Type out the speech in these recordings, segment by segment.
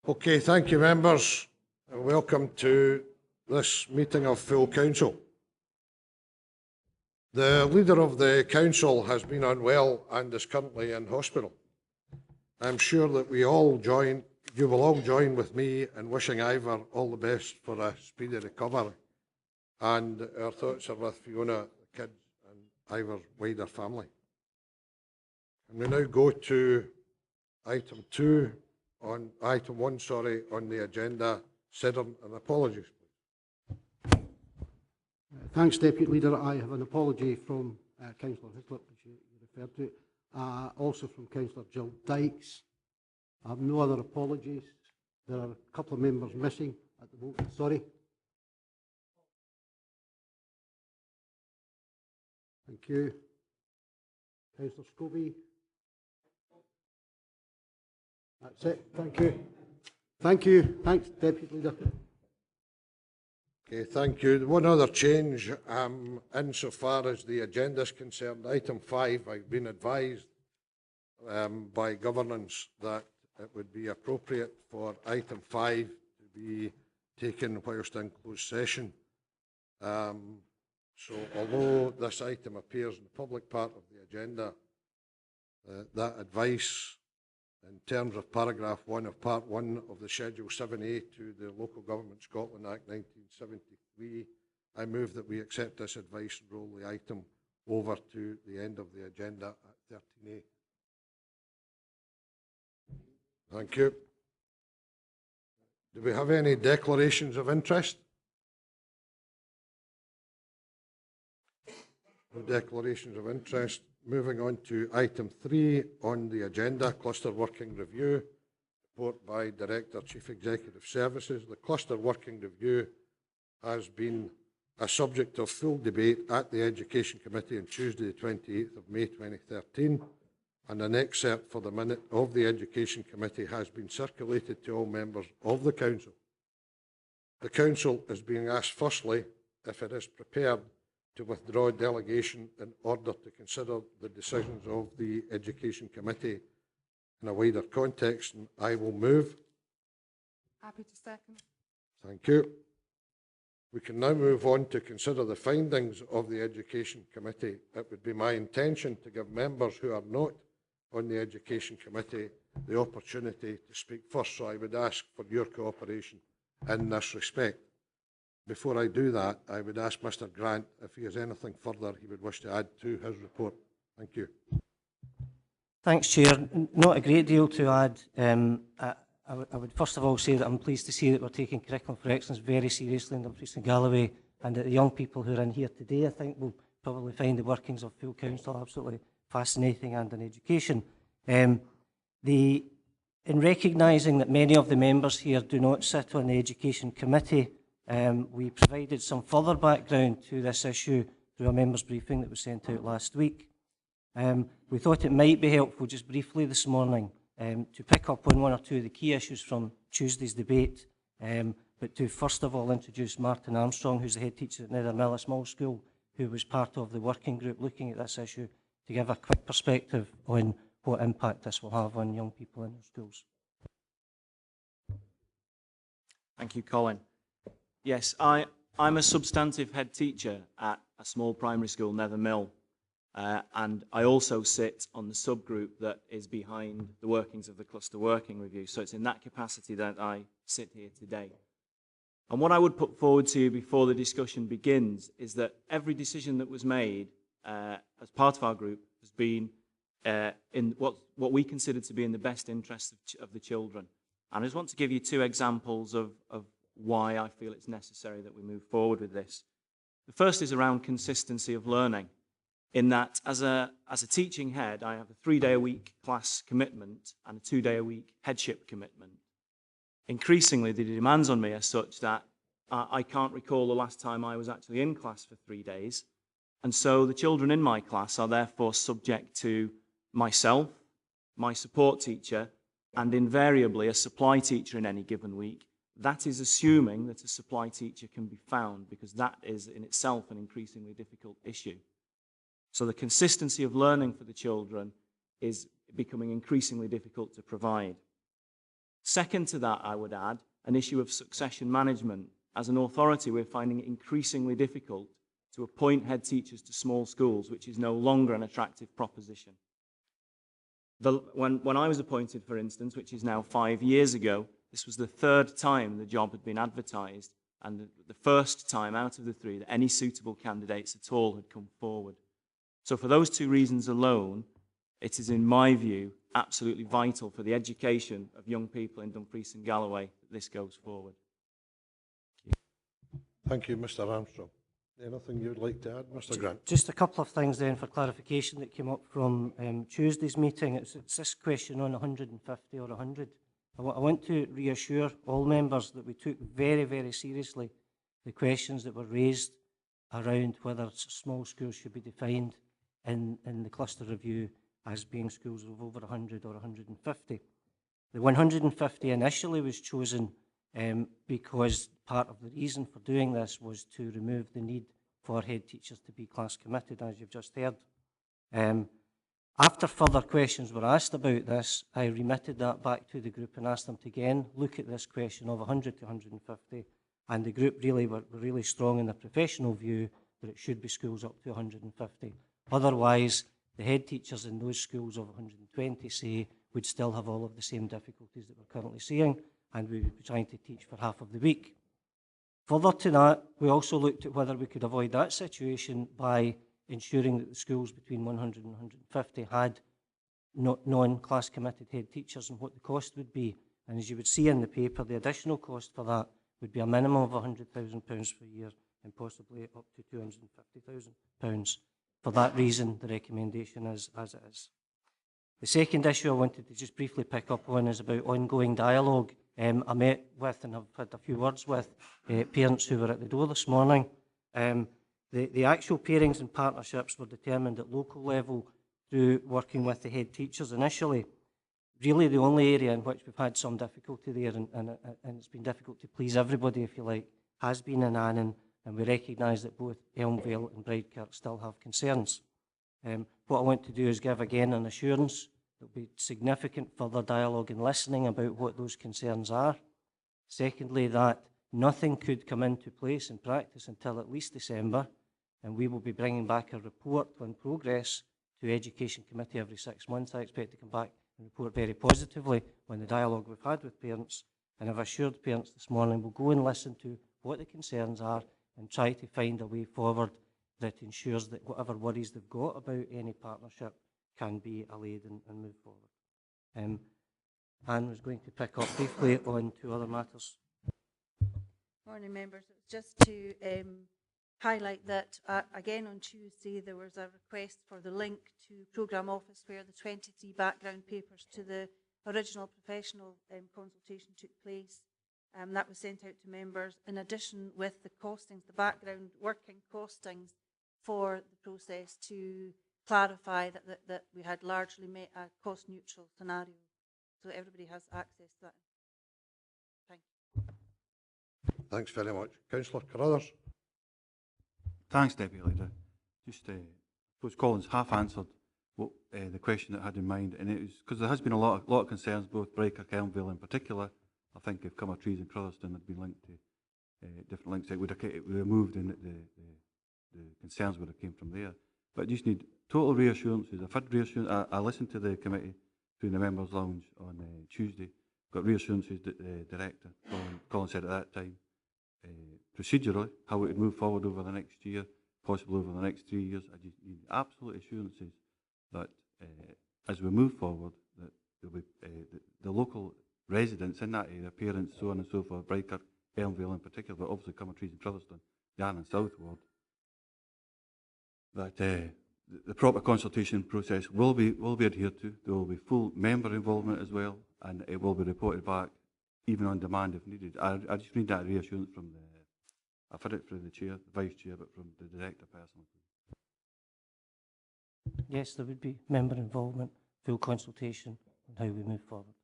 Okay, thank you, members, and welcome to this meeting of full council. The leader of the council has been unwell and is currently in hospital. I'm sure that you will all join with me in wishing Ivor all the best for a speedy recovery. And our thoughts are with Fiona, the kids, and Ivor's wider family. And we now go to item one, on the agenda, Sederunt, and apologies, please. Thanks, Deputy Leader. I have an apology from Councillor Hislop, which you referred to, also from Councillor Jill Dykes. I have no other apologies. There are a couple of members missing at the moment. Sorry. Thank you. Councillor Scobie. That's it. Thank you. Thank you. Thanks, Deputy Leader. Okay, thank you. One other change, insofar as the agenda is concerned, item 5, I've been advised by governance that it would be appropriate for item 5 to be taken whilst in closed session. So although this item appears in the public part of the agenda, that advice in terms of paragraph 1 of part 1 of the Schedule 7A to the Local Government Scotland Act 1973, I move that we accept this advice and roll the item over to the end of the agenda at 13A. Thank you. Do we have any declarations of interest? No declarations of interest. Moving on to item 3 on the agenda, Cluster Working Review, report by Director, Chief Executive Services. The Cluster Working Review has been a subject of full debate at the Education Committee on Tuesday, the 28th of May 2013, and an excerpt for the minute of the Education Committee has been circulated to all members of the Council. The Council is being asked, firstly, if it is prepared to withdraw delegation in order to consider the decisions of the Education Committee in a wider context, and I will move. Happy to second. Thank you. We can now move on to consider the findings of the Education Committee. It would be my intention to give members who are not on the Education Committee the opportunity to speak first, so I would ask for your cooperation in this respect. Before I do that, I would ask Mr Grant if he has anything further he would wish to add to his report. Thank you. Thanks, Chair. Not a great deal to add. I would first of all say that I'm pleased to see that we're taking curriculum for excellence very seriously in Dumfries and Galloway, and that the young people who are in here today, I think, will probably find the workings of full council absolutely fascinating and an education. In recognising that many of the members here do not sit on the Education Committee, we provided some further background to this issue through a members' briefing that was sent out last week. We thought it might be helpful just briefly this morning to pick up on one or two of the key issues from Tuesday's debate, but to first of all introduce Martin Armstrong, who's the head teacher at Nethermill Small School, who was part of the working group looking at this issue, to give a quick perspective on what impact this will have on young people in their schools. Thank you, Colin. Yes, I'm a substantive head teacher at a small primary school, Nethermill, and I also sit on the subgroup that is behind the workings of the Cluster Working Review. So it's in that capacity that I sit here today. And what I would put forward to you before the discussion begins is that every decision that was made as part of our group has been in what we consider to be in the best interest of the children. And I just want to give you two examples of why I feel it's necessary that we move forward with this. The first is around consistency of learning, in that as a teaching head, I have a 3-day-a-week class commitment and a 2-day-a-week headship commitment. Increasingly, the demands on me are such that I can't recall the last time I was actually in class for 3 days, and so the children in my class are therefore subject to myself, my support teacher, and invariably a supply teacher in any given week. That is assuming that a supply teacher can be found, because that is in itself an increasingly difficult issue. So the consistency of learning for the children is becoming increasingly difficult to provide. Second to that, I would add, an issue of succession management. As an authority, we're finding it increasingly difficult to appoint head teachers to small schools, which is no longer an attractive proposition. When I was appointed, for instance, which is now 5 years ago, this was the third time the job had been advertised, and the first time out of the three that any suitable candidates at all had come forward. So for those two reasons alone, it is, in my view, absolutely vital for the education of young people in Dumfries and Galloway that this goes forward. Thank you, Mr Armstrong. Anything you would like to add, Mr Grant? Just a couple of things then for clarification that came up from Tuesday's meeting. It's this question on 150 or 100. I want to reassure all members that we took very, very seriously the questions that were raised around whether small schools should be defined in the cluster review as being schools of over 100 or 150. The 150 initially was chosen because part of the reason for doing this was to remove the need for head teachers to be class committed, as you've just heard. After further questions were asked about this, I remitted that back to the group and asked them to again look at this question of 100 to 150, and the group really were really strong in the professional view that it should be schools up to 150. Otherwise, the head teachers in those schools of 120, say, would still have all of the same difficulties that we're currently seeing, and we would be trying to teach for half of the week. Further to that, we also looked at whether we could avoid that situation by ensuring that the schools between 100 and 150 had non-class committed head teachers and what the cost would be. And as you would see in the paper, the additional cost for that would be a minimum of £100,000 per year and possibly up to £250,000. For that reason, the recommendation is as it is. The second issue I wanted to just briefly pick up on is about ongoing dialogue. I met with and have had a few words with parents who were at the door this morning. The actual pairings and partnerships were determined at local level through working with the head teachers initially. Really the only area in which we've had some difficulty there, and it's been difficult to please everybody, if you like, has been in Annan, and we recognise that both Elmvale and Bridekirk still have concerns. What I want to do is give again an assurance there will be significant further dialogue and listening about what those concerns are. Secondly, that nothing could come into place in practice until at least December, and we will be bringing back a report on progress to Education Committee every 6 months. I expect to come back and report very positively on the dialogue we've had with parents, and I've assured parents this morning we'll go and listen to what the concerns are and try to find a way forward that ensures that whatever worries they've got about any partnership can be allayed and move forward. Anne was going to pick up briefly on 2 other matters. Morning, members. It was just to highlight that, again, on Tuesday, there was a request for the link to Programme Office where the 23 background papers to the original professional consultation took place. That was sent out to members, in addition with the costings, the background working costings for the process, to clarify that we had largely met a cost-neutral scenario. So everybody has access to that. Thank you. Thanks very much. Councillor Carruthers. Thanks, Deputy Leader. Just, I suppose Colin's half answered what the question that I had in mind, and it was because there has been a lot of concerns, both Bridekirk, Elmvale in particular. I think if Trees and Crotherstone had been linked to different links, it would have moved, and the concerns would have came from there. But I just need total reassurances. I've had reassurance. I listened to the committee through the members' lounge on Tuesday. Got reassurances that the director, Colin said at that time, procedurally, how it would move forward over the next year, possibly over the next 3 years. I just need absolute assurances that as we move forward, that there'll be the local residents in that area, parents, so on and so forth, Bridekirk, Elmvale in particular, but obviously Trees and Crotherstone, the Annan South Ward, that the proper consultation process will be adhered to. There will be full member involvement as well, and it will be reported back, even on demand if needed. I just need that reassurance from I've had it from the chair, the vice chair, but from the director personally. Yes, there would be member involvement, full consultation on how we move forward.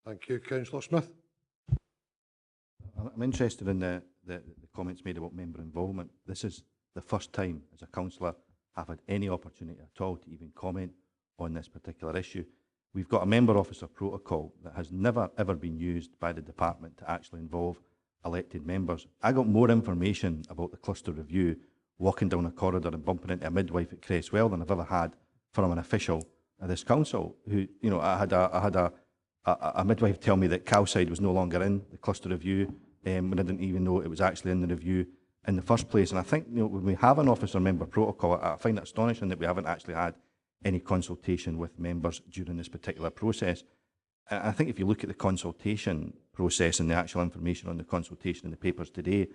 Thank you. Councillor Smith. I'm interested in the comments made about member involvement. This is the first time as a councillor I've had any opportunity at all to even comment on this particular issue. we've got a member officer protocol that has never ever been used by the department to actually involve elected members. I got more information about the cluster review walking down a corridor and bumping into a midwife at Cresswell than I've ever had from an official of this council. Who, you know, I had a midwife tell me that Calcide was no longer in the cluster review when I didn't even know it was actually in the review in the first place. And I think, you know, when we have an officer member protocol, I find it astonishing that we haven't actually had any consultation with members during this particular process. And I think if you look at the consultation process and the actual information on the consultation in the papers today,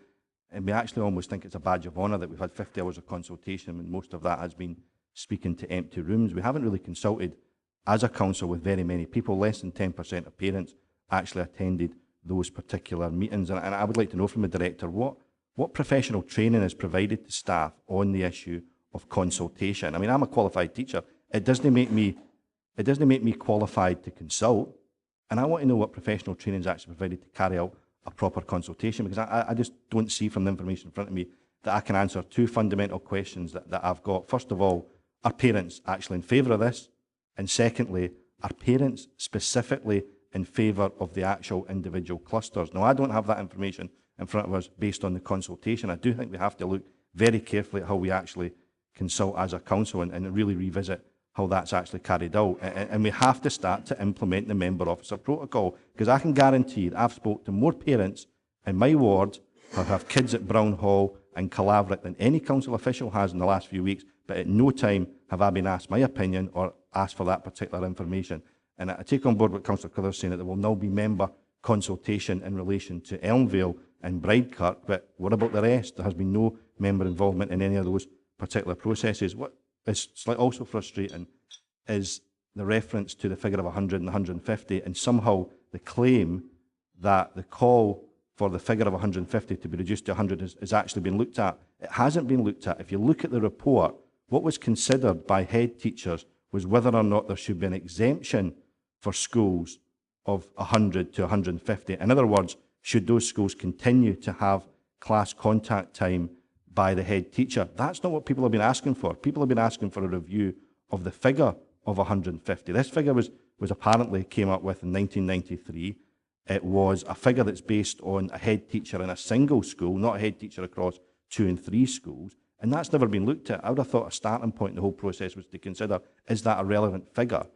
and we actually almost think it's a badge of honour that we've had 50 hours of consultation, and most of that has been speaking to empty rooms. We haven't really consulted as a council with very many people. Less than 10% of parents actually attended those particular meetings. And I would like to know from the director what professional training is provided to staff on the issue of consultation. I mean, I'm a qualified teacher. It doesn't make me qualified to consult. And I want to know what professional training is actually provided to carry out a proper consultation, because I just don't see from the information in front of me that I can answer two fundamental questions that I've got. First of all, are parents actually in favour of this? And secondly, are parents specifically in favour of the actual individual clusters? Now, I don't have that information in front of us based on the consultation. I do think we have to look very carefully at how we actually consult as a council and really revisit how that's actually carried out. And we have to start to implement the member officer protocol, because I can guarantee that I've spoken to more parents in my ward who have kids at Brown Hall and Calaverick than any council official has in the last few weeks, but at no time have I been asked my opinion or asked for that particular information. And I take on board what Councillor Cleather is saying, that there will now be member consultation in relation to Elmvale and Bridekirk, but what about the rest? There has been no member involvement in any of those particular processes. What is also frustrating is the reference to the figure of 100 and 150, and somehow the claim that the call for the figure of 150 to be reduced to 100 has actually been looked at. It hasn't been looked at. If you look at the report, what was considered by head teachers was whether or not there should be an exemption for schools of 100 to 150. In other words, should those schools continue to have class contact time by the head teacher? That's not what people have been asking for. People have been asking for a review of the figure of 150. This figure was apparently came up with in 1993. It was a figure that's based on a head teacher in a single school, not a head teacher across 2 and 3 schools. And that's never been looked at. I would have thought a starting point in the whole process was to consider, is that a relevant figure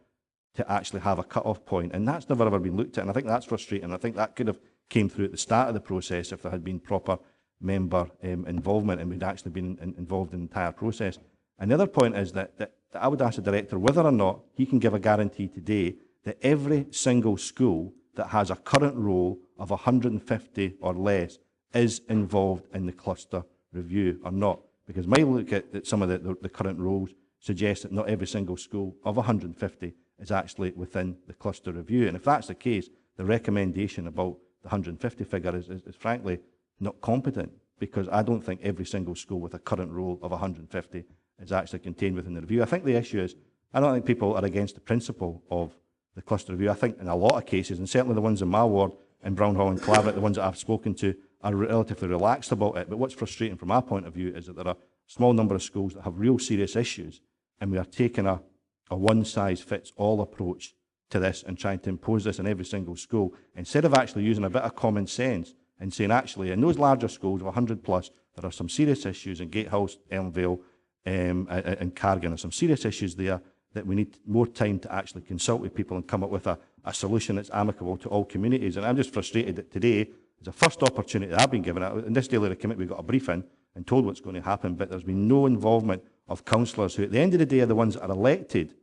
to actually have a cut-off point? And that's never ever been looked at. And I think that's frustrating. I think that could have came through at the start of the process if there had been proper member involvement and we'd actually been involved in the entire process. And the other point is that I would ask the director whether or not he can give a guarantee today that every single school that has a current roll of 150 or less is involved in the cluster review or not. Because my look at some of the current rolls suggests that not every single school of 150 is actually within the cluster review. And if that's the case, the recommendation about the 150 figure is frankly not competent, because I don't think every single school with a current roll of 150 is actually contained within the review. I think the issue is, I don't think people are against the principle of the cluster review. I think in a lot of cases, and certainly the ones in my ward, in Brown Hall and Claverett, the ones that I've spoken to, are relatively relaxed about it. But what's frustrating from our point of view is that there are a small number of schools that have real serious issues, and we are taking a one-size-fits-all approach to this and trying to impose this on every single school, instead of actually using a bit of common sense and saying, actually, in those larger schools of 100 plus, there are some serious issues in Gatehouse, Elmvale, and Cargan. There's some serious issues there that we need more time to actually consult with people and come up with a solution that's amicable to all communities. And I'm just frustrated that today is the first opportunity that I've been given. In this daily committee, we got a briefing and told what's going to happen, but there's been no involvement of councillors who, at the end of the day, are the ones that are elected.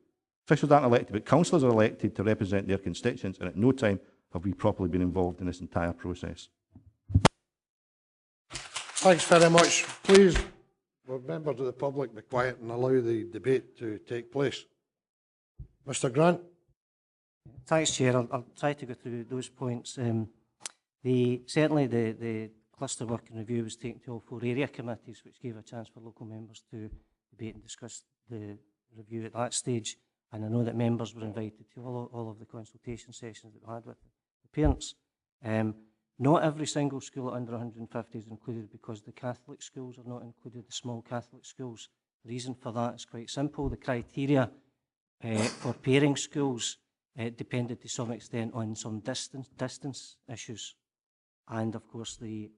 Officials aren't elected, but councillors are elected to represent their constituents, and at no time have we properly been involved in this entire process. Thanks very much. Please, would members of the public be quiet and allow the debate to take place? Mr. Grant. Thanks, Chair. I'll try to go through those points. Certainly the cluster working review was taken to all 4 area committees, which gave a chance for local members to debate and discuss the review at that stage. And I know that members were invited to all of the consultation sessions that we had with the parents. Not every single school at under 150 is included, because the Catholic schools are not included, the small Catholic schools. The reason for that is quite simple. The criteria for pairing schools depended to some extent on some distance issues. And of course, the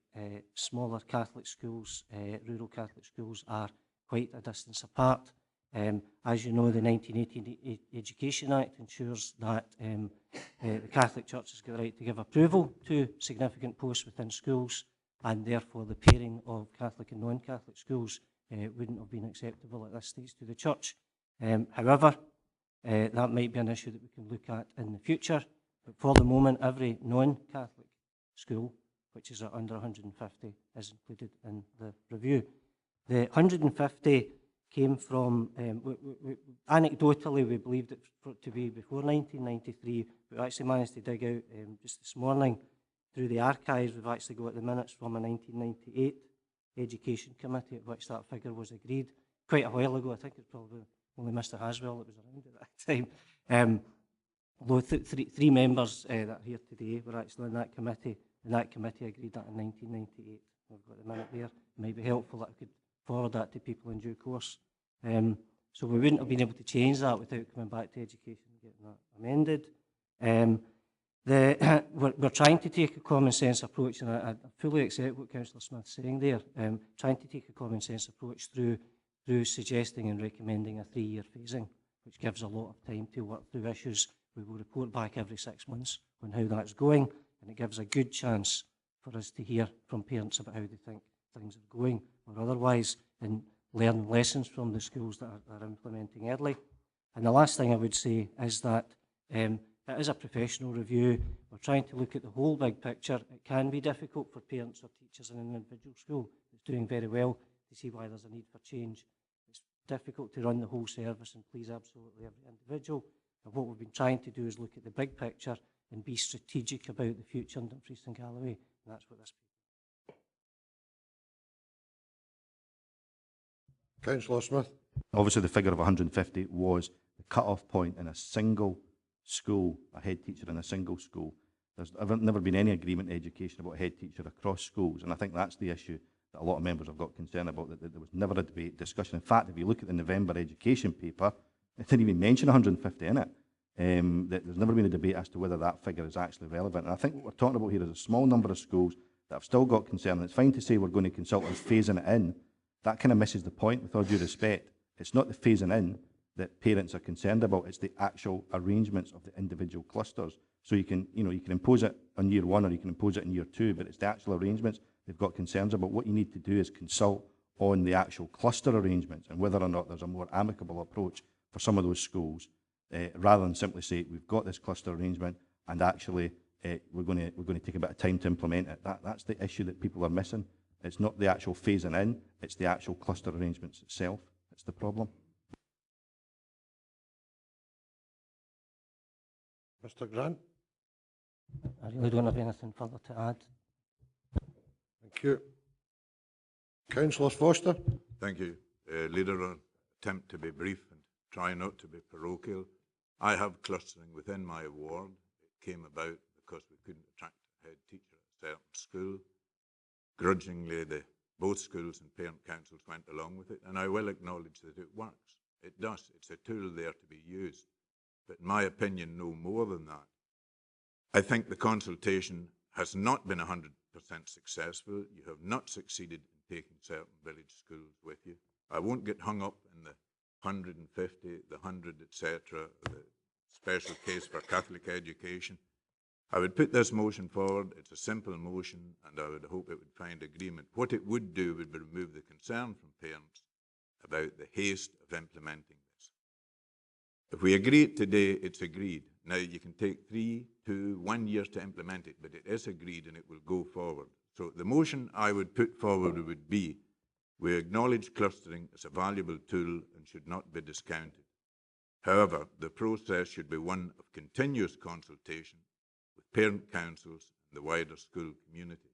smaller Catholic schools, rural Catholic schools, are quite a distance apart. As you know, the 1918 Education Act ensures that the Catholic Church has got the right to give approval to significant posts within schools, and therefore the pairing of Catholic and non-Catholic schools wouldn't have been acceptable at this stage to the Church. However, that might be an issue that we can look at in the future, but for the moment, every non-Catholic school, which is under 150, is included in the review. The 150 came from, anecdotally, we believed it to be before 1993. We actually managed to dig out just this morning through the archives. We've actually got the minutes from a 1998 Education Committee at which that figure was agreed quite a while ago. I think it's probably only Mr. Haswell that was around at that time. Although three members that are here today were actually in that committee, and that committee agreed that in 1998. We've got the minute there. It might be helpful that I could forward that to people in due course. So we wouldn't have been able to change that without coming back to education and getting that amended. We're trying to take a common sense approach, and I fully accept what Councillor Smith's saying there, trying to take a common sense approach through suggesting and recommending a 3-year phasing, which gives a lot of time to work through issues. We will report back every 6 months on how that's going, and it gives a good chance for us to hear from parents about how they think things are going, or otherwise, and learn lessons from the schools that are implementing early. And the last thing I would say is that it is a professional review. We're trying to look at the whole big picture. It can be difficult for parents or teachers in an individual school that's doing very well to see why there's a need for change. It's difficult to run the whole service and please absolutely every individual. And what we've been trying to do is look at the big picture and be strategic about the future in Dumfries and Galloway. And that's what this. Councillor Smith. Obviously, the figure of 150 was the cut-off point in a single school, a head teacher in a single school. There's never been any agreement in education about a head teacher across schools, and I think that's the issue that a lot of members have got concerned about, that there was never a debate, discussion. In fact, if you look at the November education paper, it didn't even mention 150 in it. That there's never been a debate as to whether that figure is actually relevant. And I think what we're talking about here is a small number of schools that have still got concern. And it's fine to say we're going to consult on phasing it in. That kind of misses the point, with all due respect. It's not the phasing in that parents are concerned about, it's the actual arrangements of the individual clusters. So you can impose it on year 1 or you can impose it in year 2, but it's the actual arrangements they've got concerns about. What you need to do is consult on the actual cluster arrangements and whether or not there's a more amicable approach for some of those schools, rather than simply say we've got this cluster arrangement and actually we're going to take a bit of time to implement it. That's the issue that people are missing. It's not the actual phasing in, it's the actual cluster arrangements itself. It's the problem. Mr. Grant. I really don't have anything further to add. Thank you. Councillor Foster. Thank you. Leader, I'll attempt to be brief and try not to be parochial. I have clustering within my ward. It came about because we couldn't attract a head teacher at a certain school. Grudgingly, both schools and parent councils went along with it, and I will acknowledge that it works. It does. It's a tool there to be used. But in my opinion, no more than that. I think the consultation has not been 100% successful. You have not succeeded in taking certain village schools with you. I won't get hung up in the 150, the 100, etc., the special case for Catholic education. I would put this motion forward. It's a simple motion, and I would hope it would find agreement. What it would do would remove the concern from parents about the haste of implementing this. If we agree it today, it's agreed. Now, you can take 3, 2, 1 year to implement it, but it is agreed and it will go forward. So the motion I would put forward would be, we acknowledge clustering as a valuable tool and should not be discounted. However, the process should be one of continuous consultation with parent councils and the wider school community.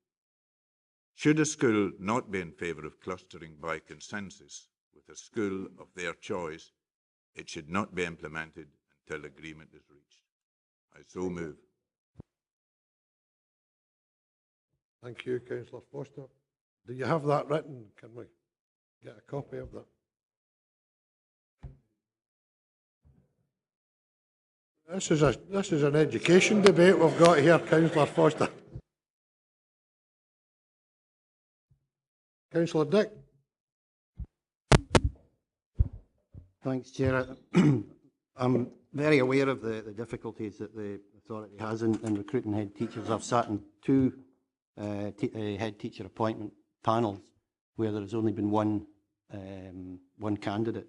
Should a school not be in favour of clustering by consensus with a school of their choice, it should not be implemented until agreement is reached. I so move. Thank you, Councillor Foster. Do you have that written? Can we get a copy of that? This is an education debate we've got here, Councillor Foster. Councillor Dick. Thanks, Chair. I'm very aware of the difficulties that the authority has in recruiting head teachers. I've sat in two head teacher appointment panels where there has only been one candidate.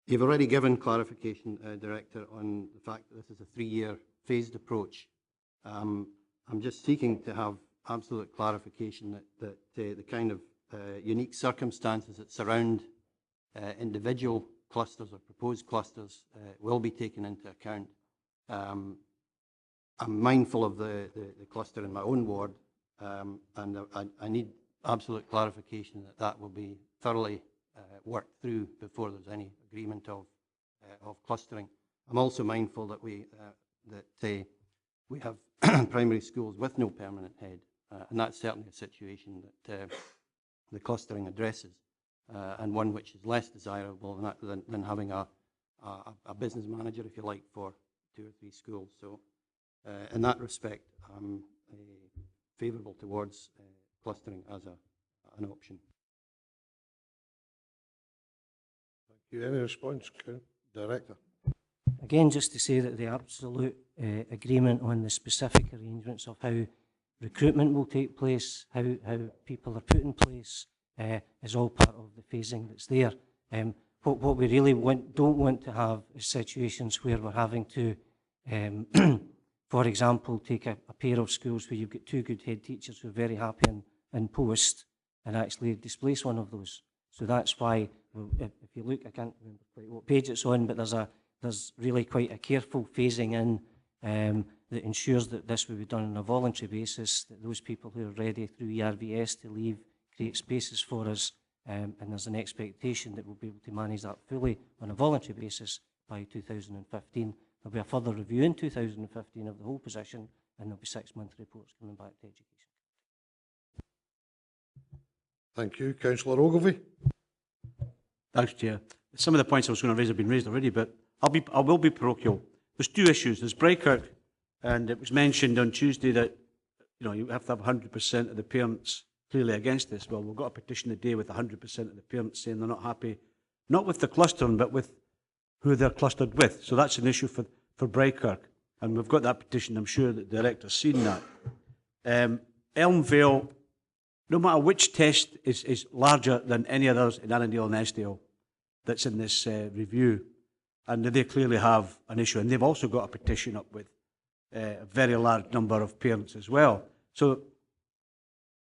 You've already given clarification, Director, on the fact that this is a 3-year phased approach. I'm just seeking to have absolute clarification that the kind of unique circumstances that surround individual clusters or proposed clusters will be taken into account. I'm mindful of the cluster in my own ward, and I need absolute clarification that will be thoroughly worked through before there's any agreement of clustering. I'm also mindful that we have primary schools with no permanent head, and that's certainly a situation that the clustering addresses, and one which is less desirable than having a business manager, if you like, for 2 or 3 schools. So in that respect, I'm favourable towards clustering as an option. Thank you. Any response, Director? Again, just to say that the absolute agreement on the specific arrangements of how recruitment will take place, how people are put in place, is all part of the phasing that's there. What we really don't want to have is situations where we're having to, for example, take a pair of schools where you've got 2 good head teachers who are very happy in post and actually displace one of those. So that's why, if you look, I can't remember quite what page it's on, but there's really quite a careful phasing in that ensures that this will be done on a voluntary basis, that those people who are ready through ERVS to leave create spaces for us, and there's an expectation that we'll be able to manage that fully on a voluntary basis by 2015. There'll be a further review in 2015 of the whole position, and there'll be 6-month reports coming back to education. Thank you. Councillor Ogilvie. Thanks, Chair. Some of the points I was going to raise have been raised already, but I will be parochial. There's 2 issues. There's Breakirk, and it was mentioned on Tuesday that you have to have 100% of the parents clearly against this. Well, we've got a petition today with 100% of the parents saying they're not happy, not with the clustering, but with who they're clustered with. So that's an issue for Breakirk, and we've got that petition. I'm sure that the Director's seen that. Elmvale, no matter which test is larger than any others in Annandale and Eskdale that's in this review, and they clearly have an issue, and they've also got a petition up with a very large number of parents as well. So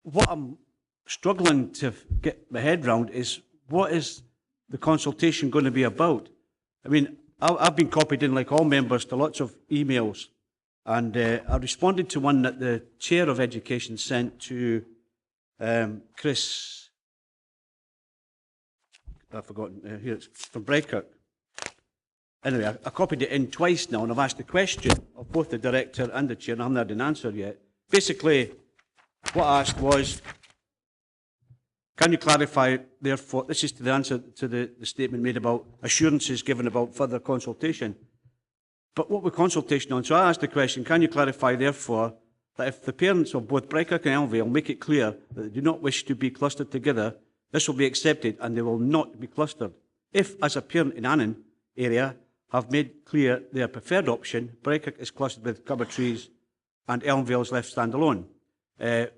what I'm struggling to get my head round is, what is the consultation going to be about? I mean, I've been copied in, like all members, to lots of emails, and I responded to one that the Chair of Education sent to Chris, I've forgotten, here it's from Breakirk. Anyway, I copied it in twice now, and I've asked the question of both the Director and the Chair, and I haven't had an answer yet. Basically, what I asked was, can you clarify, therefore, this is to the answer to the statement made about assurances given about further consultation. But what with consultation on? So I asked the question, can you clarify, therefore, that if the parents of both Breakirk and Elmvale make it clear that they do not wish to be clustered together, this will be accepted and they will not be clustered. If, as a parent in Annan area, have made clear their preferred option, Breakirk is clustered with Cumbertrees and Elmvale is left standalone,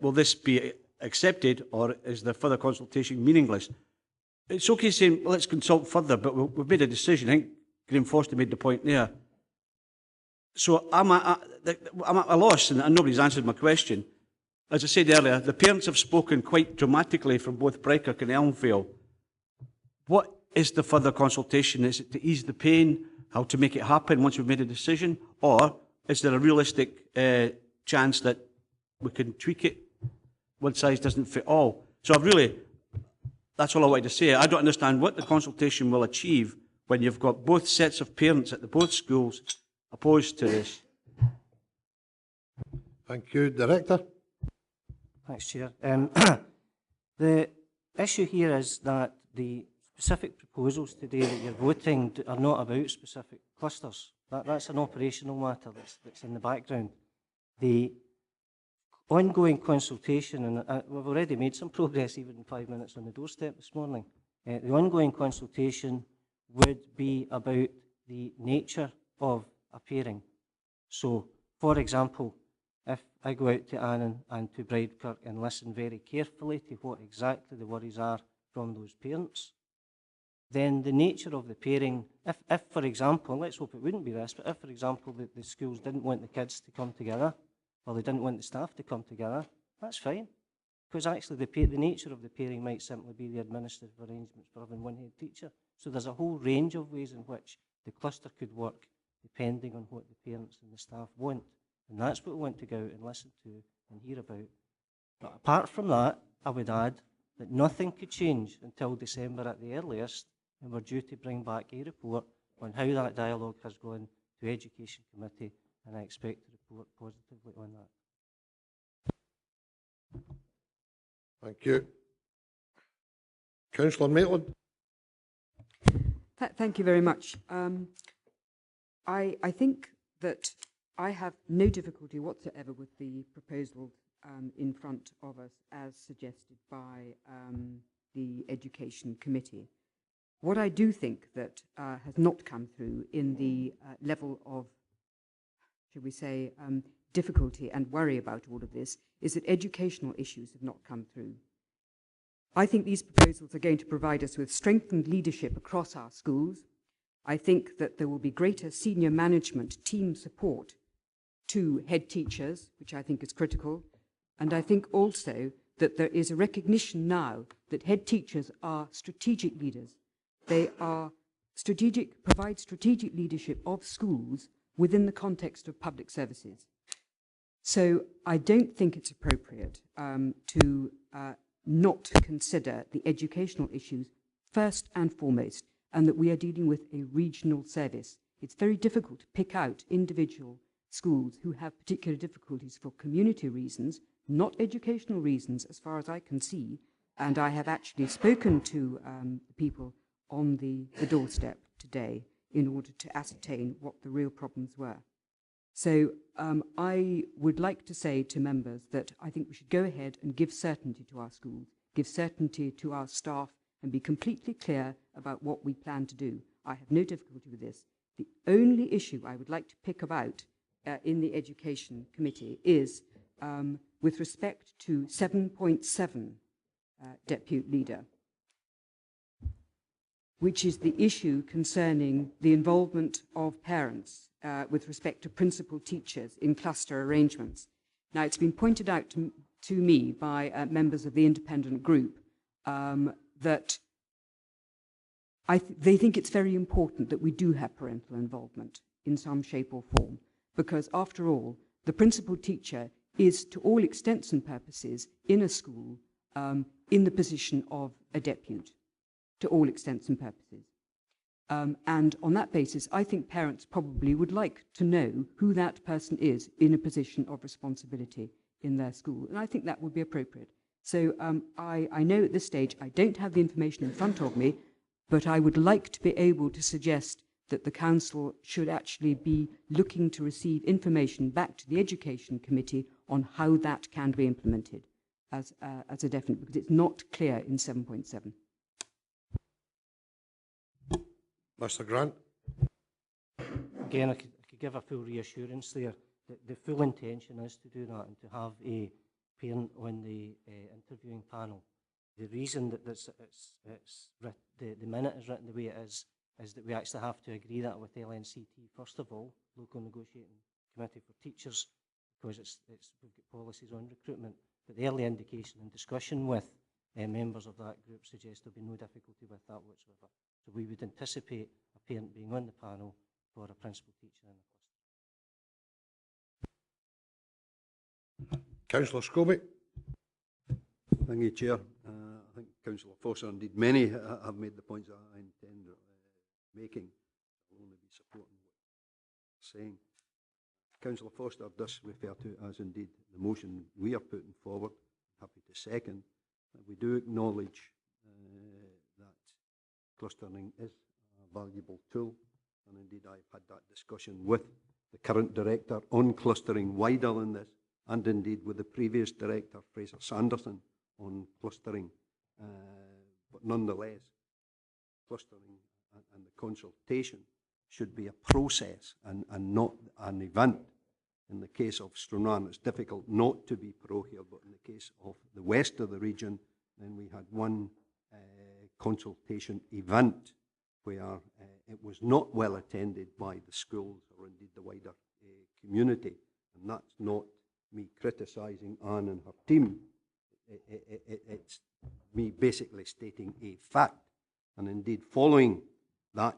will this be accepted, or is the further consultation meaningless? It's okay saying, well, let's consult further, but we've made a decision. I think Graham Foster made the point there. So I'm at a loss, and nobody's answered my question. As I said earlier, the parents have spoken quite dramatically from both Breakirk and Elmvale. What is the further consultation? Is it to ease the pain, how to make it happen once we've made a decision? Or is there a realistic chance that we can tweak it? One size doesn't fit all. So that's all I wanted to say. I don't understand what the consultation will achieve when you've got both sets of parents at both schools opposed to this. Thank you. Director? Thanks, Chair. The issue here is that the specific proposals today that you're voting are not about specific clusters. That's an operational matter that's in the background. The ongoing consultation, and we've already made some progress even in 5 minutes on the doorstep this morning, the ongoing consultation would be about the nature of appearing. So, for example, if I go out to Annan and to Bridekirk and listen very carefully to what exactly the worries are from those parents, then the nature of the pairing, if for example, let's hope it wouldn't be this, but if, for example, the schools didn't want the kids to come together, or they didn't want the staff to come together, that's fine. Because actually the nature of the pairing might simply be the administrative arrangements for having one head teacher. So there's a whole range of ways in which the cluster could work depending on what the parents and the staff want. And that's what we want to go out and listen to and hear about. But apart from that, I would add that nothing could change until December at the earliest, and we're due to bring back a report on how that dialogue has gone to Education Committee, and I expect to report positively on that. Thank you. Councillor Maitland. Thank you very much. I think that I have no difficulty whatsoever with the proposal in front of us as suggested by the Education Committee. What I do think that has not come through in the level of, shall we say, difficulty and worry about all of this is that educational issues have not come through. I think these proposals are going to provide us with strengthened leadership across our schools. I think that there will be greater senior management team support to head teachers, which I think is critical. And I think also that there is a recognition now that head teachers are strategic leaders. They are provide strategic leadership of schools within the context of public services. So I don't think it's appropriate to not consider the educational issues first and foremost, and that we are dealing with a regional service. It's very difficult to pick out individual schools who have particular difficulties for community reasons, not educational reasons as far as I can see, and I have actually spoken to the people on the doorstep today in order to ascertain what the real problems were. So I would like to say to members that I think we should go ahead and give certainty to our schools, give certainty to our staff, and be completely clear about what we plan to do. I have no difficulty with this. The only issue I would like to pick about in the Education Committee is with respect to 7.7, Deputy Leader, which is the issue concerning the involvement of parents with respect to principal teachers in cluster arrangements. Now, it's been pointed out to me by members of the independent group that they think it's very important that we do have parental involvement in some shape or form, because after all, the principal teacher is, to all extents and purposes, in a school in the position of a depute, to all extents and purposes. And on that basis, I think parents probably would like to know who that person is in a position of responsibility in their school. And I think that would be appropriate. So I know at this stage I don't have the information in front of me, but I would like to be able to suggest that the Council should actually be looking to receive information back to the Education Committee on how that can be implemented as a definite, because it's not clear in 7.7. Mr. Grant. Again, I could give a full reassurance there that the full intention is to do that and to have a parent on the interviewing panel. The reason that the minute is written the way it is that we actually have to agree that with LNCT first of all, Local Negotiating Committee for Teachers, because we've got policies on recruitment. But the early indication and discussion with members of that group suggests there'll be no difficulty with that whatsoever. So we would anticipate a parent being on the panel for a principal teacher in the cluster. Councillor Scobie. Thank you, Chair. I think Councillor Foster, indeed many, have made the points that I intend making. I'll only be supporting what you're saying. Councillor Foster does refer to as indeed the motion we are putting forward. Happy to second. We do acknowledge that clustering is a valuable tool, and indeed I've had that discussion with the current director on clustering wider than this, and indeed with the previous director, Fraser Sanderson, on clustering. But nonetheless, clustering and the consultation should be a process and not an event. In the case of Sederunt, it's difficult not to be parochial, but in the case of the west of the region, then we had one consultation event where it was not well attended by the schools or indeed the wider community. And that's not me criticising Anne and her team. It's me basically stating a fact. And indeed, following that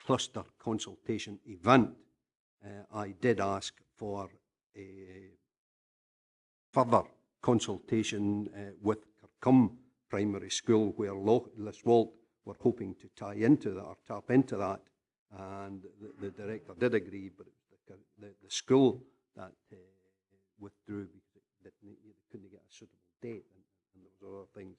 cluster consultation event, I did ask for a further consultation with Kirkham Primary School, where Liswalt were hoping to tie into that or tap into that, and the director did agree, but it was the school that withdrew because they couldn't get a suitable date, and there was other things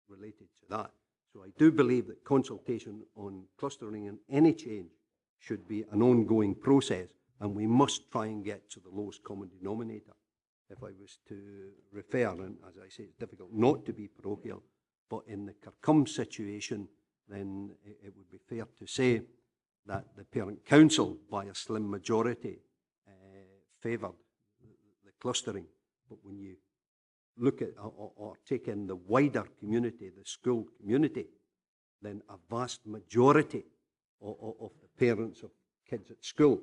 related to that. So I do believe that consultation on clustering and any change should be an ongoing process, and we must try and get to the lowest common denominator. If I was to refer, and as I say, it's difficult not to be parochial, but in the Kirkham situation, then it would be fair to say that the Parent Council, by a slim majority, favoured the clustering. But when you look at or take in the wider community, the school community, then a vast majority of the parents of kids at school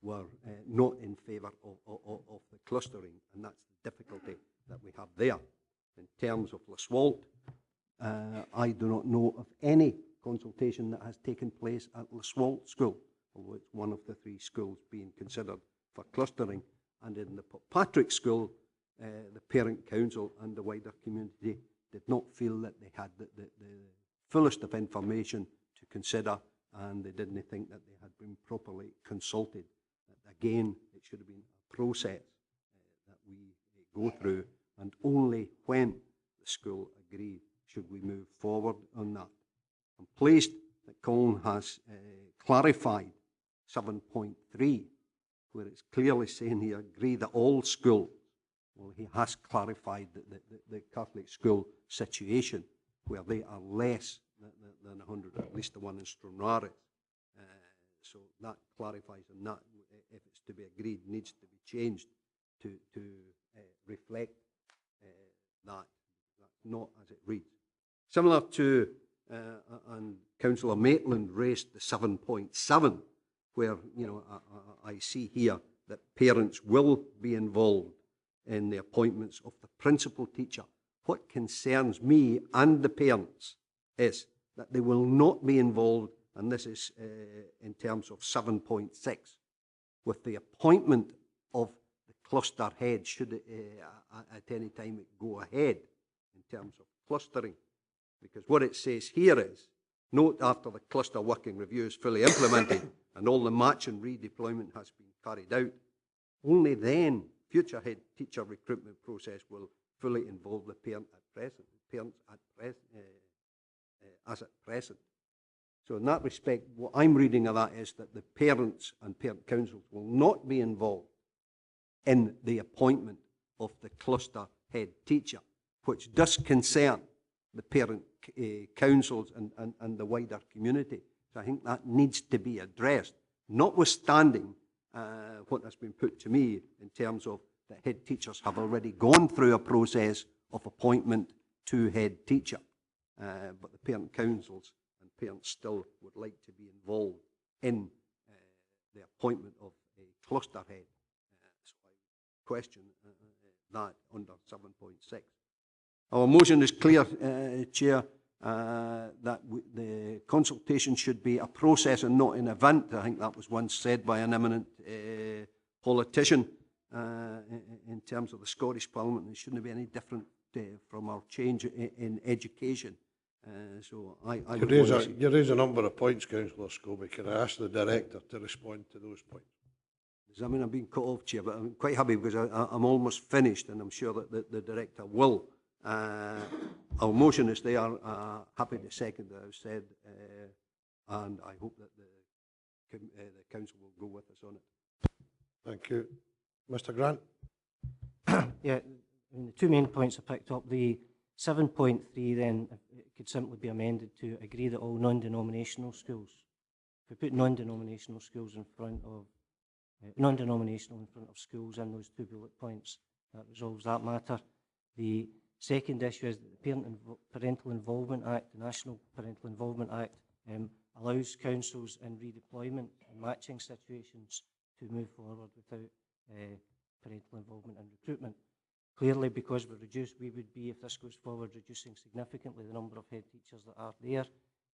were not in favour of the clustering, and that's the difficulty that we have there. In terms of Liswalt, I do not know of any consultation that has taken place at Liswalt School, although it's one of the 3 schools being considered for clustering. And in the Patrick School, the Parent Council and the wider community did not feel that they had the fullest of information to consider, and they didn't think that they had been properly consulted. Again, it should have been a process that we go through, and only when the school agreed should we move forward on that. I'm pleased that Colin has clarified 7.3, where it's clearly saying he agreed that all schools, well, he has clarified the Catholic school situation, where they are less than 100, or at least the one in Sederunt. So that clarifies, and that, if it's to be agreed, needs to be changed to reflect that. That's not as it reads. Similar to, and Councillor Maitland raised the 7.7, where, you know, I see here that parents will be involved in the appointments of the principal teacher. What concerns me and the parents is that they will not be involved, and this is in terms of 7.6, with the appointment of the cluster head, should it, at any time it go ahead in terms of clustering. Because what it says here is, note after the cluster working review is fully implemented and all the match and redeployment has been carried out, only then future head teacher recruitment process will fully involve the parent at present, parents as at present. So in that respect, what I'm reading of that is that the parents and parent councils will not be involved in the appointment of the cluster head teacher, which does concern the parent councils and the wider community. So I think that needs to be addressed, notwithstanding what has been put to me in terms of that head teachers have already gone through a process of appointment to head teacher. But the parent councils and parents still would like to be involved in the appointment of a cluster head. So I question that under 7.6. Our motion is clear, Chair, that the consultation should be a process and not an event. I think that was once said by an eminent politician in terms of the Scottish Parliament. It shouldn't be any different from our change in education. So you raise a number of points, Councillor Scobie. Can I ask the Director to respond to those points? Does that mean I'm being cut off, Chair? But I'm quite happy because I'm almost finished, and I'm sure that the Director will I'll motion it's there. Happy to second as I've said, and I hope that the council will go with us on it. Thank you. Mr Grant? Yeah, I mean, the two main points I picked up. The 7.3 then, it could simply be amended to agree that all non-denominational schools, if we put non-denominational schools in front of, non-denominational in front of schools in those 2 bullet points, that resolves that matter. The second issue is that the Parental Involvement Act, the National Parental Involvement Act, allows councils in redeployment and matching situations to move forward without parental involvement and recruitment. Clearly, because we're reduced, we would be, if this goes forward, reducing significantly the number of head teachers that are there.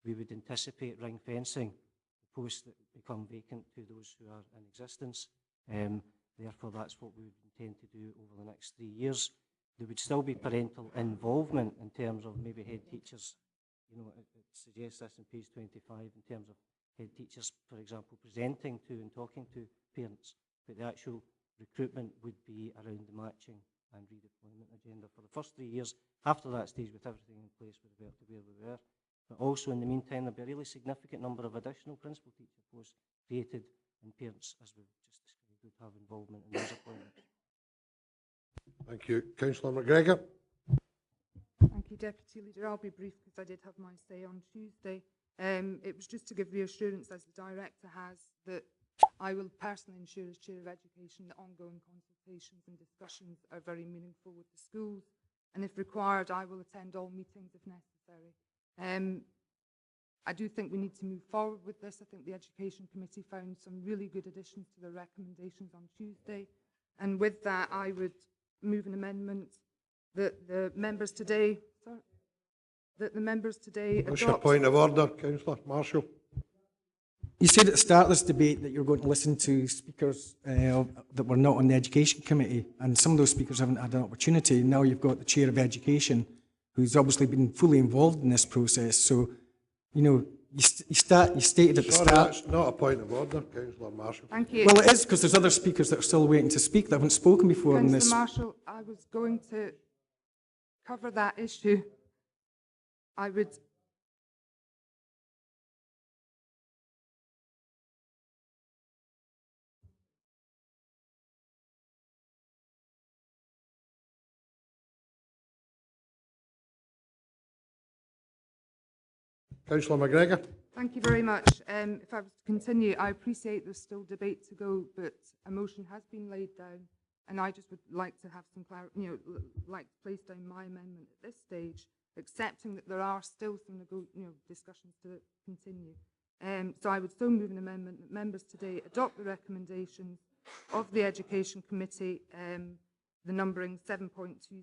We would anticipate ring fencing the posts that become vacant to those who are in existence. Therefore, that's what we would intend to do over the next 3 years. There would still be parental involvement in terms of maybe head teachers. You know, it suggests this in page 25 in terms of head teachers, for example, presenting to and talking to parents. But the actual recruitment would be around the matching and redeployment agenda for the first 3 years. After that stage, with everything in place, we'd revert to where we were. But also, in the meantime, there'll be a really significant number of additional principal teacher posts created, and parents, as we've just described, would have involvement in those appointments. Thank you. Councillor McGregor? Thank you, Deputy Leader. I'll be brief because I did have my say on Tuesday. It was just to give reassurance, as the Director has, that I will personally ensure, as Chair of Education, that ongoing consultations and discussions are very meaningful with the schools, and if required, I will attend all meetings if necessary. I do think we need to move forward with this. I think the Education Committee found some really good additions to the recommendations on Tuesday, and with that, I would move an amendment that the members today, What's your point of order, Councillor Marshall? You said at the start of this debate that you're going to listen to speakers that were not on the Education Committee, and some of those speakers haven't had an opportunity. Now you've got the Chair of Education, who's obviously been fully involved in this process. So, you know, you stated at the start... that's not a point of order, Councillor Marshall. Thank you. Well, it is, because there's other speakers that are still waiting to speak that haven't spoken before on this. Councillor Marshall, I was going to cover that issue. I would... Councillor McGregor? Thank you very much. If I was to continue, I appreciate there's still debate to go, but a motion has been laid down, and I just would like to have some clarity, like to place down my amendment at this stage, accepting that there are still some discussions to continue. So I would still move an amendment that members today adopt the recommendations of the Education Committee, the numbering 7.20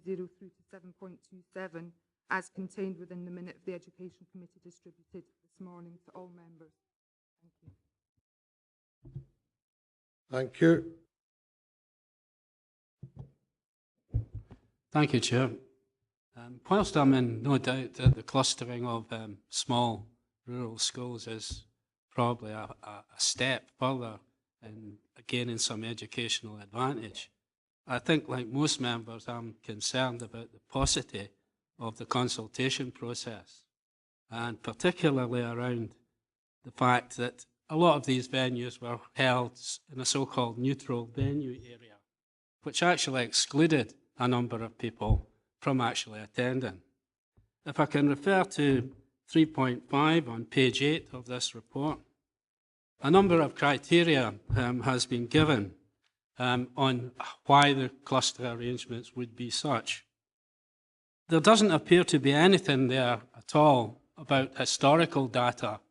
through to 7.27, as contained within the minute of the Education Committee distributed this morning to all members. Thank you. Thank you. Thank you, Chair. Whilst I'm in no doubt that the clustering of small rural schools is probably a step further in gaining some educational advantage, I think, like most members, I'm concerned about the paucity of the consultation process, and particularly around the fact that a lot of these venues were held in a so-called neutral venue area, which actually excluded a number of people from actually attending. If I can refer to 3.5 on page 8 of this report, a number of criteria has been given on why the cluster arrangements would be such. There doesn't appear to be anything there at all about historical data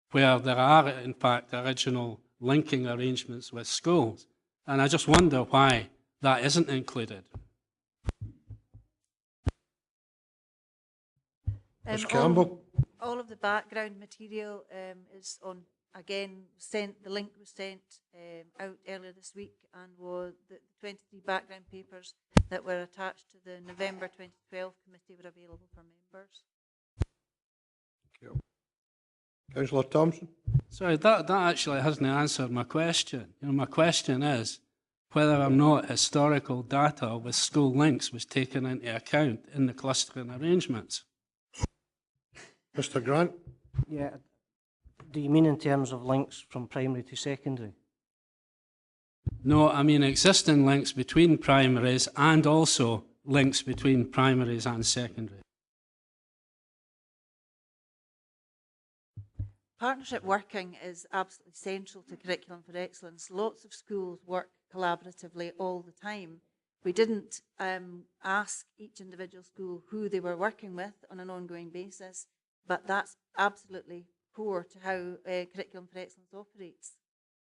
where there are, in fact, original linking arrangements with schools. And I just wonder why that isn't included. Ms. Campbell? All of the background material is on, again, the link was sent out earlier this week, and was the 23 background papers that were attached to the November 2012 committee were available for members. Thank you. Councillor Thompson? Sorry, that actually hasn't answered my question. My question is whether or not historical data with school links was taken into account in the clustering arrangements. Mr Grant? Yeah. Do you mean in terms of links from primary to secondary? No, I mean existing links between primaries and also links between primaries and secondary. Partnership working is absolutely central to Curriculum for Excellence. Lots of schools work collaboratively all the time. We didn't ask each individual school who they were working with on an ongoing basis, but that's absolutely core to how Curriculum for Excellence operates.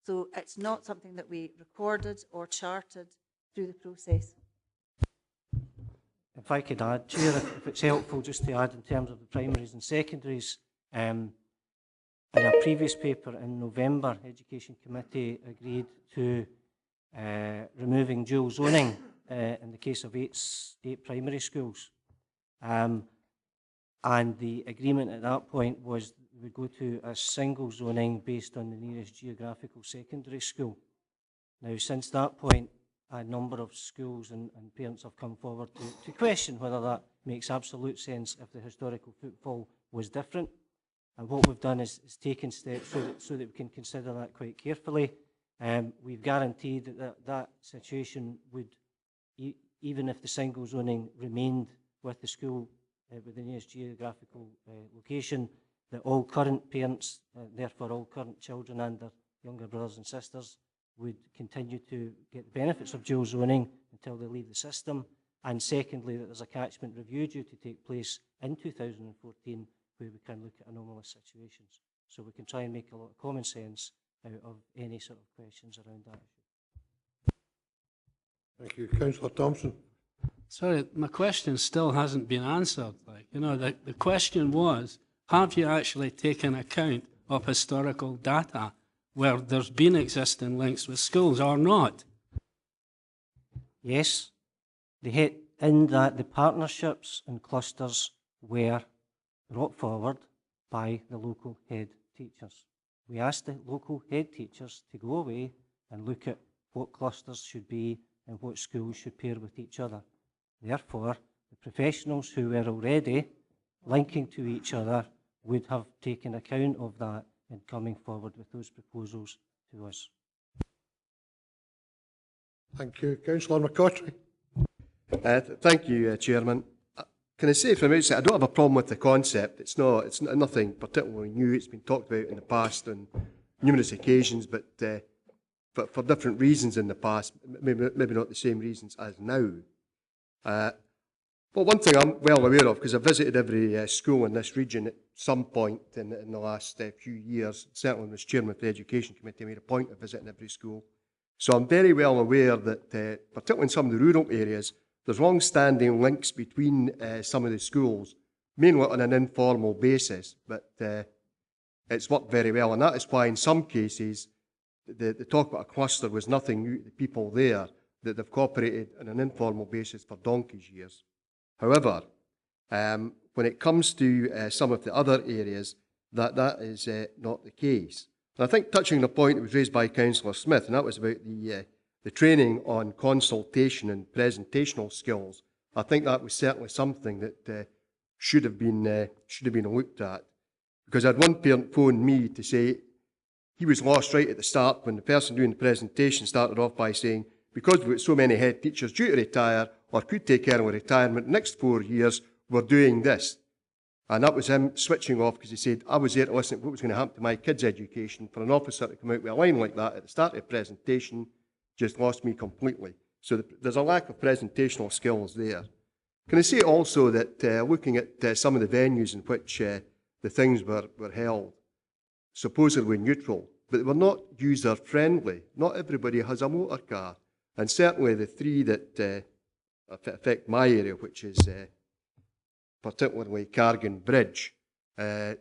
So it's not something that we recorded or charted through the process. If I could add, Chair, if it's helpful just to add in terms of the primaries and secondaries, in a previous paper in November, Education Committee agreed to removing dual zoning in the case of eight primary schools. And the agreement at that point was we would go to a single zoning based on the nearest geographical secondary school. Now, since that point, a number of schools and parents have come forward to question whether that makes absolute sense if the historical footfall was different. And what we've done is taken steps so that we can consider that quite carefully. We've guaranteed that situation would, even if the single zoning remained with the school with the nearest geographical location, that all current parents, therefore all current children and their younger brothers and sisters, would continue to get the benefits of dual zoning until they leave the system. And secondly, that there's a catchment review due to take place in 2014 where we can look at anomalous situations. So we can try and make a lot of common sense out of any sort of questions around that issue. Thank you. Councillor Thompson. Sorry, my question still hasn't been answered. The question was, have you actually taken account of historical data where there's been existing links with schools or not? Yes. In that the partnerships and clusters were brought forward by the local head teachers. We asked the local head teachers to go away and look at what clusters should be and what schools should pair with each other. Therefore, the professionals who were already linking to each other would have taken account of that in coming forward with those proposals to us. Thank you. Councillor McCautry. Thank you, Chairman. Can I say from the outset, I don't have a problem with the concept. It's nothing particularly new. It's been talked about in the past on numerous occasions, but for different reasons in the past, maybe not the same reasons as now. But one thing I'm well aware of, because I've visited every school in this region at some point in the last few years, certainly as Chairman of the Education Committee, I made a point of visiting every school. So I'm very well aware that, particularly in some of the rural areas, there's long-standing links between some of the schools, mainly on an informal basis, but it's worked very well. And that is why in some cases, the talk about a cluster was nothing new to the people there, that they've cooperated on an informal basis for donkey's years. However, when it comes to some of the other areas, that is not the case. And I think touching on the point that was raised by Councillor Smith, and that was about the training on consultation and presentational skills, I think that was certainly something that should have been looked at. Because I had one parent phone me to say he was lost right at the start when the person doing the presentation started off by saying, because we've got so many head teachers due to retire or could take early retirement, the next 4 years we're doing this. And that was him switching off because he said, I was there to listen to what was going to happen to my kids' education. For an officer to come out with a line like that at the start of the presentation just lost me completely. So there's a lack of presentational skills there. Can I say also that looking at some of the venues in which the things were held, supposedly neutral, but they were not user-friendly. Not everybody has a motor car. And certainly the three that affect my area, which is particularly Cargan Bridge, the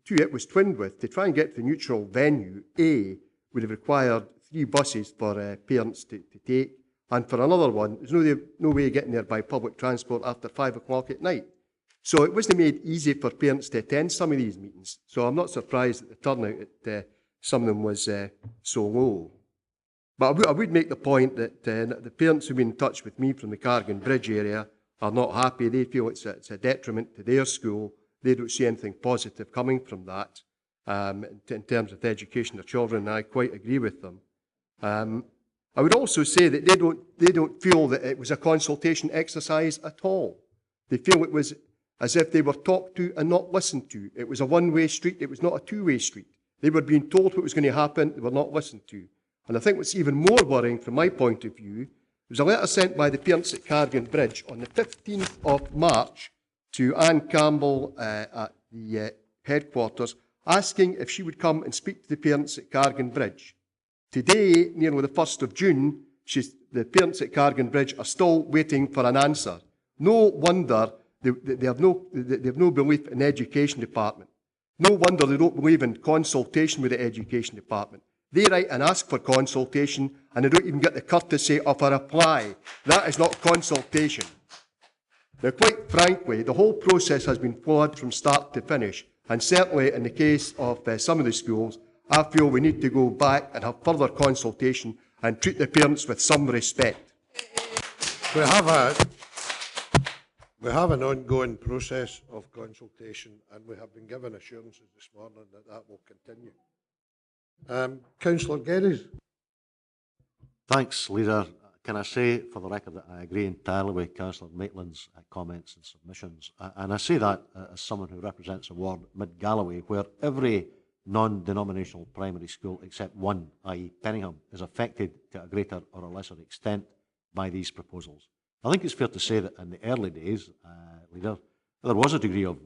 two it was twinned with, to try and get to the neutral venue, A, would have required 3 buses for parents to take, and for another one, there's no way of getting there by public transport after 5 o'clock at night. So it wasn't made easy for parents to attend some of these meetings. So I'm not surprised that the turnout at some of them was so low. But I would make the point that the parents who've been in touch with me from the Cargan Bridge area are not happy. They feel it's a detriment to their school they don't see anything positive coming from that in terms of the education of children, and I quite agree with them. I would also say that they don't feel that it was a consultation exercise at all. They feel it was as if they were talked to and not listened to. It was a one-way street, it was not a two-way street. They were being told what was going to happen, they were not listened to. And I think what's even more worrying from my point of view, there was a letter sent by the parents at Cargan Bridge on the 15th of March to Anne Campbell at the headquarters, asking if she would come and speak to the parents at Cargan Bridge. Today, nearly the 1st of June, the parents at Cargan Bridge are still waiting for an answer. No wonder they have no belief in the education department. No wonder they don't believe in consultation with the education department. They write and ask for consultation, and they don't even get the courtesy of a reply. That is not consultation. Now, quite frankly, the whole process has been flawed from start to finish, and certainly in the case of some of the schools, I feel we need to go back and have further consultation and treat the parents with some respect. We have an ongoing process of consultation, and we have been given assurances this morning that that will continue. Councillor Geddes. Thanks, Leader. Can I say, for the record, that I agree entirely with Councillor Maitland's comments and submissions. And I say that as someone who represents a ward, Mid-Galloway, where every non-denominational primary school except one, i.e. Penningham, is affected to a greater or a lesser extent by these proposals. I think it's fair to say that in the early days, Leader, there was a degree of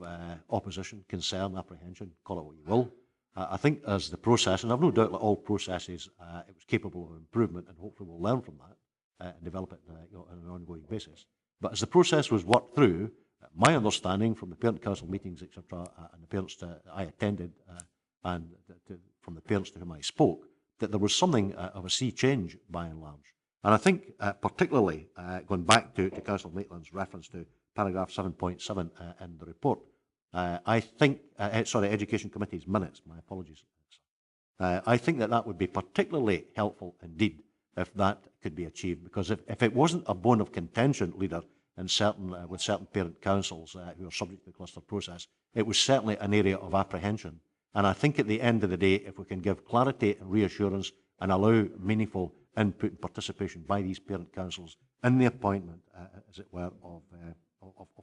opposition, concern, apprehension, call it what you will. I think as the process, and I've no doubt that all processes, it was capable of improvement, and hopefully we'll learn from that and develop it on an ongoing basis. But as the process was worked through, my understanding from the parent council meetings, etc., and the parents that I attended, and from the parents to whom I spoke, that there was something of a sea change by and large. And I think particularly, going back to Councillor Maitland's reference to paragraph 7.7 in the report, I think, Education Committee's minutes, my apologies. I think that would be particularly helpful indeed if that could be achieved, because if it wasn't a bone of contention, Leader, in with certain parent councils who are subject to the cluster process, it was certainly an area of apprehension. And I think at the end of the day, if we can give clarity and reassurance and allow meaningful input and participation by these parent councils in the appointment, as it were, of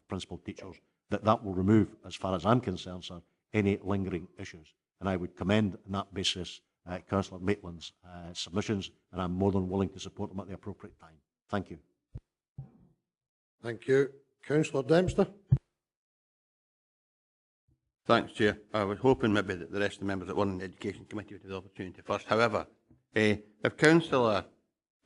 principal teachers, that will remove, as far as I'm concerned, sir, any lingering issues. And I would commend on that basis Councillor Maitland's submissions, and I'm more than willing to support them at the appropriate time. Thank you. Thank you. Councillor Dempster. Thanks, Chair. I was hoping maybe that the rest of the members that were in the Education Committee would have the opportunity first. However, if Councillor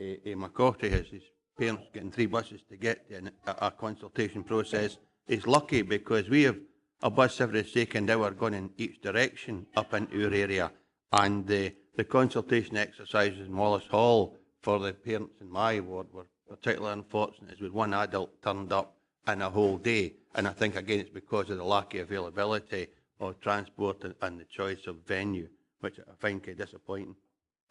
McCaughty has his parents getting 3 buses to get to a consultation process, he's lucky, because we have a bus every second hour going in each direction up into our area, and the consultation exercises in Wallace Hall for the parents in my ward were particularly unfortunate, as with one adult turned up in a whole day. And I think, again, it's because of the lack of availability of transport and the choice of venue, which I find kind of disappointing.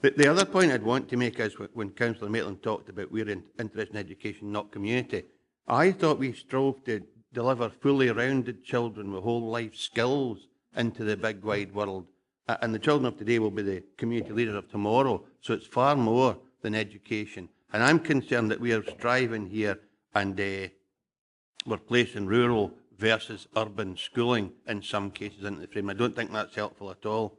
But the other point I'd want to make is when Councillor Maitland talked about we're interested in education, not community, I thought we strove to deliver fully rounded children with whole life skills into the big wide world. And the children of today will be the community leaders of tomorrow. So it's far more than education. And I'm concerned that we are striving here and we're placing rural versus urban schooling in some cases into the frame. I don't think that's helpful at all.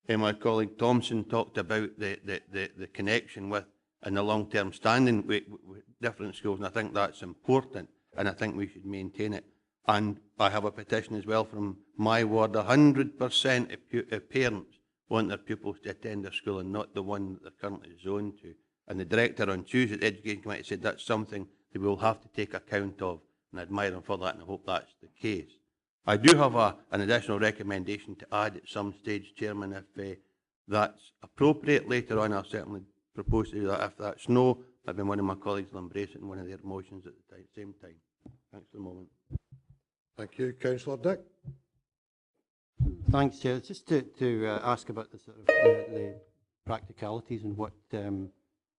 My colleague Thompson talked about the connection with and the long-term standing with different schools, and I think that's important, and I think we should maintain it. And I have a petition as well from my ward. 100% of parents want their pupils to attend their school and not the one that they're currently zoned to. And the director on Tuesday at the Education Committee said that's something that we will have to take account of, and I admire him for that, and I hope that's the case. I do have an additional recommendation to add at some stage, Chairman, if that's appropriate. Later on, I'll certainly propose to do that. If that's no, maybe one of my colleagues will embrace it in one of their motions at the same time. Thanks for the moment. Thank you. Councillor Dick. Thanks, Chair. Just to ask about the sort of the practicalities and what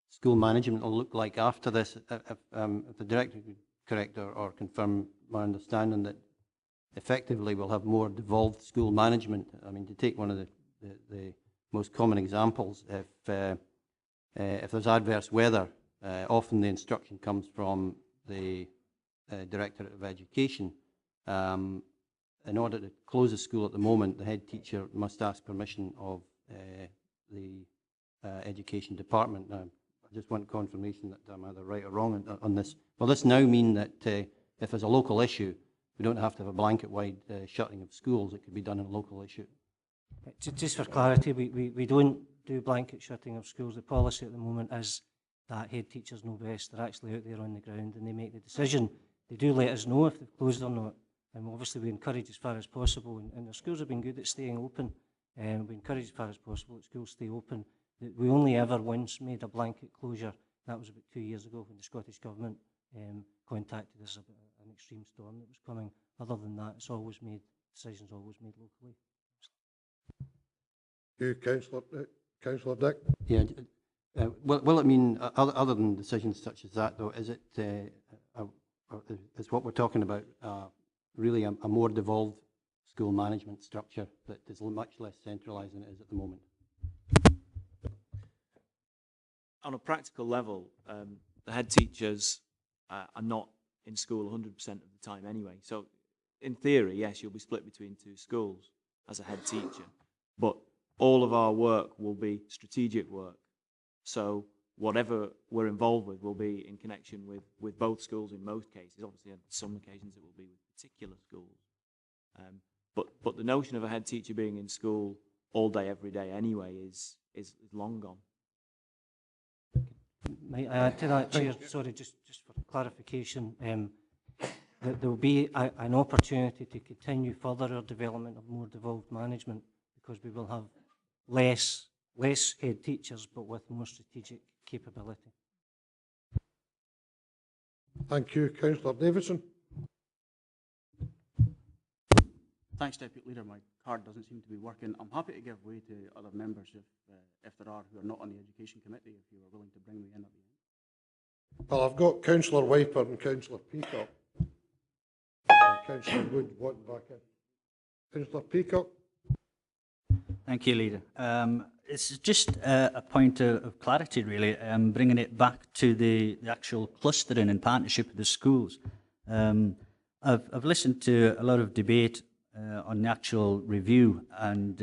school management will look like after this. If the director could correct or confirm my understanding that effectively we'll have more devolved school management. I mean, to take one of the most common examples, if there's adverse weather, often the instruction comes from the Directorate of Education. In order to close a school at the moment, the head teacher must ask permission of the Education Department. Now, I just want confirmation that I'm either right or wrong on this. Will this now mean that if there's a local issue, we don't have to have a blanket-wide shutting of schools? It could be done in a local issue. Just for clarity, we don't do blanket shutting of schools. The policy at the moment is that head teachers know best. They're actually out there on the ground and they make the decision. They do let us know if they've closed or not. And obviously we encourage as far as possible, and the schools have been good at staying open. We encourage as far as possible that schools stay open. We only ever once made a blanket closure. That was about 2 years ago when the Scottish Government contacted us about an extreme storm that was coming. Other than that, it's always made, decisions always made locally. You, Councillor Dick? Yeah. Will it mean, other than decisions such as that, though, is it, is what we're talking about really a more devolved school management structure that is much less centralised than it is at the moment? On a practical level, the head teachers are not in school 100% of the time anyway. So in theory, yes, you'll be split between two schools as a head teacher, but all of our work will be strategic work. So whatever we're involved with will be in connection with both schools in most cases. Obviously, on some occasions it will be with particular schools. But the notion of a head teacher being in school all day, every day anyway is long gone. Might I add to that, Chair? Sorry, just for clarification, that there will be an opportunity to continue further our development of more devolved management, because we will have less head teachers, but with more strategic capability. Thank you. Councillor Davidson? Thanks, Deputy Leader. My card doesn't seem to be working. I'm happy to give way to other members if there are who are not on the Education Committee, if you are willing to bring me in at the end. Well, I've got Councillor Wiper and Councillor Peacock. Councillor Wood wanting back in. Councillor Peacock? Thank you, Leader. It's just a point of clarity, really, bringing it back to the actual clustering and partnership of the schools. I've listened to a lot of debate on the actual review, and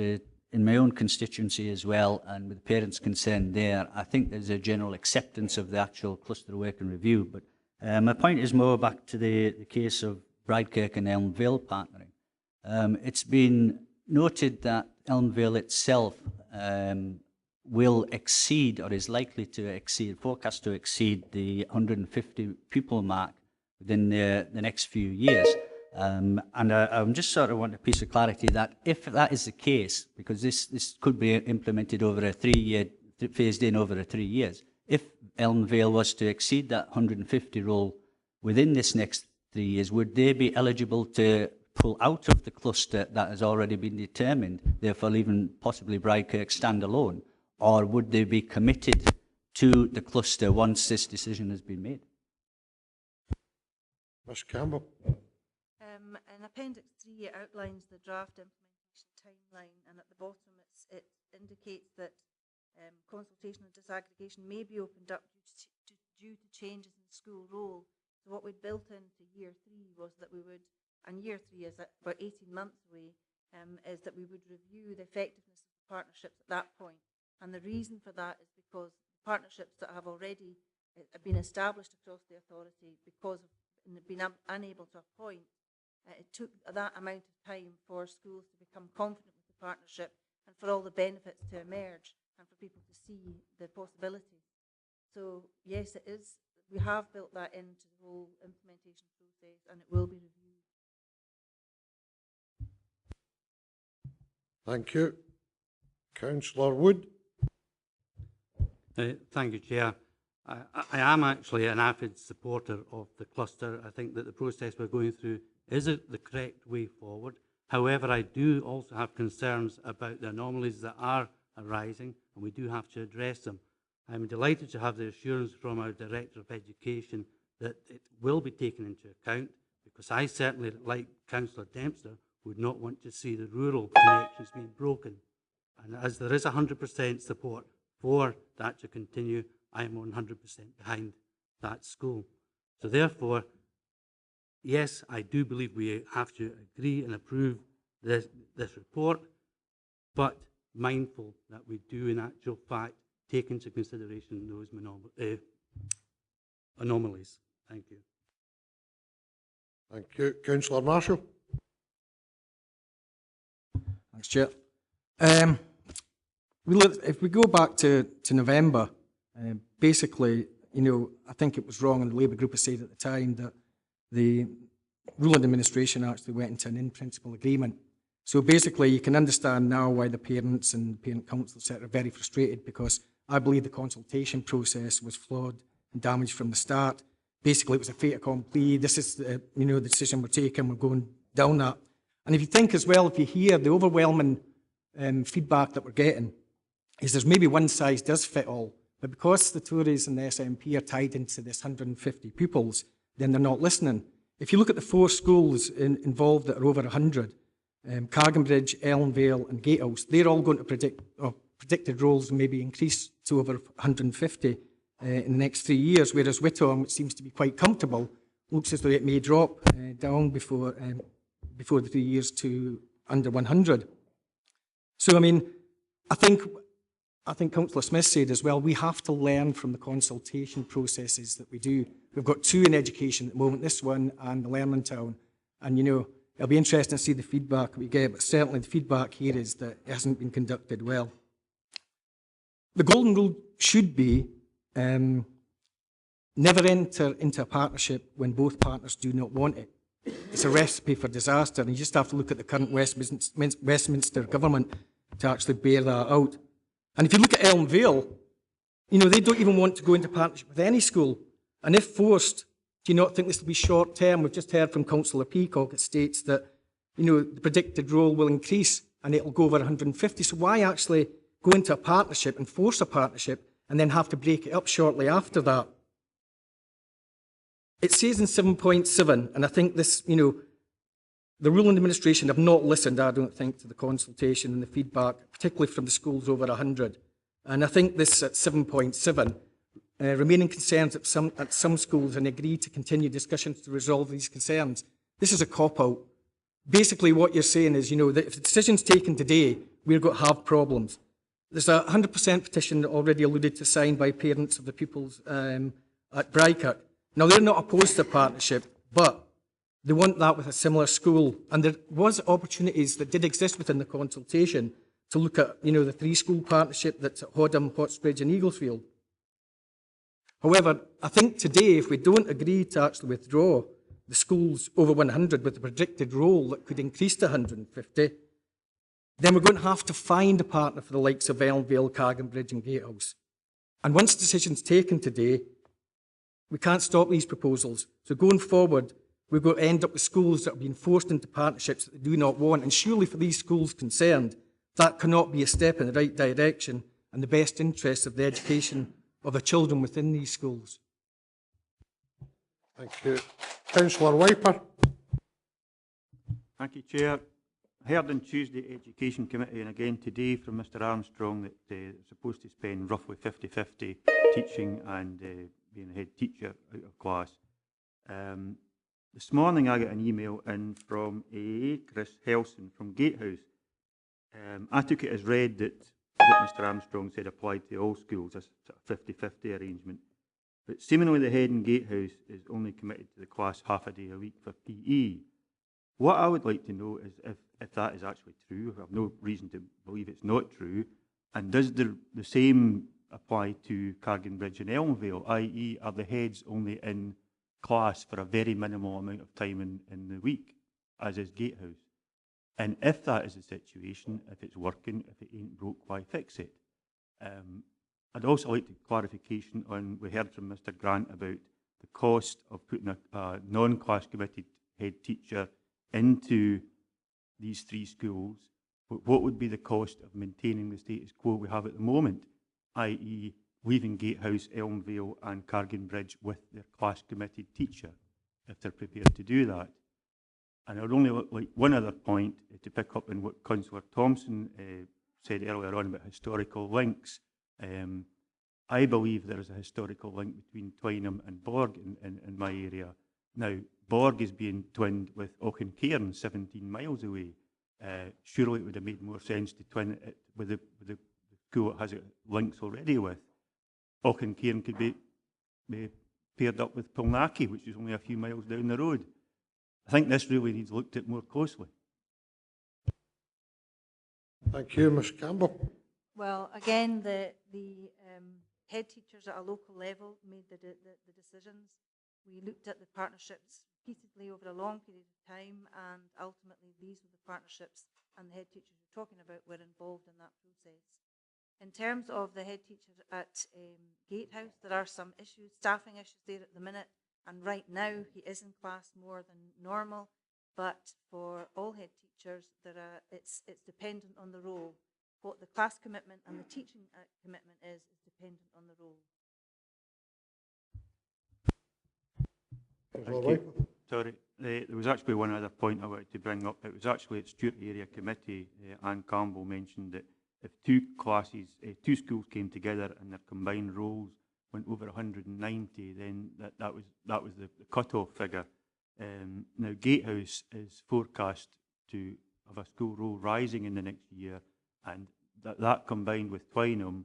in my own constituency as well, and with parents concerned there, I think there's a general acceptance of the actual cluster work and review. But my point is more back to the case of Bridekirk and Elmvale partnering. It's been noted that Elmvale itself will exceed, or is likely to exceed, forecast to exceed the 150 pupil mark within the next few years. And I'm just sort of want a piece of clarity that if that is the case, because this could be implemented over a 3-year, phased in over 3 years, if Elmvale was to exceed that 150 role within this next 3 years, would they be eligible to pull out of the cluster that has already been determined, therefore leaving possibly Bridekirk standalone, or would they be committed to the cluster once this decision has been made? Ms Campbell? In Appendix 3, it outlines the draft implementation timeline, and at the bottom it indicates that consultation and disaggregation may be opened up due to changes in school role. So what we'd built into year 3 was that we would, and year 3 is about 18 months away, is that we would review the effectiveness of the partnerships at that point. And the reason for that is because the partnerships that have already been established across the authority, because of being unable to appoint, it took that amount of time for schools to become confident with the partnership and for all the benefits to emerge and for people to see the possibilities. So yes, it is. We have built that into the whole implementation process, and it will be reviewed. Thank you. Councillor Wood? Thank you, Chair. I am actually an avid supporter of the cluster. I think that the process we're going through is the correct way forward. However, I do also have concerns about the anomalies that are arising, and we do have to address them. I'm delighted to have the assurance from our Director of Education that it will be taken into account, because I certainly, like Councillor Dempster, would not want to see the rural connections being broken. And as there is 100% support for that to continue, I am 100% behind that school. So therefore, yes, I do believe we have to agree and approve this report, but mindful that we do in actual fact take into consideration those anomalies. Thank you. Thank you. Councillor Marshall. Thanks, Chair. If we go back to November, basically, you know, I think it was wrong, and the Labour group has said at the time that the ruling administration actually went into an in-principle agreement. So basically, you can understand now why the parents and parent council, etc., are very frustrated, because I believe the consultation process was flawed and damaged from the start. Basically, it was a fait accompli. This is the, you know, the decision we're taking. We're going down that. And if you think as well, if you hear the overwhelming feedback that we're getting, is there's maybe one size does fit all, but because the Tories and the SNP are tied into this 150 pupils, then they're not listening. If you look at the 4 schools involved that are over 100, Cargenbridge, Elmvale and Gatehouse, they're all going to predicted rolls maybe increase to over 150 in the next 3 years, whereas Whitton, which seems to be quite comfortable, looks as though it may drop down before the 3 years to under 100. So, I mean, I think Councillor Smith said as well, we have to learn from the consultation processes that we do. We've got 2 in education at the moment, this one and the Learning Town. And, you know, it'll be interesting to see the feedback we get, but certainly the feedback here is that it hasn't been conducted well. The golden rule should be never enter into a partnership when both partners do not want it. It's a recipe for disaster, and you just have to look at the current Westminster government to actually bear that out. And if you look at Elmvale, you know, they don't even want to go into partnership with any school. And if forced, do you not think this will be short term? We've just heard from Councillor Peacock, it states that, you know, the predicted roll will increase and it will go over 150. So why actually go into a partnership and force a partnership and then have to break it up shortly after that? It says in 7.7, and I think this, you know, the ruling administration have not listened, I don't think, to the consultation and the feedback, particularly from the schools over 100. And I think this at 7.7, remaining concerns at some schools and agree to continue discussions to resolve these concerns. This is a cop-out. Basically what you're saying is, you know, that if the decision's taken today, we're going to have problems. There's a 100% petition already alluded to, signed by parents of the pupils at Brykirk. Now, they're not opposed to a partnership, but they want that with a similar school. And there was opportunities that did exist within the consultation to look at, you know, the 3-school partnership that's at Hodham, Hotsbridge and Eaglesfield. However, I think today, if we don't agree to actually withdraw the schools over 100 with the predicted roll that could increase to 150, then we're going to have to find a partner for the likes of Elmvale, Cargenbridge and Gatehouse. And once the decision's taken today, we can't stop these proposals. So going forward, we're going to end up with schools that are being forced into partnerships that they do not want. And surely for these schools concerned, that cannot be a step in the right direction and the best interests of the education of the children within these schools. Thank you. Councillor Wiper. Thank you, Chair. I heard on Tuesday Education Committee and again today from Mr Armstrong that they're supposed to spend roughly 50-50 teaching and being a head teacher out of class. This morning I got an email in from Chris Helson from Gatehouse. I took it as read that what Mr Armstrong said applied to all schools, a 50-50 arrangement. But seemingly the head in Gatehouse is only committed to the class half a day a week for PE. What I would like to know is if that is actually true. I have no reason to believe it's not true. And does the same apply to Cargenbridge and Elmvale, i.e. are the heads only in class for a very minimal amount of time in the week, as is Gatehouse? And if that is the situation, if it's working, if it ain't broke, why fix it? I'd also like clarification on, we heard from Mr Grant about the cost of putting a non-class committed head teacher into these 3 schools, but what would be the cost of maintaining the status quo we have at the moment, i.e. leaving Gatehouse, Elmvale and Cargenbridge with their class committed teacher? if they're prepared to do that. And I would only like one other point to pick up on what Councillor Thompson said earlier on about historical links. I believe there is a historical link between Twynham and Borg in my area. Now, Borg is being twinned with Auchencairn, 17 miles away. Surely it would have made more sense to twin it with the school it has links already with. Auchencairn could be paired up with Pilnaki, which is only a few miles down the road. I think this really needs looked at more closely. Thank you, Ms Campbell. Well, again, the head teachers at a local level made the decisions. We looked at the partnerships repeatedly over a long period of time, and ultimately these were the partnerships, and the head teachers you're talking about were involved in that process. In terms of the head teacher at Gatehouse, there are some issues, staffing issues there at the minute, and right now he is in class more than normal, but for all head teachers, it's dependent on the role. What the class commitment and the teaching commitment is dependent on the role. Thank you. Sorry, there was actually one other point I wanted to bring up. It was actually at Stewart Area Committee, Anne Campbell mentioned that if two schools came together and their combined rolls went over 190, then that was the cut-off figure. Now, Gatehouse is forecast to have a school roll rising in the next year, and that combined with Twynham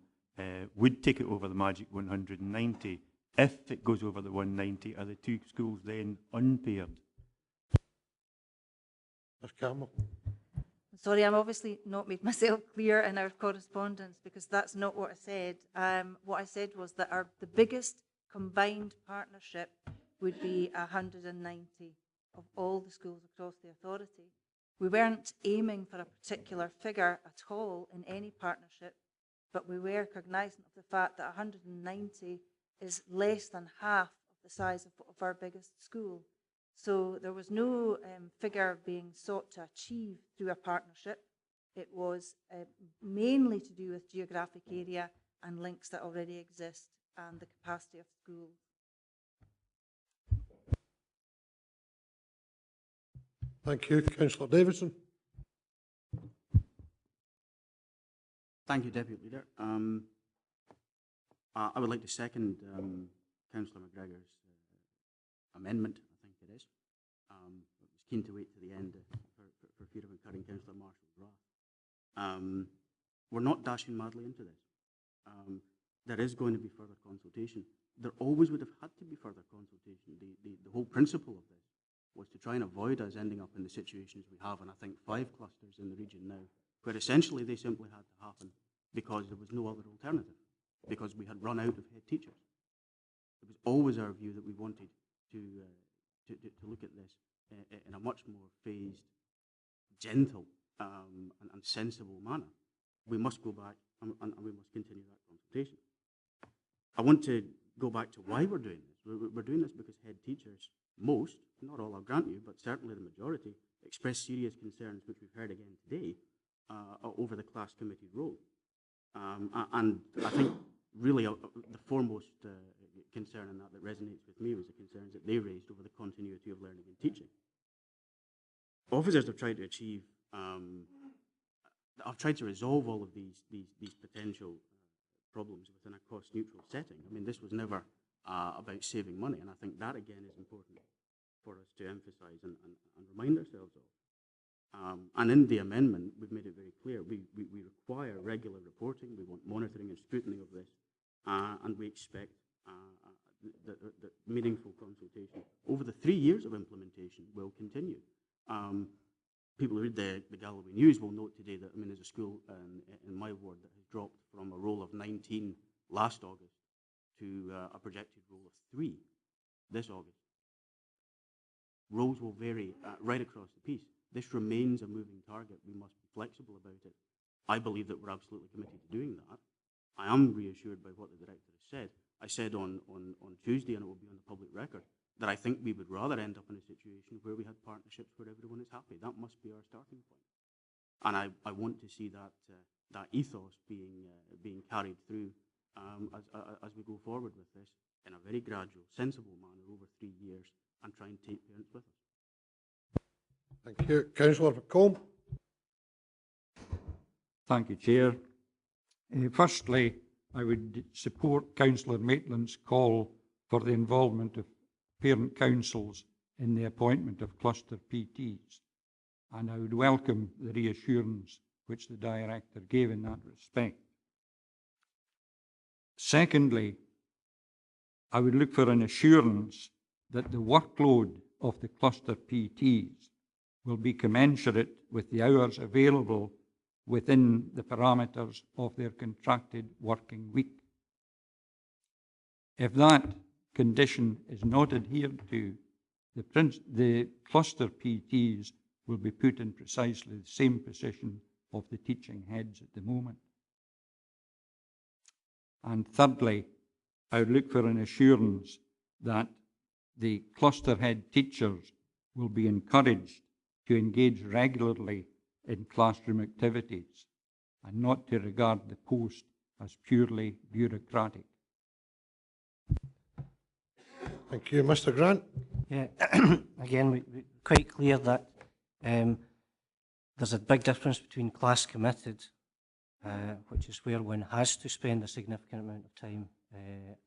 would take it over the magic 190. If it goes over the 190, are the two schools then unpaired? Ms Campbell. Sorry, I'm obviously not made myself clear in our correspondence, because that's not what I said. What I said was that the biggest combined partnership would be 190 of all the schools across the authority. We weren't aiming for a particular figure at all in any partnership, but we were cognizant of the fact that 190 is less than half of the size of our biggest school. So there was no figure being sought to achieve through a partnership. It was mainly to do with geographic area and links that already exist and the capacity of schools. Thank you. Councillor Davidson. Thank you, Deputy Leader. I would like to second Councillor McGregor's amendment, I think it is. I was keen to wait to the end for fear of incurring Councillor Marshall's wrath. We're not dashing madly into this. There is going to be further consultation. There always would have had to be further consultation. The whole principle of this was to try and avoid us ending up in the situations we have, and I think 5 clusters in the region now, where essentially they simply had to happen because there was no other alternative, because we had run out of head teachers. It was always our view that we wanted to look at this in a much more phased, gentle and sensible manner. We must go back and we must continue that consultation. I want to go back to why we're doing this. We're doing this because head teachers, most, not all I'll grant you, but certainly the majority, express serious concerns, which we've heard again today, over the class committee role. And I think really the foremost concern in that resonates with me was the concerns that they raised over the continuity of learning and teaching. Officers have tried to achieve, I've tried to resolve all of these potential problems within a cost-neutral setting. I mean, this was never about saving money, and I think that again is important for us to emphasise and remind ourselves of. And in the amendment, we've made it very clear we require regular reporting, we want monitoring and scrutiny of this, and we expect the meaningful consultation over the 3 years of implementation will continue. People who read the Galloway News will note today that, I mean, there's a school in my ward that has dropped from a roll of 19 last August to a projected roll of 3 this August. Roles will vary right across the piece. This remains a moving target. We must be flexible about it. I believe that we're absolutely committed to doing that. I am reassured by what the director has said. I said on Tuesday, and it will be on the public record, that I think we would rather end up in a situation where we had partnerships where everyone is happy. That must be our starting point. And I want to see that ethos being carried through as we go forward with this in a very gradual, sensible manner over 3 years, and try and take parents with us. Thank you. Councillor McComb. Thank you, Chair. Firstly, I would support Councillor Maitland's call for the involvement of parent councils in the appointment of cluster PTs, and I would welcome the reassurance which the Director gave in that respect. Secondly, I would look for an assurance that the workload of the cluster PTs will be commensurate with the hours available within the parameters of their contracted working week. If that condition is not adhered to, the cluster PTs will be put in precisely the same position of the teaching heads at the moment. And thirdly, I would look for an assurance that the cluster head teachers will be encouraged to engage regularly in classroom activities and not to regard the post as purely bureaucratic. Thank you. Mr. Grant. Yeah, again, we're quite clear that there's a big difference between class committed, which is where one has to spend a significant amount of time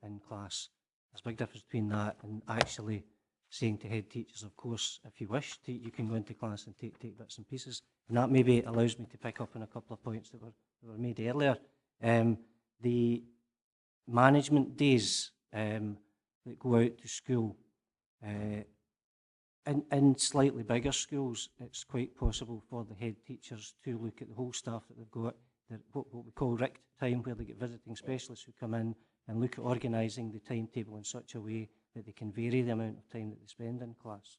in class. There's a big difference between that and actually saying to head teachers, of course, if you wish, you can go into class and take bits and pieces. And that maybe allows me to pick up on a couple of points that were made earlier. The management days that go out to school, in slightly bigger schools, it's quite possible for the head teachers to look at the whole staff that they've got, what we call RICT time, where they get visiting specialists who come in and look at organising the timetable in such a way that they can vary the amount of time that they spend in class.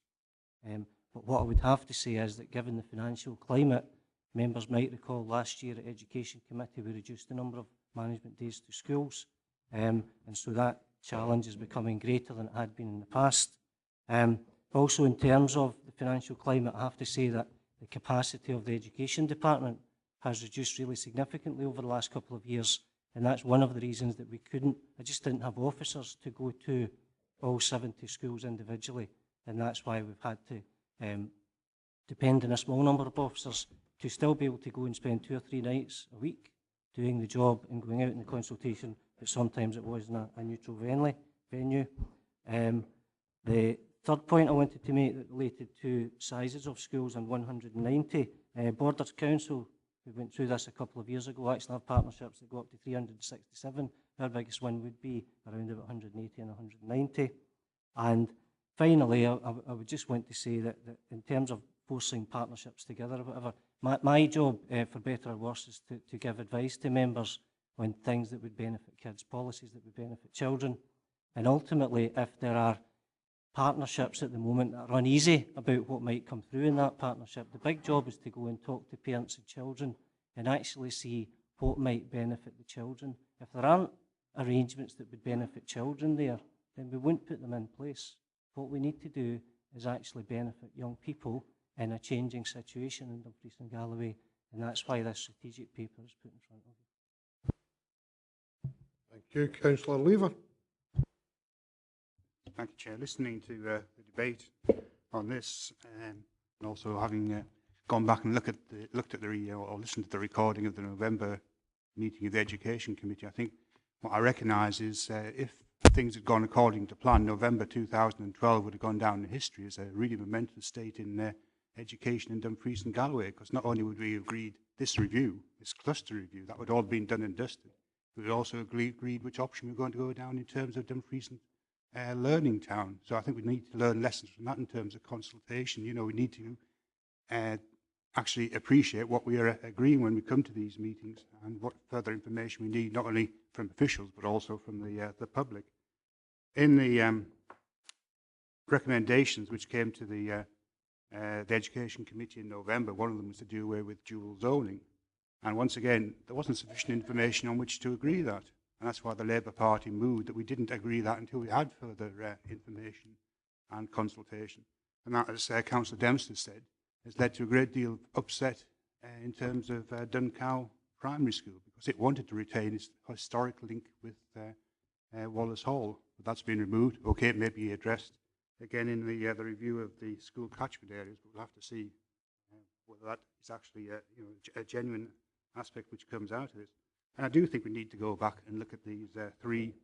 But what I would have to say is that given the financial climate, members might recall last year at Education Committee we reduced the number of management days to schools, and so that challenge is becoming greater than it had been in the past. Also, in terms of the financial climate, I have to say that the capacity of the Education Department has reduced really significantly over the last couple of years, and that's one of the reasons that we I just didn't have officers to go to all 70 schools individually, and that's why we've had to depend on a small number of officers to still be able to go and spend 2 or 3 nights a week doing the job and going out in the consultation, but sometimes it was in a neutral venue. The third point I wanted to make that related to sizes of schools and 190. Borders Council, we went through this a couple of years ago, actually have partnerships that go up to 367. Our biggest one would be around about 180 and 190. And finally, I would just want to say that in terms of forcing partnerships together or whatever, my job, for better or worse, is to give advice to members on things that would benefit kids, policies that would benefit children. And ultimately, if there are partnerships at the moment that are uneasy about what might come through in that partnership, the big job is to go and talk to parents and children and actually see what might benefit the children. If there aren't arrangements that would benefit children there, then we won't put them in place. What we need to do is actually benefit young people in a changing situation in Dumfries and Galloway, and that's why this strategic paper is put in front of you. Thank you. Councillor Lever. Thank you, Chair. Listening to the debate on this, and also having gone back and listened to the recording of the November meeting of the Education Committee, I think what I recognise is if things had gone according to plan, November 2012 would have gone down in history as a really momentous date in education in Dumfries and Galloway, because not only would we have agreed this review, this cluster review, that would all have been done and dusted, we would also agreed which option we were going to go down in terms of Dumfries and learning town. So I think we need to learn lessons from that in terms of consultation. You know, we need to actually appreciate what we are agreeing when we come to these meetings and what further information we need, not only from officials but also from the public. In the recommendations which came to the Education Committee in November, one of them was to do away with dual zoning. And once again, there wasn't sufficient information on which to agree that. And that's why the Labour Party moved that we didn't agree that until we had further information and consultation. And that, as Councillor Dempster said, has led to a great deal of upset in terms of Duncow Primary School, because it wanted to retain its historic link with Wallace Hall. But that's been removed. Okay, it may be addressed again in the review of the school catchment areas, but we'll have to see whether that is actually a genuine aspect which comes out of this. And I do think we need to go back and look at these three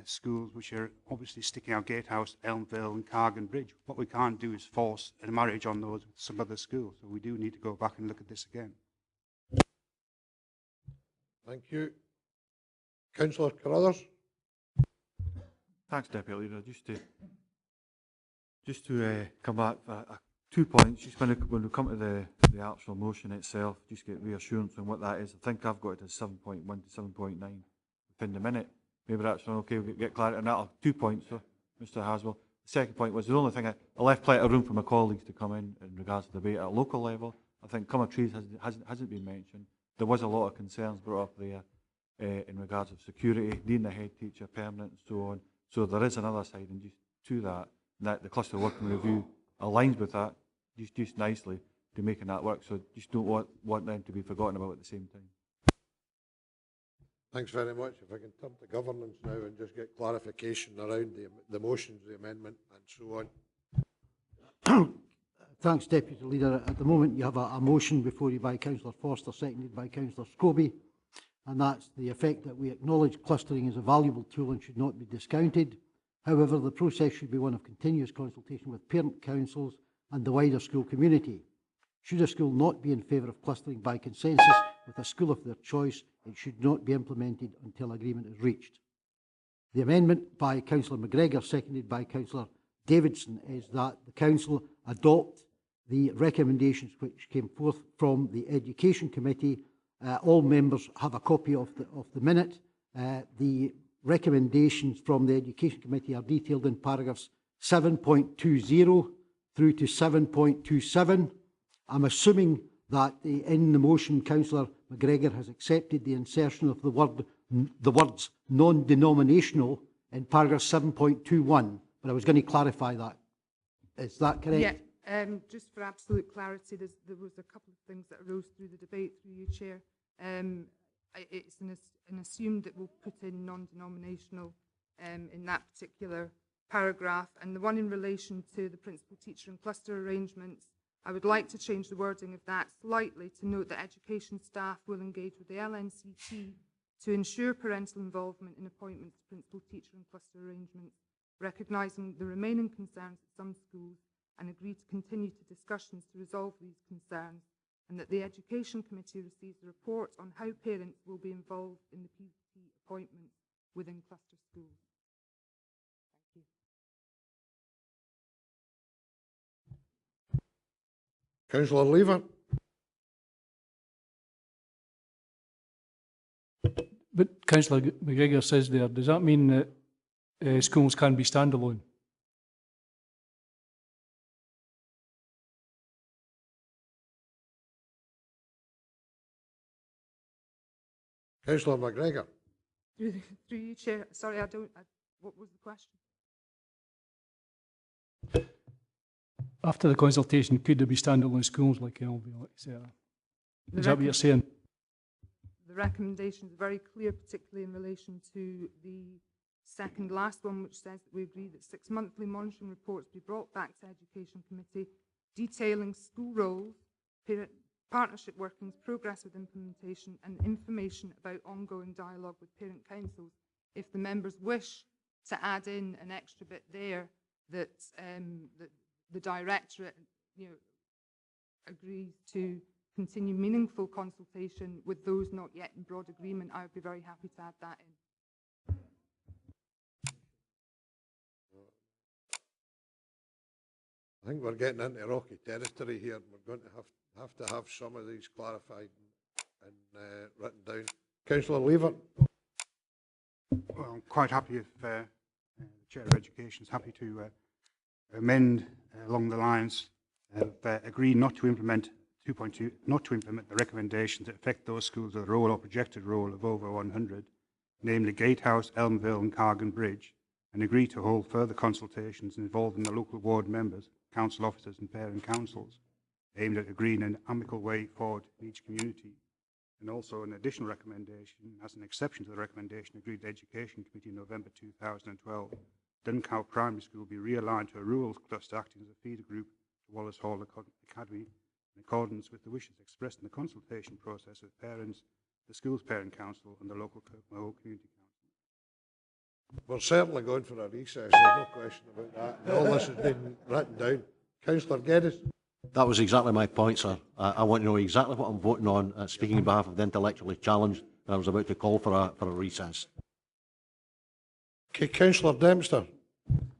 schools which are obviously sticking out: Gatehouse, Elmville and Cargan Bridge. What we can't do is force a marriage on those with some other schools. So we do need to go back and look at this again. Thank you. Councillor Carruthers. Thanks, Deputy Leader. Just to come back, 2 points. Just when we come to the actual motion itself, just get reassurance on what that is. I think I've got it as 7.1 to 7.9 within the minute. Maybe that's not okay. We'll get clarity on that. 2 points, so, Mr. Haswell. The second point was the only thing I left plenty of room for my colleagues to come in regards to debate at a local level. I think Cummer Trees hasn't been mentioned. There was a lot of concerns brought up there in regards of security, needing a head teacher, permanent, and so on. So there is another side, and just to that the cluster working review aligns with that just nicely to making that work. So just don't want them to be forgotten about at the same time. Thanks very much. If I can turn to governance now and just get clarification around the motions, the amendment and so on. Thanks, Deputy Leader. At the moment, you have a motion before you by Councillor Foster, seconded by Councillor Scobie, and that's the effect that we acknowledge clustering is a valuable tool and should not be discounted. However, the process should be one of continuous consultation with parent councils and the wider school community. Should a school not be in favour of clustering by consensus with a school of their choice, it should not be implemented until agreement is reached. The amendment by Councillor McGregor, seconded by Councillor Davidson, is that the Council adopt the recommendations which came forth from the Education Committee. All members have a copy of the minute. The recommendations from the Education Committee are detailed in paragraphs 7.20 through to 7.27. I'm assuming that in the motion, Councillor McGregor has accepted the insertion of the words non-denominational in paragraph 7.21, but I was going to clarify that. Is that correct? Yeah, just for absolute clarity, there was a couple of things that arose through the debate through you, Chair. It's an assumed that we'll put in non-denominational in that particular paragraph, and the one in relation to the principal teacher and cluster arrangements, I would like to change the wording of that slightly to note that education staff will engage with the LNCT to ensure parental involvement in appointments to principal teacher and cluster arrangements, recognising the remaining concerns at some schools, and agree to continue to discussions to resolve these concerns, and that the Education Committee receives a report on how parents will be involved in the PT appointments within cluster schools. Thank you. Councillor Lever. But Councillor McGregor says there, does that mean that schools can be standalone? Councillor McGregor. Through you, Chair. Sorry, what was the question? After the consultation, could there be standalone schools like Elmville, etc.? Is that what you're saying? The recommendations are very clear, particularly in relation to the second last one, which says that we agree that 6 monthly monitoring reports be brought back to Education Committee, detailing school roles, partnership workings, progress with implementation, and information about ongoing dialogue with parent councils. If the members wish to add in an extra bit there that the directorate agrees to continue meaningful consultation with those not yet in broad agreement, I would be very happy to add that in. I think we're getting into rocky territory here. We're going to have some of these clarified and written down. Councillor Lever. Well, I'm quite happy if the Chair of Education is happy to amend along the lines of agree not to implement 2.2, not to implement the recommendations that affect those schools with a roll or projected roll of over 100, namely Gatehouse, Elmville and Cargan Bridge, and agree to hold further consultations involving the local ward members, council officers and parent councils, aimed at agreeing an amicable way forward in each community. And also an additional recommendation, as an exception to the recommendation agreed with the Education Committee in November 2012, Duncow Primary School be realigned to a rural cluster acting as a feeder group to Wallace Hall Academy in accordance with the wishes expressed in the consultation process with parents, the school's parent council and the local Kirkmahoe Community Council. We're certainly going for a recess, there's no question about that. And all this has been written down. Councillor Geddes. That was exactly my point, sir. I want to know exactly what I'm voting on, speaking on behalf of the intellectually challenged, and I was about to call for a recess. Okay, Councillor Dempster.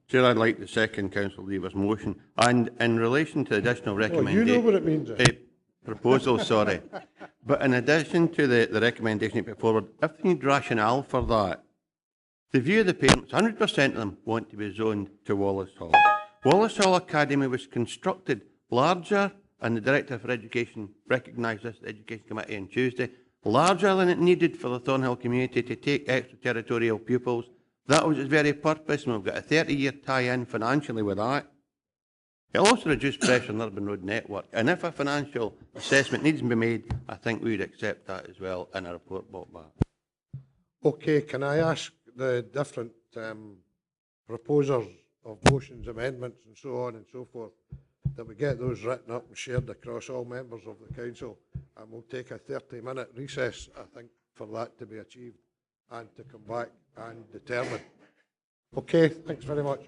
Chair, I'd like to second Councillor Lever's motion. And in relation to additional recommendation... you know what it means. Proposal, sorry. But in addition to the recommendation you put forward, if they need rationale for that, the view of the parents, 100% of them want to be zoned to Wallace Hall. Wallace Hall Academy was constructed larger, and the Director for Education recognised this at the Education Committee on Tuesday, larger than it needed for the Thornhill community to take extraterritorial pupils. That was its very purpose, and we've got a 30-year tie-in financially with that. It'll also reduce pressure on the urban road network, and if a financial assessment needs to be made, I think we would accept that as well in a report back. Okay, can I ask the different proposers of motions, amendments and so on and so forth, that we get those written up and shared across all members of the council, and we'll take a 30-minute recess, I think, for that to be achieved and to come back and determine. Okay, thanks very much.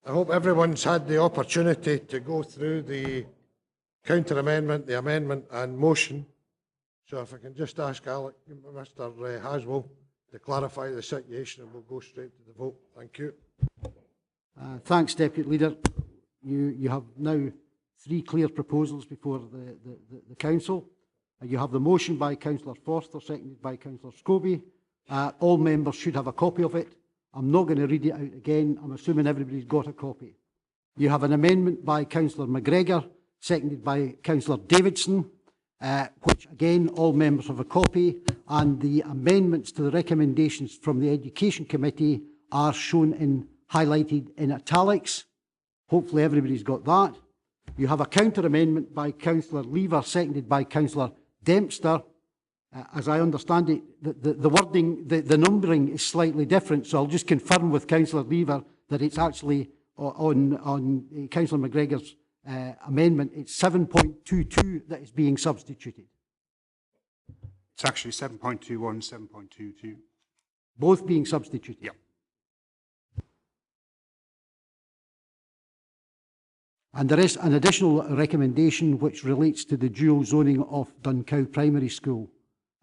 I hope everyone's had the opportunity to go through the counter amendment, the amendment and motion. So if I can just ask Mr. Haswell to clarify the situation, and we'll go straight to the vote. Thank you. Thanks, Deputy Leader. You have now 3 clear proposals before the Council. You have the motion by Councillor Forster, seconded by Councillor Scobie. All members should have a copy of it. I'm not going to read it out again. I'm assuming everybody's got a copy. You have an amendment by Councillor McGregor, seconded by Councillor Davidson, which again, all members have a copy, and the amendments to the recommendations from the Education Committee are shown in highlighted in italics. Hopefully everybody's got that. You have a counter amendment by Councillor Lever, seconded by Councillor Dempster. As I understand it, the wording, the numbering is slightly different, so I'll just confirm with Councillor Lever that it's actually on Councillor McGregor's amendment, it's 7.22 that is being substituted. It's actually 7.21, 7.22. Both being substituted? Yep. And there is an additional recommendation which relates to the dual zoning of Duncow Primary School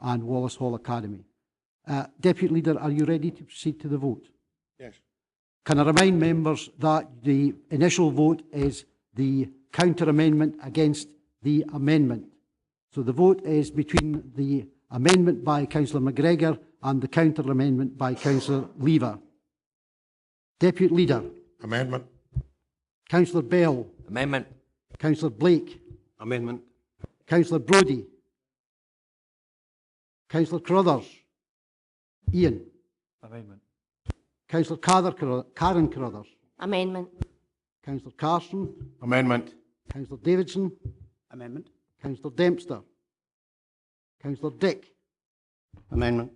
and Wallace Hall Academy. Deputy Leader, are you ready to proceed to the vote? Yes. Can I remind members that the initial vote is the counter amendment against the amendment. So the vote is between the amendment by Councillor McGregor and the counter amendment by Councillor Lever. Deputy Leader. Amendment. Councillor Bell. Amendment. Councillor Blake. Amendment. Councillor Brodie. Councillor Carruthers. Ian. Amendment. Councillor Karen Carruthers. Amendment. Councillor Carson. Amendment. Councillor Davidson. Amendment. Councillor Dempster. Councillor Dick. Amendment.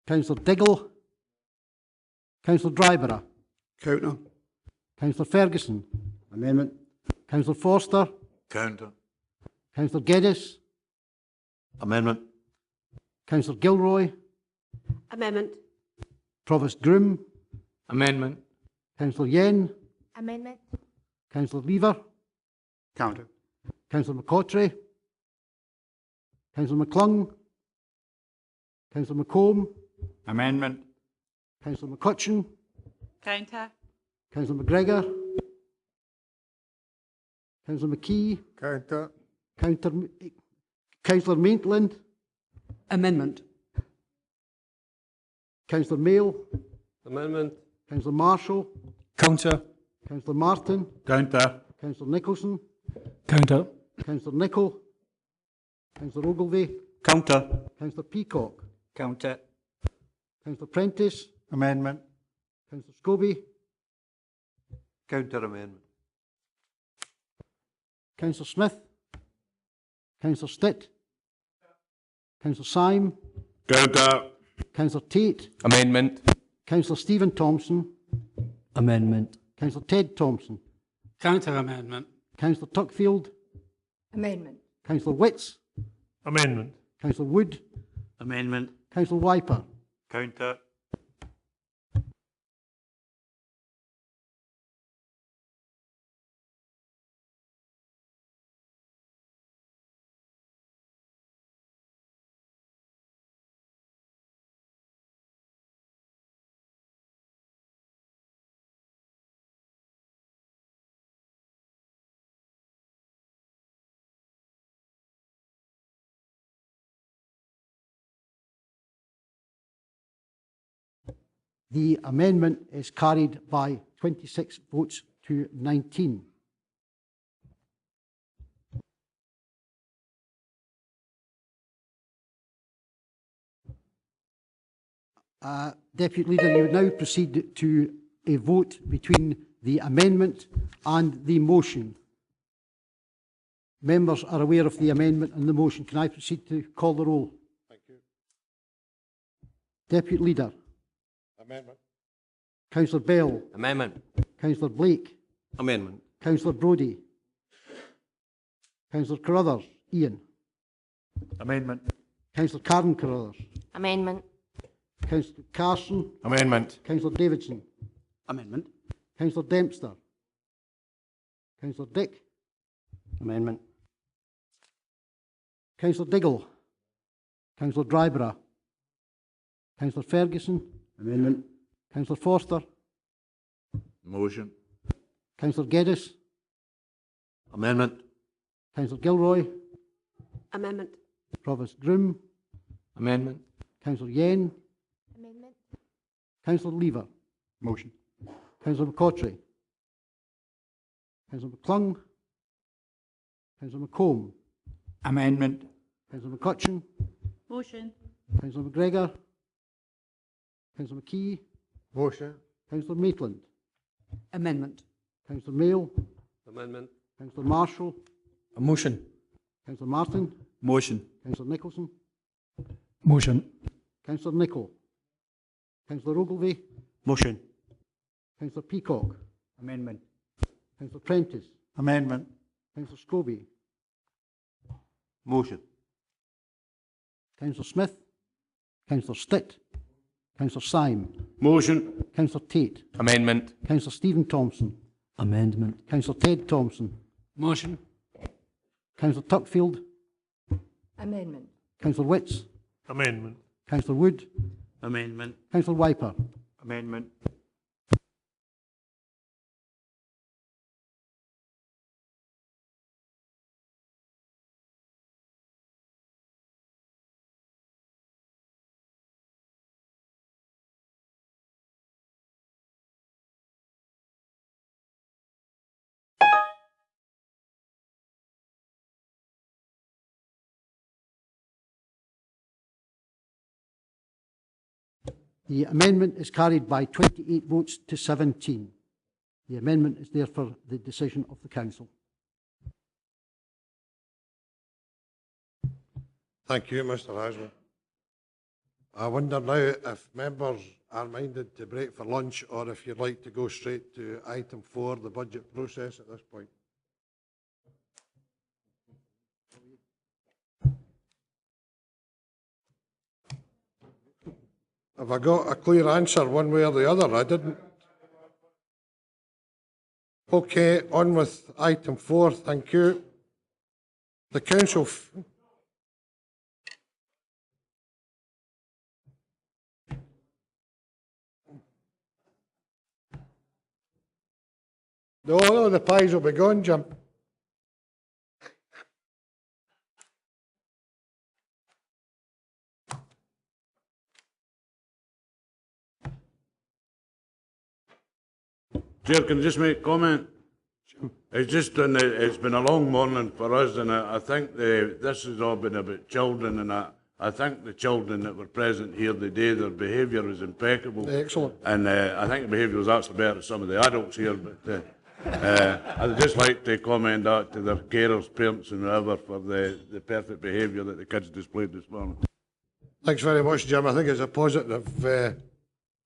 Councillor Diggle. Councillor Dryborough. Counter. Councillor Ferguson. Amendment. Councillor Forster. Counter. Councillor Geddes. Amendment. Councillor Gilroy. Amendment. Provost Groom. Amendment. Councillor Yen. Amendment. Councillor Lever. Counter. Councillor McCautry. Councillor McClung. Councillor McComb. Amendment. Councillor McCutcheon. Counter. Councillor McGregor. Councillor McKee. Counter. Councillor Maitland. Amendment. Councillor Mail. Amendment. Councillor Marshall. Counter. Councillor Martin. Counter. Councillor Nicholson. Counter. Councillor Nicholl. Councillor Ogilvie. Counter. Councillor Peacock. Counter. Councillor Prentice. Amendment. Councillor Scobie. Counter amendment. Councillor Smith. Councillor Stitt. Councillor Syme. Counter. Councillor Tate. Amendment. Councillor Stephen Thompson. Amendment. Councillor Ted Thompson. Counter amendment. Councillor Tuckfield. Amendment. Councillor Witts. Amendment. Councillor Wood. Amendment. Councillor Wiper. Counter. The amendment is carried by 26 votes to 19. Deputy Leader, you now proceed to a vote between the amendment and the motion. Members are aware of the amendment and the motion. Can I proceed to call the roll? Thank you. Deputy Leader. Amendment. Councillor Bell. Amendment. Councillor Blake. Amendment. Councillor Brodie. Councillor Carruthers. Ian. Amendment. Councillor Karen Carruthers. Amendment. Councillor Carson. Amendment. Councillor Davidson. Amendment. Councillor Dempster. Councillor Dick. Amendment. Councillor Diggle. Councillor Dryborough. Councillor Ferguson. Amendment. Councillor Foster. Motion. Councillor Geddes. Amendment. Councillor Gilroy. Amendment. Provost Groom. Amendment. Councillor Yen. Amendment. Councillor Lever. Motion. Councillor McCautry. Councillor McClung. Councillor McComb. Amendment. Councillor McCutcheon. Motion. Councillor McGregor. Councillor McKee. Motion. Councillor Maitland. Amendment. Councillor Mayo. Amendment. Councillor Marshall. A motion. Councillor Martin. Motion. Councillor Nicholson. Motion. Councillor Nicholl. Councillor Ogilvie. Motion. Councillor Peacock. Amendment. Councillor Prentice. Amendment. Councillor Scobie. Motion. Councillor Smith. Councillor Stitt. Councillor Syme. Motion. Councillor Tate. Amendment. Councillor Stephen Thompson. Amendment. Councillor Ted Thompson. Motion. Councillor Tuckfield. Amendment. Councillor Witts. Amendment. Councillor Wood. Amendment. Councillor Wiper. Amendment. The amendment is carried by 28 votes to 17. The amendment is therefore the decision of the Council. Thank you, Mr Haslam. I wonder now if members are minded to break for lunch or if you'd like to go straight to item 4, the budget process at this point. Have I got a clear answer one way or the other? I didn't. Okay, on with item 4, thank you. The Council... No, the pies will be gone, Jim. Chair, can I just make a comment? It's just it's been a long morning for us, and I think this has all been about children, and I think the children that were present here today, their behaviour was impeccable. Excellent. And I think the behaviour was actually better than some of the adults here, but I'd just like to commend that to their carers, parents and whoever for the perfect behaviour that the kids displayed this morning. Thanks very much, Jim. I think it's a positive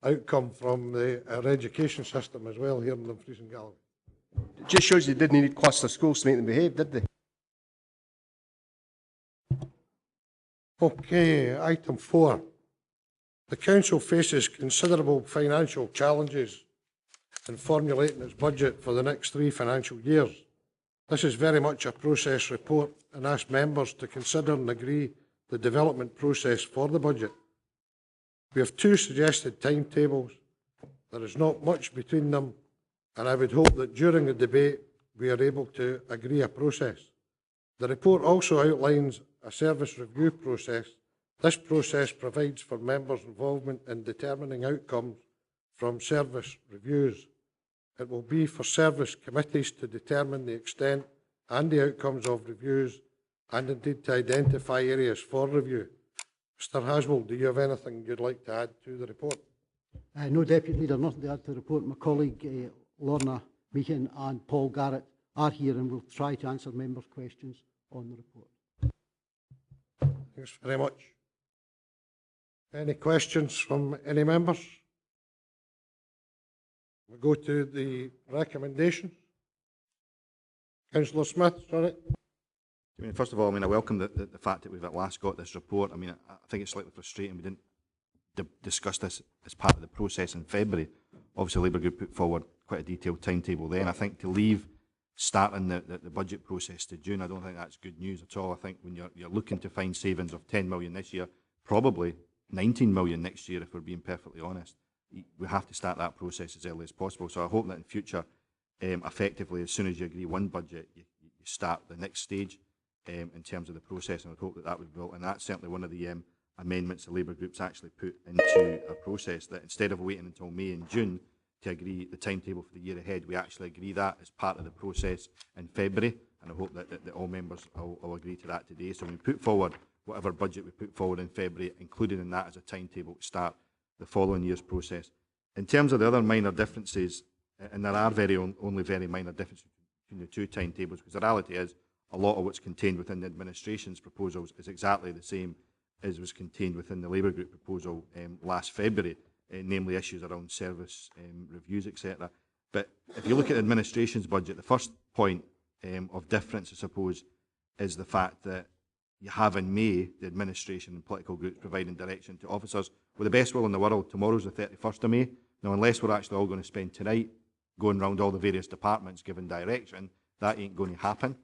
outcome from our education system as well here in Dumfries and Galloway. It just shows they didn't need cluster schools to make them behave, did they? Okay, item 4. The Council faces considerable financial challenges in formulating its budget for the next 3 financial years. This is very much a process report and asks members to consider and agree the development process for the budget. We have 2 suggested timetables. There is not much between them, and I would hope that during the debate we are able to agree a process. The report also outlines a service review process. This process provides for members' involvement in determining outcomes from service reviews. It will be for service committees to determine the extent and the outcomes of reviews, and indeed to identify areas for review. Mr Haswell, do you have anything you'd like to add to the report? No, Deputy Leader, nothing to add to the report. My colleague Lorna Meehan and Paul Garrett are here and will try to answer members' questions on the report. Thanks very much. Any questions from any members? We go to the recommendations. Councillor Smith, sorry. I mean, first of all, I welcome the fact that we've at last got this report. I mean, I think it's slightly frustrating we didn't discuss this as part of the process in February. Obviously, Labour Group put forward quite a detailed timetable then. I think to leave starting the budget process to June, I don't think that's good news at all. I think when you're looking to find savings of 10 million this year, probably 19 million next year, if we're being perfectly honest, we have to start that process as early as possible. So I hope that in future, effectively, as soon as you agree one budget, you start the next stage in terms of the process, and I would hope that that would be built. And that's certainly one of the amendments the Labour Group's actually put into a process, that instead of waiting until May and June to agree the timetable for the year ahead, we actually agree that as part of the process in February, and I hope that all members will agree to that today. So when we put forward whatever budget we put forward in February, including in that as a timetable to start the following year's process. In terms of the other minor differences, and there are only very minor differences between the 2 timetables, because the reality is a lot of what's contained within the administration's proposals is exactly the same as was contained within the Labour Group proposal last February, namely issues around service reviews, etc. But if you look at the administration's budget, the first point of difference, I suppose, is the fact that you have in May the administration and political groups providing direction to officers. With the best will in the world, tomorrow's the 31st of May. Now, unless we're actually all going to spend tonight going around all the various departments giving direction, that ain't going to happen.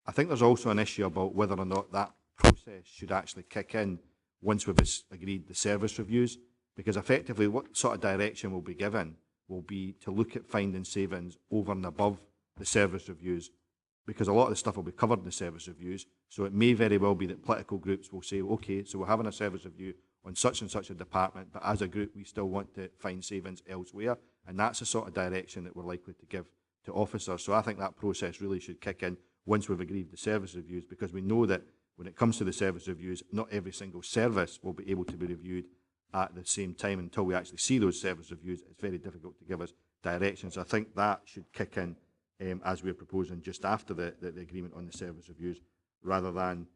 I think there's also an issue about whether or not that process should actually kick in once we've agreed the service reviews, because effectively what sort of direction will be given will be to look at finding savings over and above the service reviews, because a lot of the stuff will be covered in the service reviews. So it may very well be that political groups will say, okay, so we're having a service review on such and such a department, but as a group we still want to find savings elsewhere, and that's the sort of direction that we're likely to give to officers. So I think that process really should kick in once we've agreed the service reviews, because we know that when it comes to the service reviews, not every single service will be able to be reviewed at the same time. Until we actually see those service reviews, it's very difficult to give us direction. So I think that should kick in as we're proposing just after the agreement on the service reviews, rather than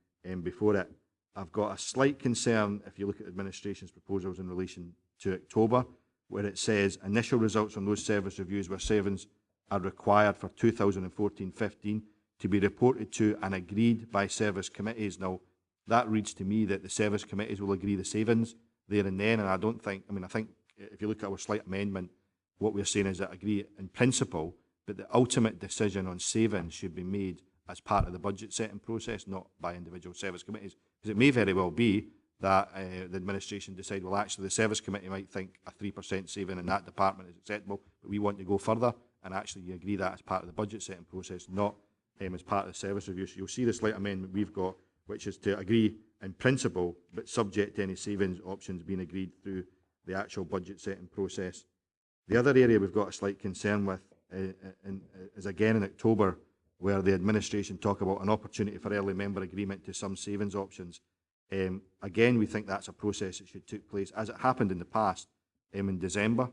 before it. I've got a slight concern if you look at the administration's proposals in relation to October, where it says initial results from those service reviews where savings are required for 2014-15 to be reported to and agreed by service committees. Now, that reads to me that the service committees will agree the savings there and then, and I don't think, I think if you look at our slight amendment, what we're saying is that agree in principle, but the ultimate decision on savings should be made as part of the budget setting process, not by individual service committees. Because it may very well be that the administration decide, well, actually the service committee might think a 3% saving in that department is acceptable, but we want to go further, and actually you agree that as part of the budget setting process, not as part of the service review. So you'll see the slight amendment we've got, which is to agree in principle, but subject to any savings options being agreed through the actual budget setting process. The other area we've got a slight concern with is again in October, where the administration talk about an opportunity for early member agreement to some savings options. Again, we think that's a process that should take place, as it happened in the past, in December.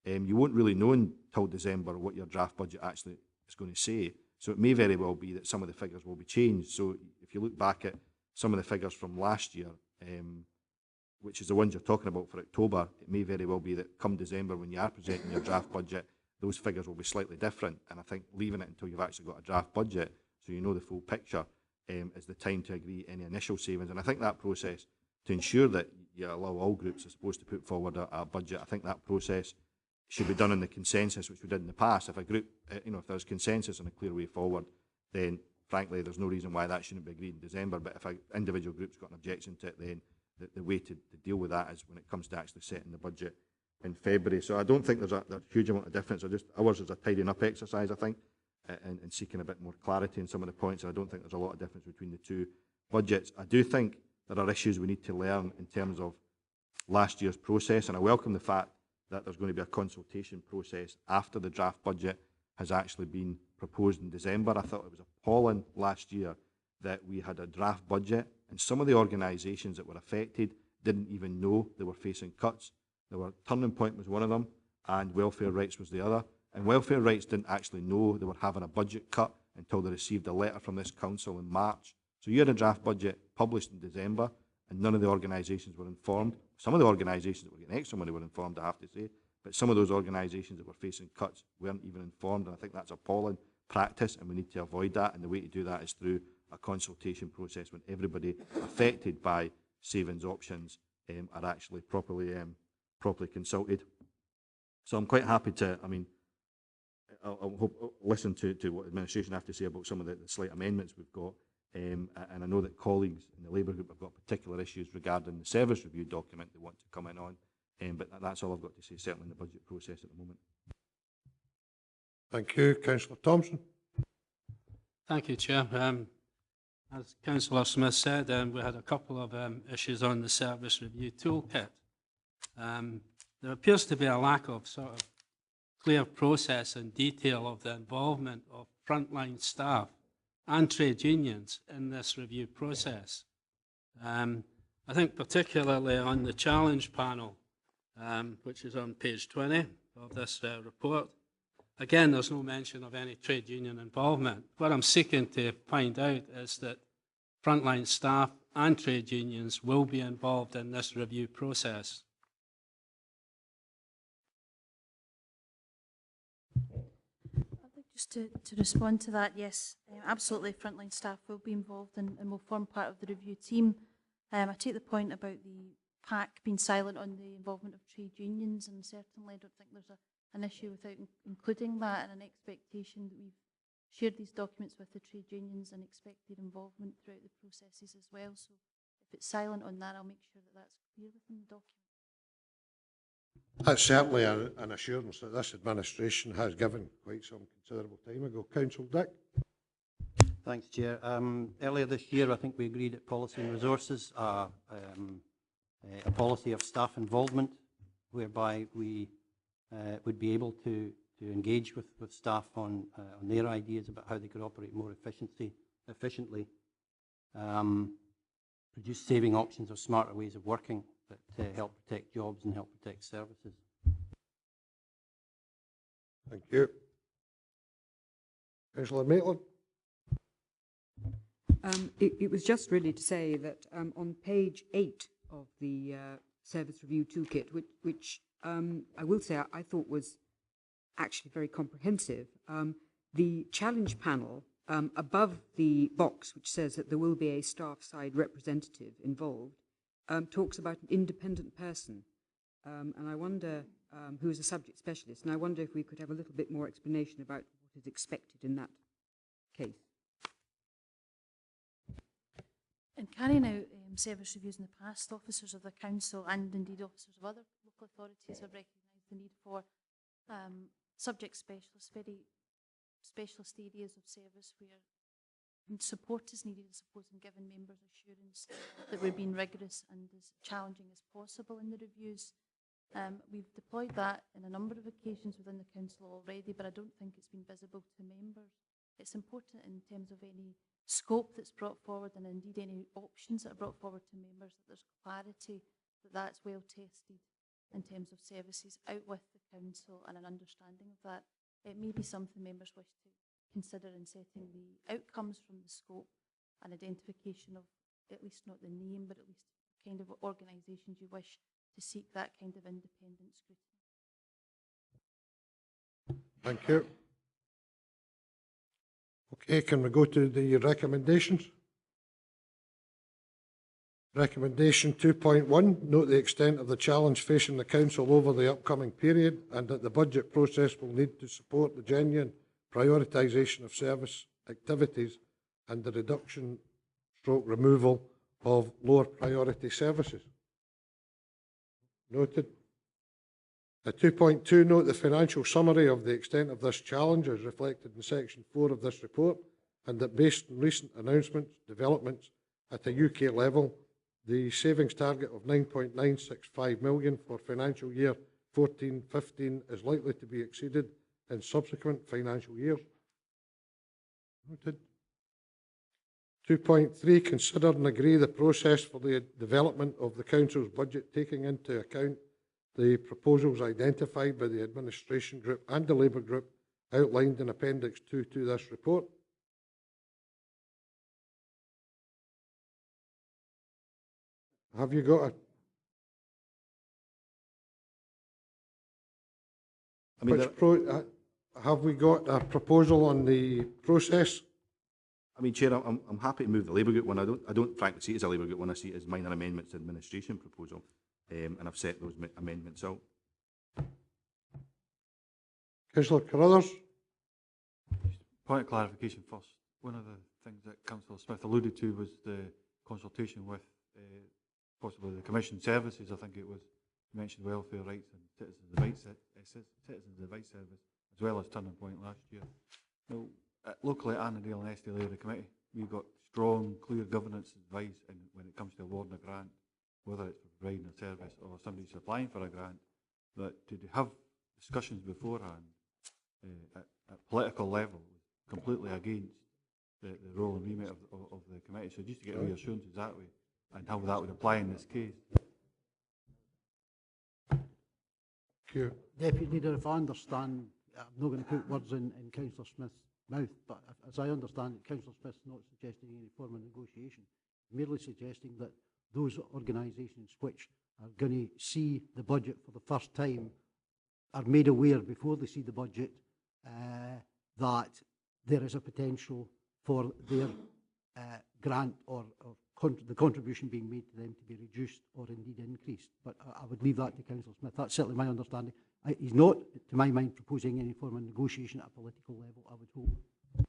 You won't really know until December what your draft budget actually is going to say. So it may very well be that some of the figures will be changed. So if you look back at some of the figures from last year, which is the ones you're talking about for October, it may very well be that come December, when you are presenting your draft budget, those figures will be slightly different. And I think leaving it until you've actually got a draft budget, so you know the full picture, is the time to agree any initial savings. And I think that process, to ensure that you allow all groups, are supposed to put forward a budget, I think that process should be done in the consensus, which we did in the past. If a group, if there's consensus and a clear way forward, then frankly, there's no reason why that shouldn't be agreed in December. But if an individual group's got an objection to it, then the way to deal with that is when it comes to actually setting the budget in February. So I don't think there's a huge amount of difference. Ours is a tidying up exercise, I think, and seeking a bit more clarity in some of the points. And I don't think there's a lot of difference between the two budgets. I do think there are issues we need to learn in terms of last year's process, and I welcome the fact that there's going to be a consultation process after the draft budget has actually been proposed in December. I thought it was appalling last year that we had a draft budget and some of the organisations that were affected didn't even know they were facing cuts. Turning Point was one of them, and Welfare Rights was the other. And Welfare Rights didn't actually know they were having a budget cut until they received a letter from this council in March. So you had a draft budget published in December, and none of the organisations were informed. Some of the organisations that were getting extra money were informed, I have to say, but some of those organisations that were facing cuts weren't even informed, and I think that's appalling practice, and we need to avoid that, and the way to do that is through a consultation process when everybody affected by savings options are actually properly consulted. So I'm quite happy to, I'll listen to what the administration have to say about some of the slight amendments we've got. And I know that colleagues in the Labour group have got particular issues regarding the service review document they want to come in on, but that's all I've got to say, certainly in the budget process at the moment. Thank you. Councillor Thompson. Thank you, Chair. As Councillor Smith said, we had a couple of issues on the service review toolkit. There appears to be a lack of sort of clear process and detail of the involvement of frontline staff and trade unions in this review process. I think particularly on the challenge panel, which is on page 20 of this report, again, there's no mention of any trade union involvement. What I'm seeking to find out is that frontline staff and trade unions will be involved in this review process. Just to respond to that, yes, absolutely, frontline staff will be involved and will form part of the review team. I take the point about the PAC being silent on the involvement of trade unions, and certainly I don't think there's an issue without including that, and an expectation that we've shared these documents with the trade unions and expect their involvement throughout the processes as well. So if it's silent on that, I'll make sure that that's clear within the document. That's certainly an assurance that this administration has given quite some considerable time ago. Councillor Dick. Thanks, Chair. Earlier this year, I think we agreed at Policy and Resources a policy of staff involvement, whereby we would be able to engage with staff on their ideas about how they could operate more efficiently, produce saving options or smarter ways of working that help protect jobs and help protect services. Thank you. Councillor Maitland. It was just really to say that on page 8 of the service review toolkit, which I will say I thought was actually very comprehensive, the challenge panel above the box which says that there will be a staff side representative involved talks about an independent person, and I wonder who is a subject specialist, and I wonder if we could have a little bit more explanation about what is expected in that case. In carrying out service reviews in the past, officers of the council and indeed officers of other local authorities have recognised the need for subject specialists, very specialist areas of service where support is needed, I suppose, and giving members assurance that we're being rigorous and as challenging as possible in the reviews. We've deployed that in a number of occasions within the council already, but I don't think it's been visible to members. it's important in terms of any scope that's brought forward and indeed any options that are brought forward to members that there's clarity that that's well tested in terms of services out with the council and an understanding of that. It may be something members wish to consider in setting the outcomes from the scope and identification of at least not the name, but at least the kind of organisations you wish to seek that kind of independent scrutiny. Thank you. Okay, can we go to the recommendations? Recommendation 2.1, note the extent of the challenge facing the Council over the upcoming period and that the budget process will need to support the genuine prioritisation of service activities and the removal of lower priority services. Noted. 2.2, note the financial summary of the extent of this challenge is reflected in section 4 of this report, and that based on recent announcements, developments at a UK level, the savings target of 9.965 million for financial year 14-15 is likely to be exceeded in subsequent financial years. Noted. 2.3, consider and agree the process for the development of the Council's budget, taking into account the proposals identified by the Administration Group and the Labour Group outlined in Appendix 2 to this report. Have you got a... have we got a proposal on the process? I mean, Chair, I'm happy to move the Labour Group one. I don't frankly see it as a Labour Group one. I see it as minor amendments to the administration proposal, and I've set those amendments out. Councillor Carruthers. Point of clarification first. One of the things that Councillor Smith alluded to was the consultation with possibly the Commission services. I think it was mentioned welfare rights and citizens advice service, as well as Turning Point last year. Now, locally at Annandale and SDLA, the committee, we've got strong, clear governance advice when it comes to awarding a grant, whether it's for providing a service or somebody's applying for a grant, but to have discussions beforehand at political level was completely against the role and remit of the committee. So just to get reassurances that way and how that would apply in this case. Deputy Leader, if I understand, I'm not going to put words in Councillor Smith's mouth, but as I understand it, Councillor Smith's not suggesting any form of negotiation, merely suggesting that those organisations which are going to see the budget for the first time are made aware before they see the budget that there is a potential for their grant or the contribution being made to them to be reduced or indeed increased. But I would leave that to Councillor Smith. That's certainly my understanding. He's not, to my mind, proposing any form of negotiation at a political level, I would hope.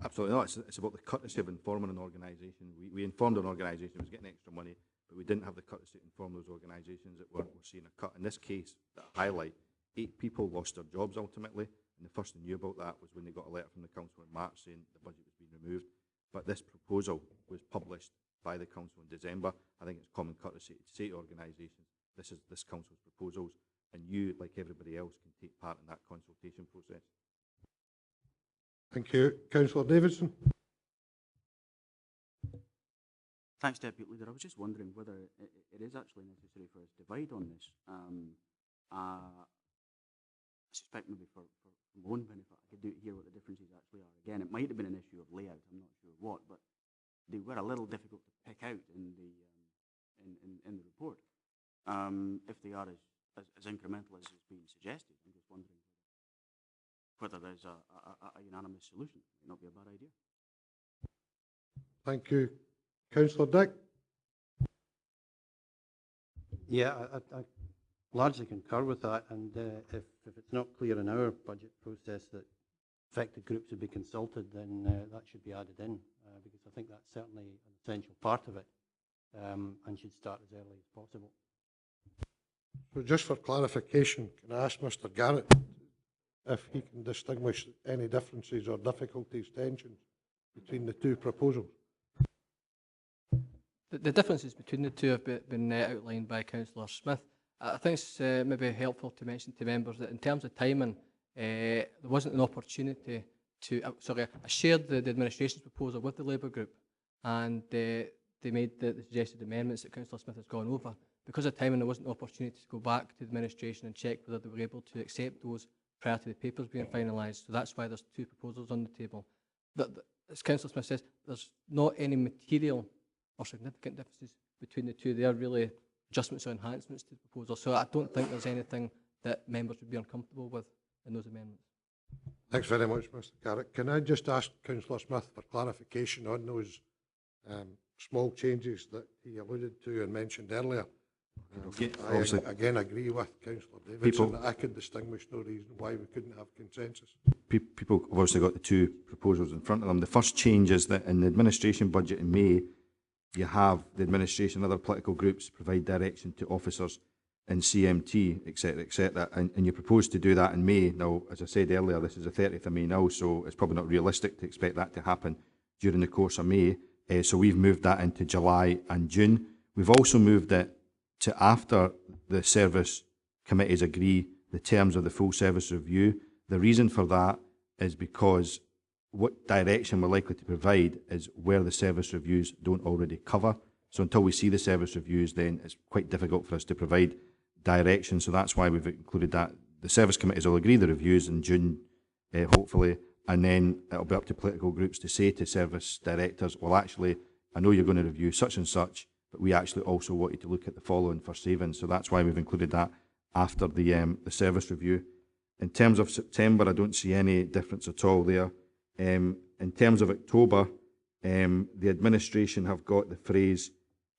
Absolutely not. It's about the courtesy of informing an organisation. We informed an organisation who was getting extra money, but we didn't have the courtesy to inform those organisations that were seeing a cut. In this case, that highlight, 8 people lost their jobs ultimately, and the first they knew about that was when they got a letter from the council in March saying the budget was being removed. But this proposal was published by the council in December. I think it's common courtesy to say to organisations, this is this council's proposals, and you, like everybody else, can take part in that consultation process. Thank you. Councillor Davidson. Thanks, Deputy Leader. I was just wondering whether it is actually necessary for us to divide on this. I suspect maybe for my own benefit, I could hear what the differences actually are. Again, it might have been an issue of layout, I'm not sure what, but they were a little difficult to pick out in the report. If they are as incremental as is being suggested, I'm just wondering whether there's a unanimous solution. It might not be a bad idea. Thank you. Councillor Dick. Yeah, I largely concur with that, and if it's not clear in our budget process that affected groups would be consulted, then that should be added in, because I think that's certainly an essential part of it, and should start as early as possible. So just for clarification, can I ask Mr Garrett if he can distinguish any differences or difficulties, tensions between the two proposals? The differences between the two have been outlined by Councillor Smith. I think it's maybe helpful to mention to members that in terms of timing, there wasn't an opportunity I shared the administration's proposal with the Labour group, and they made the suggested amendments that Councillor Smith has gone over. Because of timing, there wasn't an opportunity to go back to the administration and check whether they were able to accept those prior to the papers being finalised. So that's why there's two proposals on the table. As Councillor Smith says, there's not any material or significant differences between the two. They are really adjustments or enhancements to the proposal. So I don't think there's anything that members would be uncomfortable with in those amendments. Thanks very much, Mr. Carrick. Can I just ask Councillor Smith for clarification on those small changes that he alluded to and mentioned earlier? I again agree with Councillor Davidson that I could distinguish no reason why we couldn't have consensus. People have obviously got the two proposals in front of them. The first change is that in the administration budget in May, you have the administration and other political groups provide direction to officers in CMT, etc., and you propose to do that in May. Now, as I said earlier, this is the 30th of May now, so it's probably not realistic to expect that to happen during the course of May. So we've moved that into July and June. We've also moved it to after the service committees agree the terms of the full service review. The reason for that is because what direction we're likely to provide is where the service reviews don't already cover. So until we see the service reviews, then it's quite difficult for us to provide direction. So that's why we've included that. The service committees will agree the reviews in June, hopefully, and then it'll be up to political groups to say to service directors, well, actually, I know you're going to review such and such, but we actually also want you to look at the following for savings. So that's why we've included that after the service review. In terms of September, I don't see any difference at all there. In terms of October, the administration have got the phrase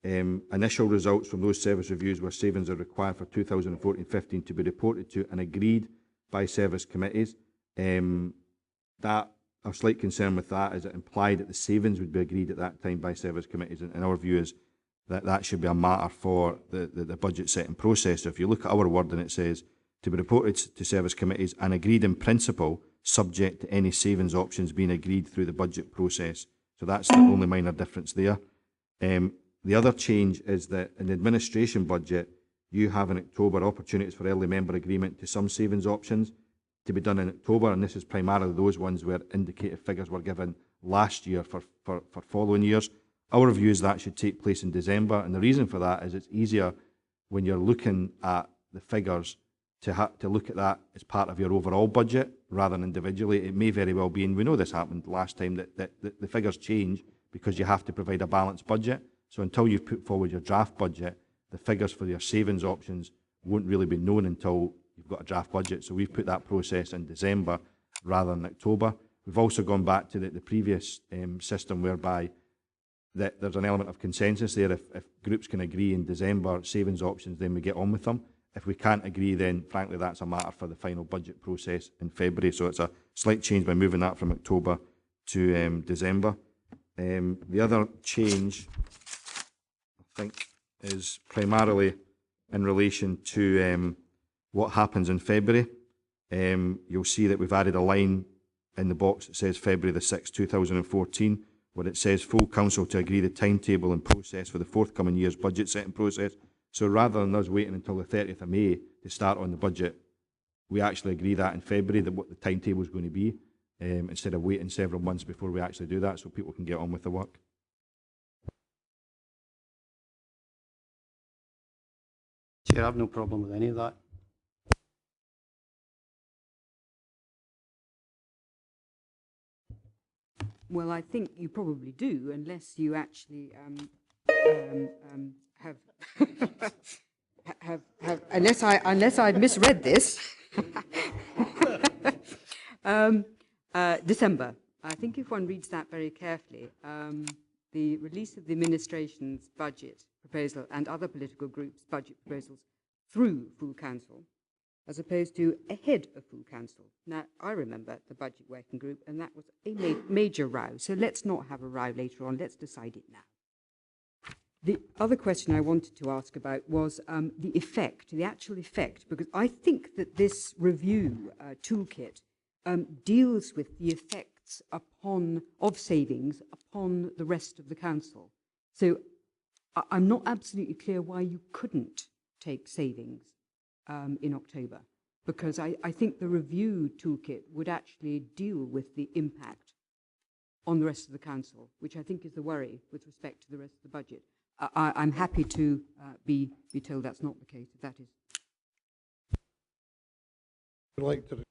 initial results from those service reviews where savings are required for 2014-15 to be reported to and agreed by service committees. That our slight concern with that is it implied that the savings would be agreed at that time by service committees, and our view is that should be a matter for the budget setting process. So if you look at our wording, it says to be reported to service committees and agreed in principle, subject to any savings options being agreed through the budget process. So that's the only minor difference there. The other change is that in the administration budget, you have in October opportunities for early member agreement to some savings options to be done in October, and this is primarily those ones where indicative figures were given last year for following years. Our view is that should take place in December, and the reason for that is it's easier when you're looking at the figures to look at that as part of your overall budget rather than individually. It may very well be, and we know this happened last time, that the figures change because you have to provide a balanced budget. So until you've put forward your draft budget, the figures for your savings options won't really be known until you've got a draft budget. So we've put that process in December rather than October. We've also gone back to the previous system whereby there's an element of consensus there. If groups can agree in December savings options, then we get on with them. If we can't agree, then frankly that's a matter for the final budget process in February. So it's a slight change by moving that from October to December. The other change, I think, is primarily in relation to what happens in February. You'll see that we've added a line in the box that says February the 6th, 2014, where it says full council to agree the timetable and process for the forthcoming year's budget setting process. So rather than us waiting until the 30th of May to start on the budget, we actually agree that in February that what the timetable is going to be, instead of waiting several months before we actually do that, so people can get on with the work. Chair, I have no problem with any of that. Well, I think you probably do, unless you actually unless I've misread this. December. I think if one reads that very carefully, the release of the administration's budget proposal and other political groups' budget proposals through full council, as opposed to ahead of full council. Now, I remember the budget working group, and that was a major row. So let's not have a row later on. Let's decide it now. The other question I wanted to ask about was the effect, the actual effect, because I think that this review toolkit deals with the effects of savings upon the rest of the council. So I'm not absolutely clear why you couldn't take savings in October. because I think the review toolkit would actually deal with the impact on the rest of the council, which I think is the worry with respect to the rest of the budget. I'm happy to be told that's not the case, if that is. Would like to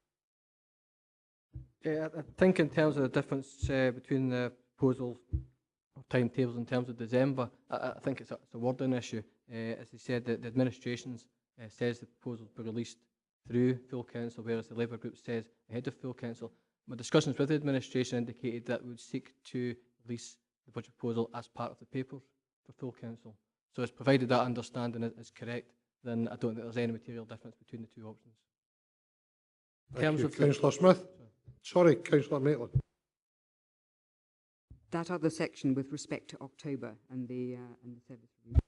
Yeah, I think in terms of the difference between the proposals or timetables in terms of December, I think it's a wording issue. As he said, the administration says the proposals be released through full council, whereas the Labour group says ahead of full council. My discussions with the administration indicated that we would seek to release the budget proposal as part of the papers for full council. So it's provided that understanding is correct, then I don't think there's any material difference between the two options. In Thank terms you. of Councillor Smith. Sorry, Councillor Maitland. That other section with respect to October and the service review.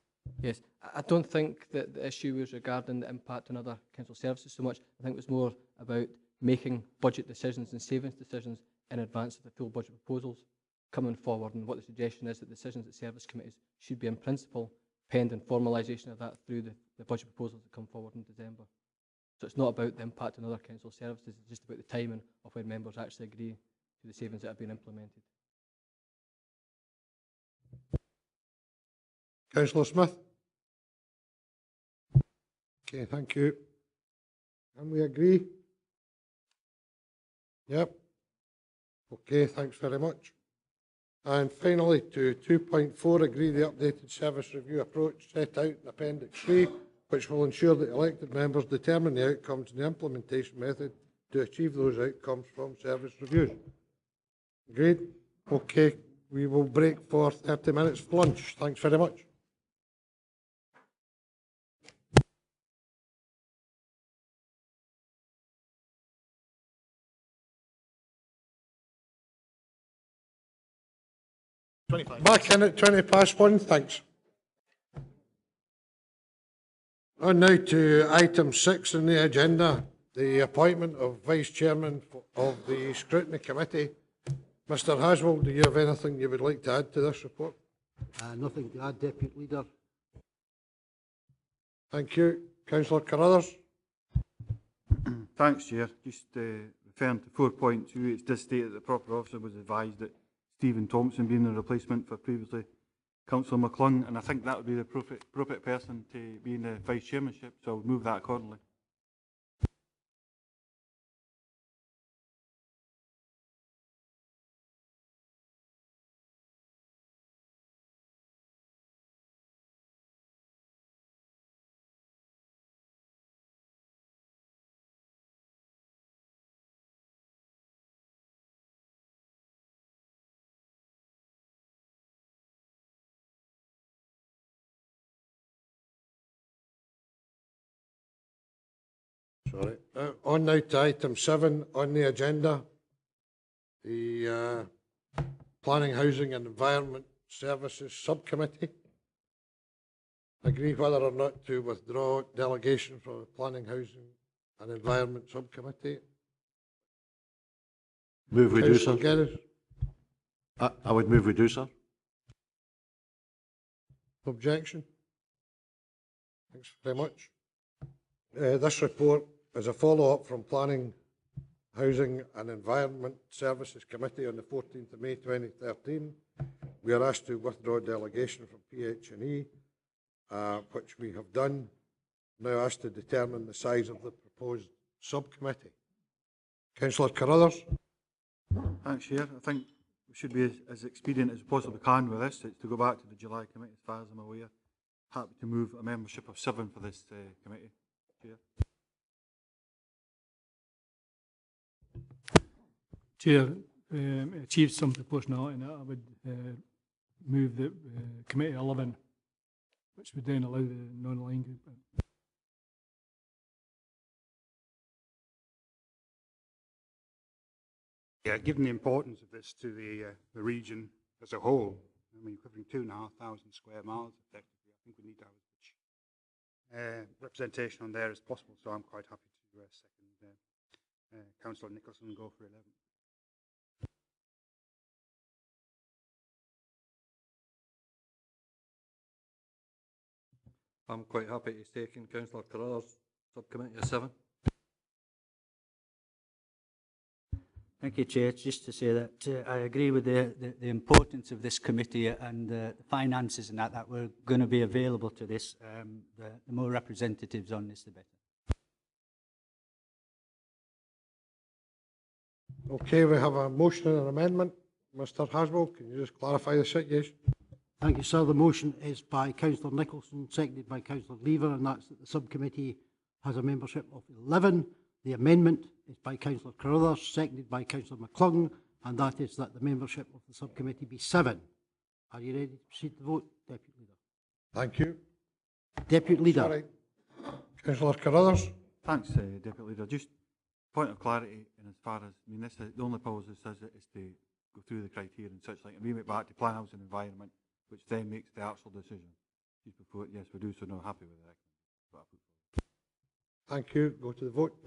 Yes, I don't think that the issue was regarding the impact on other council services so much. I think it was more about making budget decisions and savings decisions in advance of the full budget proposals coming forward, and what the suggestion is that decisions at service committees should be in principle pending formalisation of that through the budget proposals that come forward in December. So it's not about the impact on other council services, it's just about the timing of when members actually agree to the savings that have been implemented. Councillor Smith. Okay, thank you. Can we agree? Yep. Okay, thanks very much. And finally, to 2.4, agree the updated service review approach set out in Appendix 3, which will ensure that elected members determine the outcomes and the implementation method to achieve those outcomes from service reviews. Agreed? Okay, we will break for 30 minutes for lunch. Thanks very much. Back in at 1:20, thanks. On now to item 6 on the agenda, the appointment of Vice Chairman of the Scrutiny Committee. Mr Haswell, do you have anything you would like to add to this report? Nothing to add, Deputy Leader. Thank you. Councillor Carruthers. Thanks, Chair. Just referring to 4.2, it does state that the proper officer was advised that Stephen Thompson being the replacement for previously Councillor McClung, and I think that would be the appropriate person to be in the vice chairmanship, so I would move that accordingly. Sorry. On now to item 7 on the agenda, the Planning, Housing and Environment Services Subcommittee. Agree whether or not to withdraw delegation from the Planning, Housing and Environment Subcommittee. Move we do, sir. Geddes. I would move we do, sir. Objection? Thanks very much. This report is a follow-up from Planning, Housing and Environment Services Committee on the 14th of May 2013. We are asked to withdraw delegation from PH&E, which we have done. Now asked to determine the size of the proposed subcommittee. Councillor Carruthers. Thanks, Chair. I think we should be as expedient as we possibly can with this. It's to go back to the July committee, as far as I'm aware. Happy to move a membership of 7 for this committee. Chair, achieved some proportionality in that. I would move that Committee 11, which would then allow the non-aligned group. Yeah, given the importance of this to the region as a whole, I mean, covering 2,500 square miles effectively, I think we need to have as much representation on there as possible, so I'm quite happy to second Councillor Nicholson and go for 11. I'm quite happy to take in Councillor Carruthers' subcommittee of 7. Thank you, Chair. Just to say that I agree with the importance of this committee and the finances and that were going to be available to this. The more representatives on this, the better. Okay, we have a motion and an amendment. Mr Haswell, can you just clarify the situation? Thank you, sir. The motion is by Councillor Nicholson, seconded by Councillor Lever, and that's that the subcommittee has a membership of 11. The amendment is by Councillor Carruthers, seconded by Councillor McClung, and that is that the membership of the subcommittee be 7. Are you ready to proceed to vote, Deputy Leader? Thank you. Deputy Leader. Sorry. Councillor Carruthers. Thanks, Deputy Leader. Just point of clarity, and as far as, I mean, this, the only pause this says is to go through the criteria and such like, and we went back to Plan House and Environment, which then makes the actual decision. Just before, yes, we do, so no, happy with that. Thank you. Go to the vote.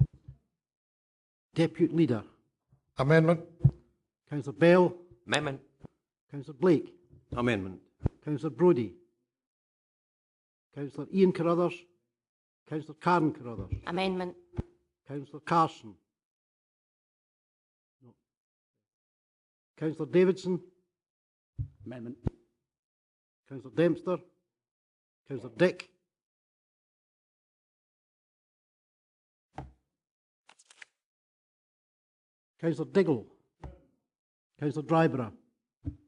Deputy Leader. Amendment. Councillor Bell. Amendment. Councillor Blake. Amendment. Councillor Brodie. Councillor Ian Carruthers. Councillor Karen Carruthers. Amendment. Councillor Carson. No. Councillor Davidson. Amendment. Councillor Dempster. Councillor Dick. Councillor Diggle. Councillor Dryborough.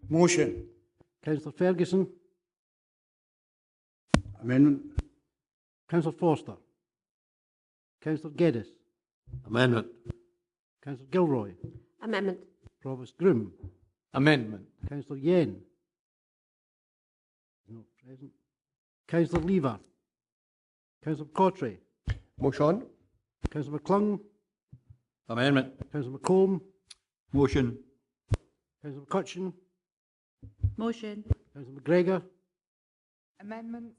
Motion. Councillor Ferguson. Amendment. Councillor Foster. Councillor Geddes. Amendment. Councillor Gilroy. Amendment. Provost Groom. Amendment. Councillor Yen. Not present. Councillor Lever. Councillor Cawtrey. Motion. Councillor McClung. Amendment. Councillor McComb. Motion. Councillor McCutcheon. Motion. Councillor McGregor. Amendment.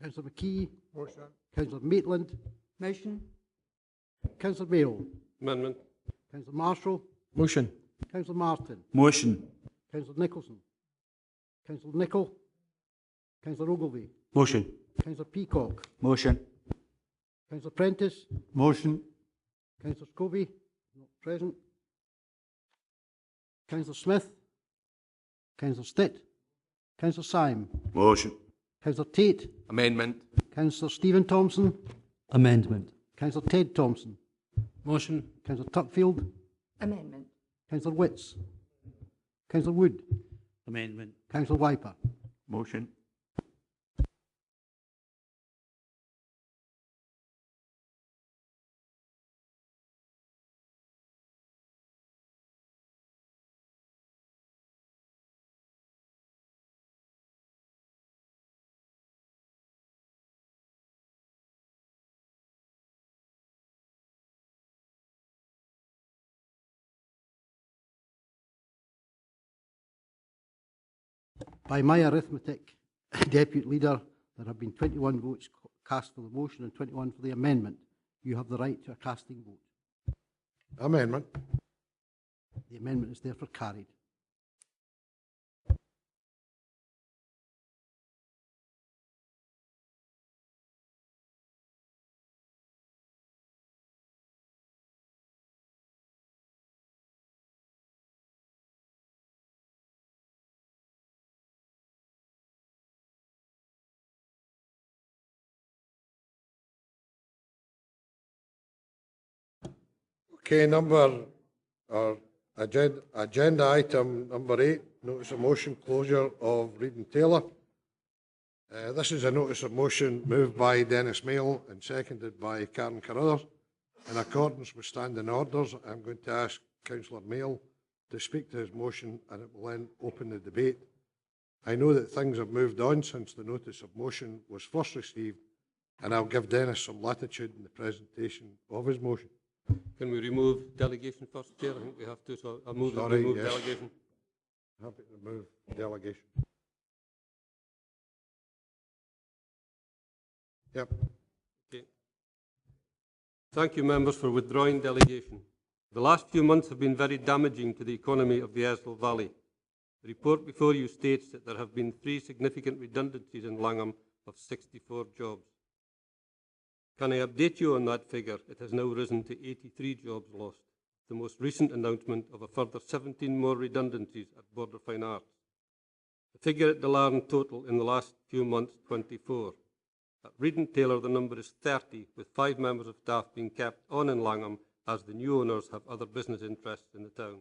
Councillor McKee. Motion. Councillor Maitland. Motion. Councillor Mayo. Amendment. Councillor Marshall. Motion. Councillor Martin. Motion. Councillor Nicholson. Councillor Nicholl. Councillor Ogilvie. Motion. Councillor Peacock. Motion. Councillor Prentice. Motion. Councillor Scobie. Not present. Councillor Smith. Councillor Stitt. Councillor Syme. Motion. Councillor Tate. Amendment. Councillor Stephen Thompson. Amendment. Councillor Ted Thompson. Motion. Councillor Tuckfield. Amendment. Councillor Witts. Councillor Wood. Amendment. Councillor Wiper. Motion. By my arithmetic, Deputy Leader, there have been 21 votes cast for the motion and 21 for the amendment. You have the right to a casting vote. Amendment. The amendment is therefore carried. Okay, agenda item number 8, notice of motion closure of Reid and Taylor. This is a notice of motion moved by Dennis Mail and seconded by Karen Carruthers. In accordance with standing orders, I'm going to ask Councillor Mail to speak to his motion and it will then open the debate. I know that things have moved on since the notice of motion was first received, and I'll give Dennis some latitude in the presentation of his motion. Can we remove delegation first, Chair? I think we have to, so I'll move that we remove delegation. Happy to remove delegation. Yep. Okay. Thank you, members, for withdrawing delegation. The last few months have been very damaging to the economy of the Ersdale Valley. The report before you states that there have been 3 significant redundancies in Langham of 64 jobs. Can I update you on that figure? It has now risen to 83 jobs lost. the most recent announcement of a further 17 more redundancies at Border Fine Arts. The figure at Delarn total in the last few months, 24. At Reid and Taylor, the number is 30, with 5 members of staff being kept on in Langham as the new owners have other business interests in the town.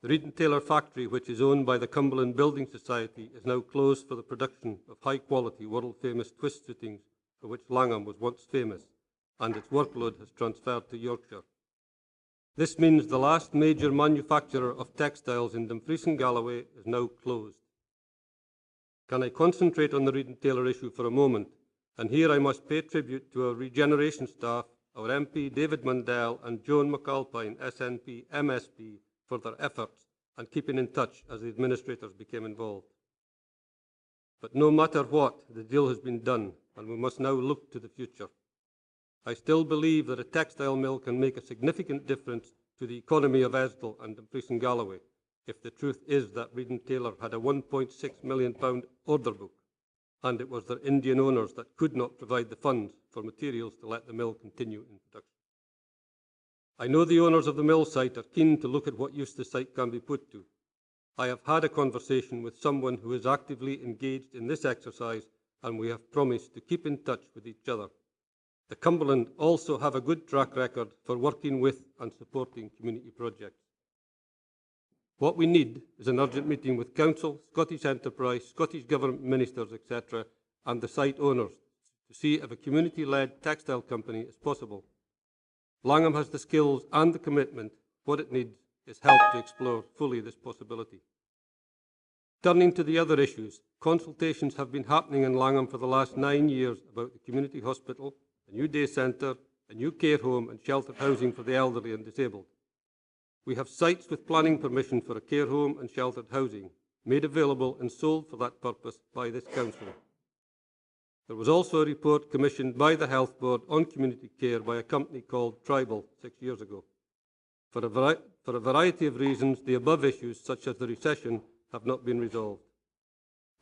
The Reid and Taylor factory, which is owned by the Cumberland Building Society, is now closed for the production of high-quality, world-famous twist suitings for which Langham was once famous, and its workload has transferred to Yorkshire. This means the last major manufacturer of textiles in Dumfries and Galloway is now closed. Can I concentrate on the Reid and Taylor issue for a moment? And here I must pay tribute to our regeneration staff, our MP David Mundell and Joan McAlpine, SNP, MSP, for their efforts and keeping in touch as the administrators became involved. But no matter what, the deal has been done, and we must now look to the future. I still believe that a textile mill can make a significant difference to the economy of Esdale and Dumfries and Galloway, if the truth is that Reid and Taylor had a £1.6 million order book, and it was their Indian owners that could not provide the funds for materials to let the mill continue in production. I know the owners of the mill site are keen to look at what use the site can be put to. I have had a conversation with someone who is actively engaged in this exercise, and we have promised to keep in touch with each other. The Cumberland also have a good track record for working with and supporting community projects. What we need is an urgent meeting with Council, Scottish Enterprise, Scottish Government ministers, etc., and the site owners to see if a community-led textile company is possible. Langham has the skills and the commitment. What it needs is help to explore fully this possibility. Turning to the other issues, consultations have been happening in Langham for the last 9 years about the community hospital, a new day centre, a new care home and sheltered housing for the elderly and disabled. We have sites with planning permission for a care home and sheltered housing, made available and sold for that purpose by this council. There was also a report commissioned by the Health Board on community care by a company called Tribal 6 years ago. For a variety of reasons, the above issues, such as the recession, have not been resolved.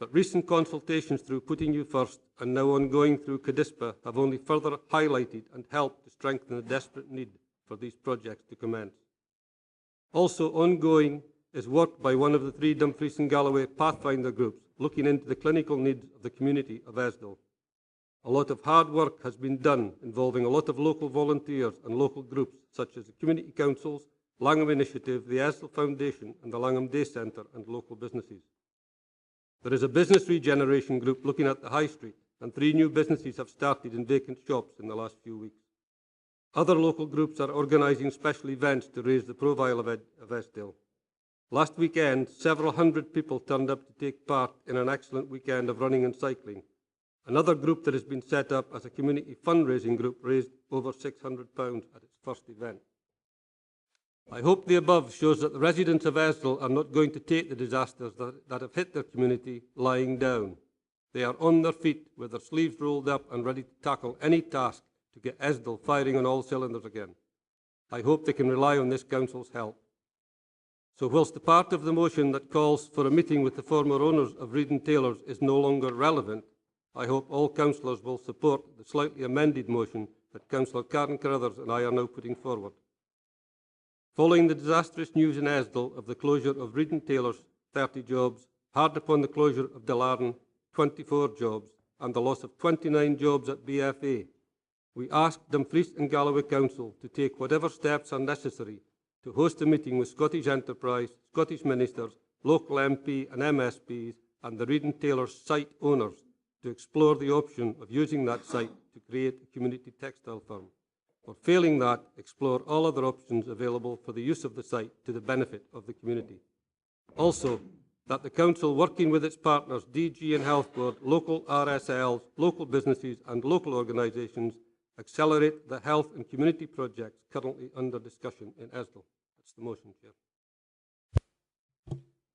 But recent consultations through Putting You First and now ongoing through CADISPA have only further highlighted and helped to strengthen the desperate need for these projects to commence. Also ongoing is work by one of the 3 Dumfries and Galloway Pathfinder groups looking into the clinical needs of the community of Esdale. A lot of hard work has been done involving a lot of local volunteers and local groups such as the community councils, Langham Initiative, the Esdale Foundation and the Langham Day Centre and local businesses. There is a business regeneration group looking at the High Street, and 3 new businesses have started in vacant shops in the last few weeks. Other local groups are organising special events to raise the profile of Esdale. Last weekend, several hundred people turned up to take part in an excellent weekend of running and cycling. Another group that has been set up as a community fundraising group raised over £600 at its first event. I hope the above shows that the residents of Esdale are not going to take the disasters that have hit their community lying down. They are on their feet with their sleeves rolled up and ready to tackle any task to get Esdale firing on all cylinders again. I hope they can rely on this council's help. So whilst the part of the motion that calls for a meeting with the former owners of Reid and Taylor's is no longer relevant, I hope all councillors will support the slightly amended motion that Councillor Karen Carruthers and I are now putting forward. Following the disastrous news in Esdale of the closure of Reid and Taylor's 30 jobs, hard upon the closure of Delarn 24 jobs, and the loss of 29 jobs at BFA, we asked Dumfries and Galloway Council to take whatever steps are necessary to host a meeting with Scottish Enterprise, Scottish ministers, local MP and MSPs, and the Reid and Taylor site owners to explore the option of using that site to create a community textile firm. Or failing that, explore all other options available for the use of the site to the benefit of the community. Also, that the Council, working with its partners, DG and Health Board, local RSLs, local businesses and local organisations, accelerate the health and community projects currently under discussion in Esdale. That's the motion, Chair.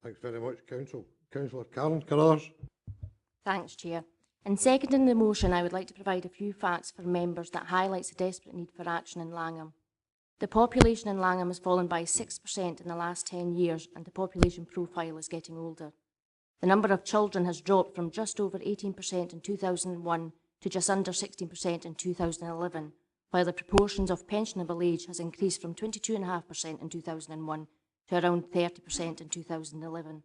Thanks very much, Council. Councillor Karen Carruthers. Thanks, Chair. In seconding the motion, I would like to provide a few facts for members that highlights the desperate need for action in Langham. The population in Langham has fallen by 6% in the last 10 years, and the population profile is getting older. The number of children has dropped from just over 18% in 2001 to just under 16% in 2011, while the proportions of pensionable age has increased from 22.5% in 2001 to around 30% in 2011.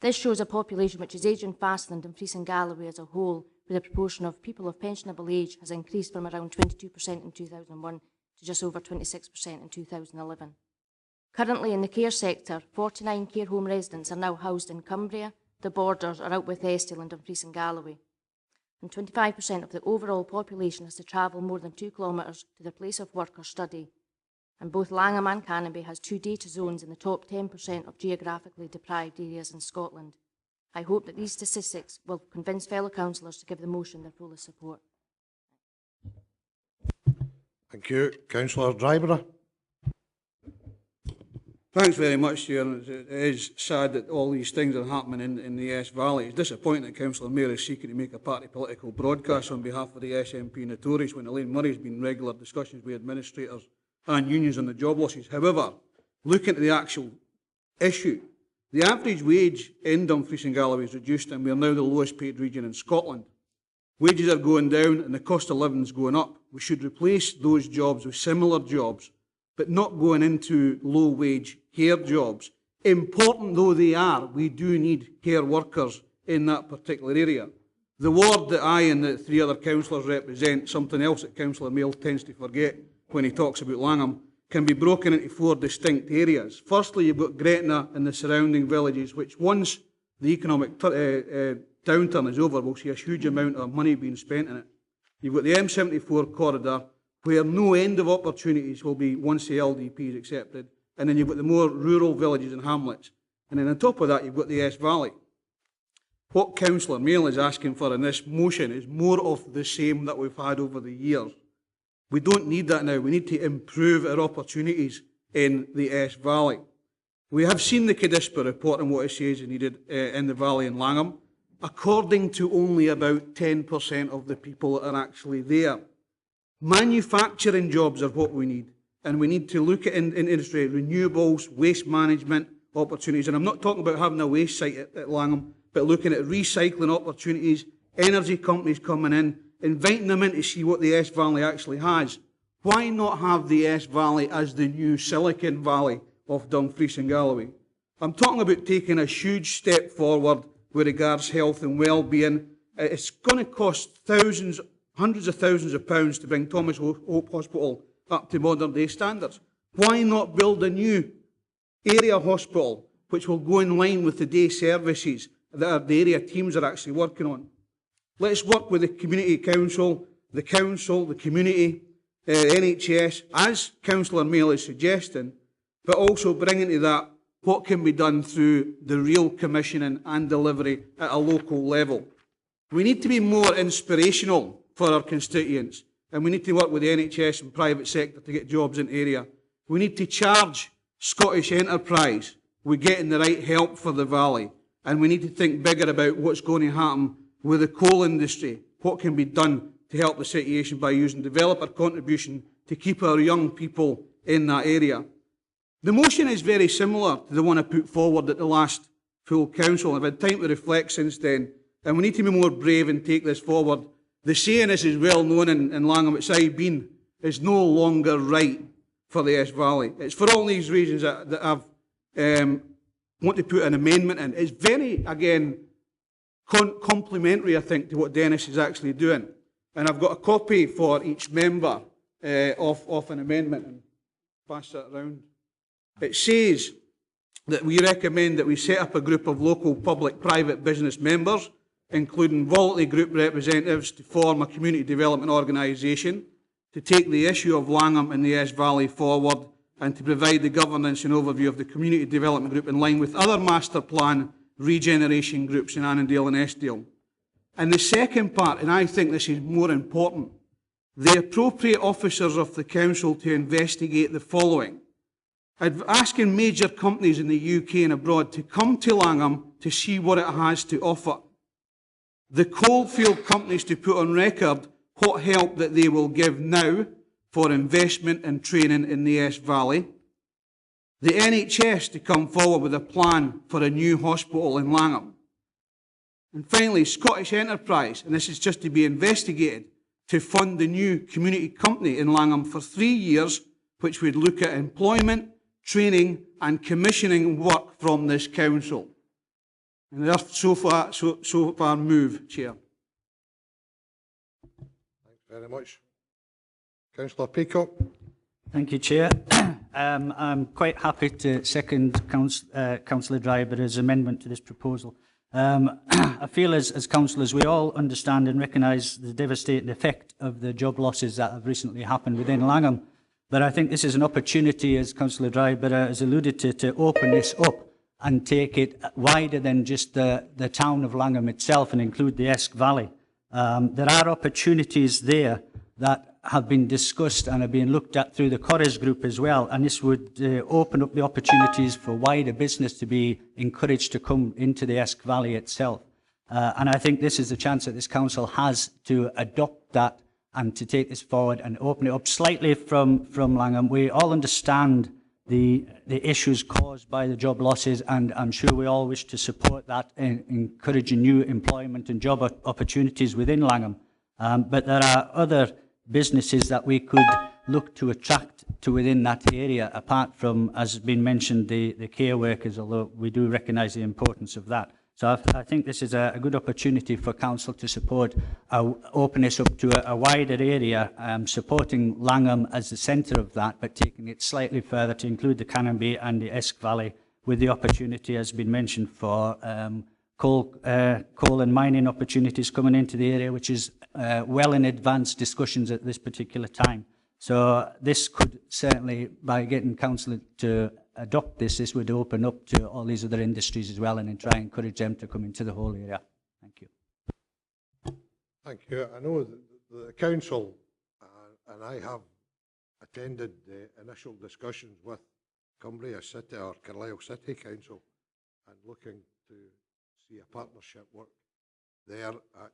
This shows a population which is ageing faster than Dumfries and Galloway as a whole, where the proportion of people of pensionable age has increased from around 22% in 2001 to just over 26% in 2011. Currently in the care sector, 49 care home residents are now housed in Cumbria, the Borders, or out with Estill and Dumfries and Galloway. And 25% of the overall population has to travel more than 2 kilometres to their place of work or study. And both Langham and Canterbury has 2 data zones in the top 10% of geographically deprived areas in Scotland. I hope that these statistics will convince fellow councillors to give the motion their fullest support. Thank you. Councillor Dryburgh. Thanks very much, Chair. It is sad that all these things are happening in the Esk Valley. It's disappointing that Councillor Mayor is seeking to make a party political broadcast on behalf of the SNP and the Tories when Elaine Murray has been in regular discussions with administrators and unions on the job losses. However, looking at the actual issue, the average wage in Dumfries and Galloway is reduced, and we are now the lowest paid region in Scotland. Wages are going down and the cost of living is going up. We should replace those jobs with similar jobs, but not going into low-wage care jobs. Important though they are, we do need care workers in that particular area. The ward that I and the 3 other councillors represent, something else that Councillor Mail tends to forget when he talks about Langham, can be broken into 4 distinct areas. Firstly, you've got Gretna and the surrounding villages, which once the economic downturn is over, we'll see a huge amount of money being spent in it. You've got the M74 corridor, where no end of opportunities will be once the LDP is accepted. And then you've got the more rural villages and hamlets. And then on top of that, you've got the Esk Valley. What Councillor Mail is asking for in this motion is more of the same that we've had over the years. We don't need that now. We need to improve our opportunities in the Esk Valley. We have seen the Cadispa report and what it says is needed in the Valley and Langham, according to only about 10% of the people that are actually there. Manufacturing jobs are what we need, and we need to look at in industry, renewables, waste management opportunities. And I'm not talking about having a waste site at Langham, but looking at recycling opportunities, energy companies coming in, inviting them in to see what the Esk Valley actually has. Why not have the Esk Valley as the new Silicon Valley of Dumfries and Galloway? I'm talking about taking a huge step forward with regards health and well-being. It's going to cost thousands, hundreds of thousands of pounds to bring Thomas Hope Hospital up to modern day standards. Why not build a new area hospital which will go in line with the day services that the area teams are actually working on? Let's work with the community council, the community, NHS, as Councillor Mail is suggesting, but also bring into that what can be done through the real commissioning and delivery at a local level. We need to be more inspirational for our constituents, and we need to work with the NHS and private sector to get jobs in the area. We need to charge Scottish enterprise with getting the right help for the valley, and we need to think bigger about what's going to happen with the coal industry, what can be done to help the situation by using developer contribution to keep our young people in that area. The motion is very similar to the one I put forward at the last full council. I've had time to reflect since then, and we need to be more brave and take this forward. The saying is well known in Langham, it's I been, is no longer right for the Esk Valley. It's for all these reasons that I've want to put an amendment in. It's very, again, complementary, I think, to what Dennis is actually doing. And I've got a copy for each member of an amendment, and pass that around. It says that we recommend that we set up a group of local public-private business members, including voluntary group representatives, to form a community development organisation, to take the issue of Langham and the Esk Valley forward, and to provide the governance and overview of the community development group in line with other master plan regeneration groups in Annandale and Estill. And the second part, and I think this is more important, the appropriate officers of the council to investigate the following. Asking major companies in the UK and abroad to come to Langham to see what it has to offer. The coalfield companies to put on record what help that they will give now for investment and training in the Esk Valley. The NHS to come forward with a plan for a new hospital in Langham. And finally, Scottish Enterprise, and this is just to be investigated, to fund the new community company in Langham for 3 years, which would look at employment, training and commissioning work from this council. And that's so far move, Chair. Thanks very much. Councillor Peacock. Thank you, Chair. I'm quite happy to second Councillor Dryburgh's amendment to this proposal. I feel as councillors we all understand and recognise the devastating effect of the job losses that have recently happened within Langham. But I think this is an opportunity, as Councillor Dryburgh has alluded to open this up and take it wider than just the town of Langham itself and include the Esk Valley. There are opportunities there that have been discussed and are being looked at through the Corres Group as well, and this would open up the opportunities for wider business to be encouraged to come into the Esk Valley itself. And I think this is the chance that this council has to adopt that and to take this forward and open it up slightly from Langham. We all understand the issues caused by the job losses, and I'm sure we all wish to support that in encouraging new employment and job opportunities within Langham. But there are other businesses that we could look to attract to within that area, apart from, as has been mentioned, the care workers, although we do recognise the importance of that. So I think this is a good opportunity for Council to support openness up to a wider area, supporting Langham as the centre of that, but taking it slightly further to include the Canonby and the Esk Valley, with the opportunity, as has been mentioned, for coal and mining opportunities coming into the area, which is well in advanced discussions at this particular time. So this could certainly, by getting Council to adopt this would open up to all these other industries as well, and then try and encourage them to come into the whole area. Thank you. Thank you. I know the Council and I have attended the initial discussions with Cumbria City or Carlisle City Council and looking to see a partnership work there at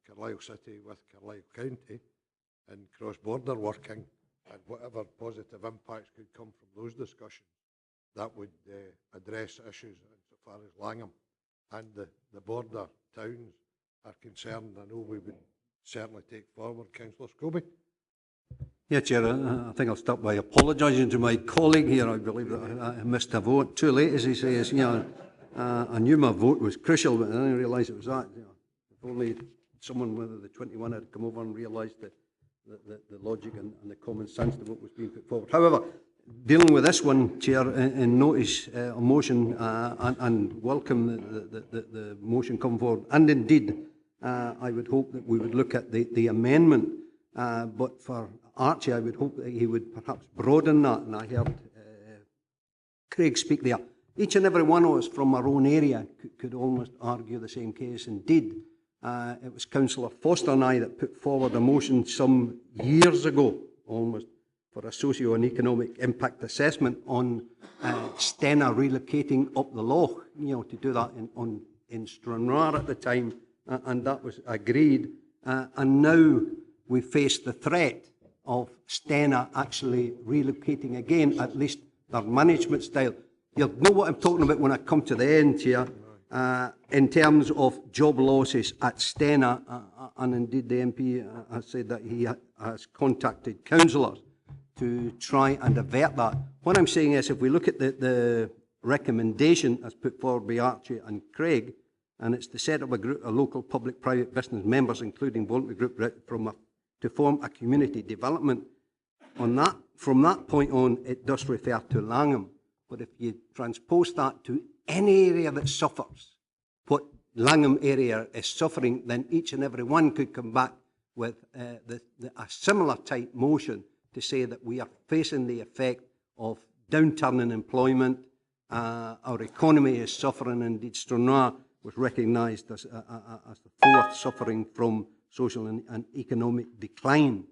Carlisle City with Carlisle County and cross-border working, and whatever positive impacts could come from those discussions, that would address issues insofar as Langham and the border towns are concerned. I know we would certainly take forward. Councillor Scobie. Yeah, Chair, I think I'll start by apologising to my colleague here. I believe that I missed a vote. Too late, as he says. You know, I knew my vote was crucial, but I didn't realise it was that. You know, if only someone, whether the 21 had come over and realised the logic and the common sense of what was being put forward. However, dealing with this one, Chair, in notice a motion and welcome the motion come forward, and indeed I would hope that we would look at the amendment, but for Archie I would hope that he would perhaps broaden that, and I heard Craig speak there. Each and every one of us from our own area could almost argue the same case. Indeed, it was Councillor Foster and I that put forward a motion some years ago, almost, for a socio and economic impact assessment on Stena relocating up the loch, you know, to do that in Stranraer at the time, and that was agreed. And now we face the threat of Stena actually relocating again, at least their management style. You'll know what I'm talking about when I come to the end here, in terms of job losses at Stena, and indeed the MP has said that he has contacted councillors to try and avert that. What I'm saying is, if we look at the recommendation as put forward by Archie and Craig, and it's to set up a group of local public-private business members, including voluntary group, to form a community development. From that point on, it does refer to Langham. But if you transpose that to any area that suffers what Langham area is suffering, then each and every one could come back with a similar type motion to say that we are facing the effect of downturn in employment, our economy is suffering. Indeed, Stranraer was recognised as the fourth suffering from social and economic decline.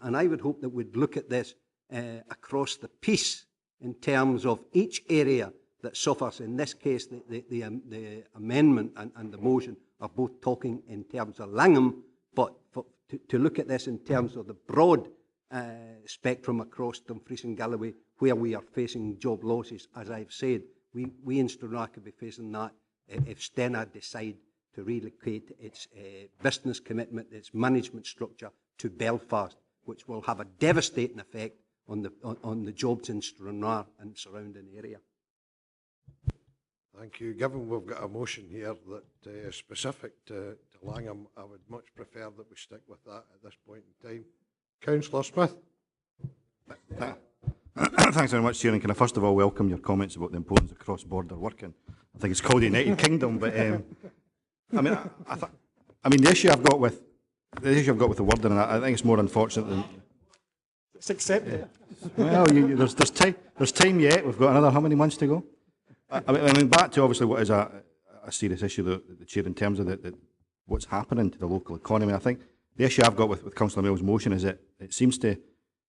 And I would hope that we'd look at this across the piece in terms of each area that suffers. In this case, the amendment and the motion are both talking in terms of Langham, but to look at this in terms of the broad spectrum across Dumfries and Galloway, where we are facing job losses, as I've said, we in Sederunt could be facing that if Stena decide to relocate its business commitment, its management structure to Belfast, which will have a devastating effect on the jobs in Stranraer and surrounding area. Thank you. Given we've got a motion here that is specific to Langham, I would much prefer that we stick with that at this point in time. Councillor Smith. Thanks very much, Chair. And can I first of all welcome your comments about the importance of cross-border working. I think it's called the United Kingdom, but I mean, the issue I've got with the wording, and I think it's more unfortunate than. It's accepted. Well, there's time yet. We've got another how many months to go? I mean, back to obviously what is a serious issue, the Chair, in terms of what's happening to the local economy. I think the issue I've got with Councillor Mill's motion is that it seems to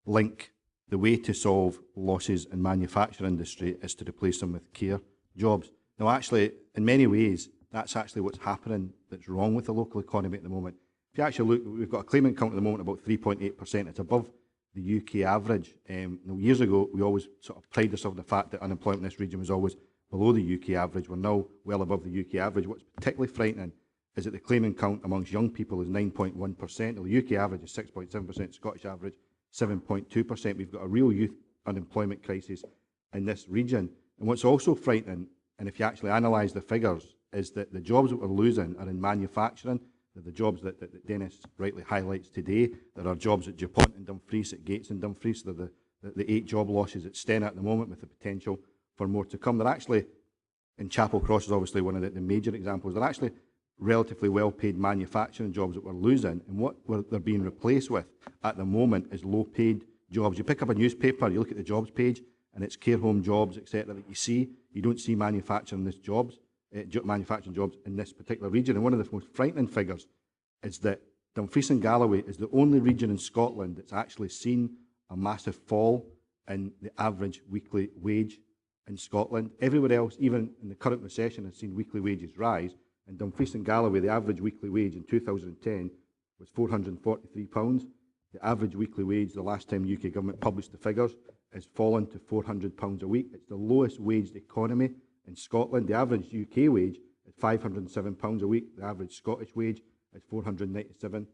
link the way to solve losses in manufacturing industry is to replace them with care jobs. Now, actually, in many ways, that's actually what's happening that's wrong with the local economy at the moment. If you actually look, we've got a claimant count at the moment about 3.8%. It's above the UK average. Years ago, we always sort of pride ourselves on the fact that unemployment in this region was always below the UK average. We're now well above the UK average. What's particularly frightening is that the claimant count amongst young people is 9.1%. The UK average is 6.7%, Scottish average 7.2%. We've got a real youth unemployment crisis in this region. And what's also frightening, and if you actually analyse the figures, is that the jobs that we're losing are in manufacturing. They're the jobs that Dennis rightly highlights today. There are jobs at DuPont and Dumfries, at Gates and Dumfries. They're the 8 job losses at Stena at the moment, with the potential for more to come. They're actually, in Chapel Cross is obviously one of the major examples, they're actually relatively well-paid manufacturing jobs that we're losing, and what they're being replaced with at the moment is low-paid jobs. You pick up a newspaper, you look at the jobs page, and it's care home jobs, etc. that you see. You don't see manufacturing jobs in this particular region. And one of the most frightening figures is that Dumfries and Galloway is the only region in Scotland that's actually seen a massive fall in the average weekly wage in Scotland. Everywhere else, even in the current recession, has seen weekly wages rise. In Dumfries and Galloway, the average weekly wage in 2010 was £443. The average weekly wage, the last time the UK government published the figures, has fallen to £400 a week. It's the lowest waged economy in Scotland. The average UK wage is £507 a week. The average Scottish wage is £497.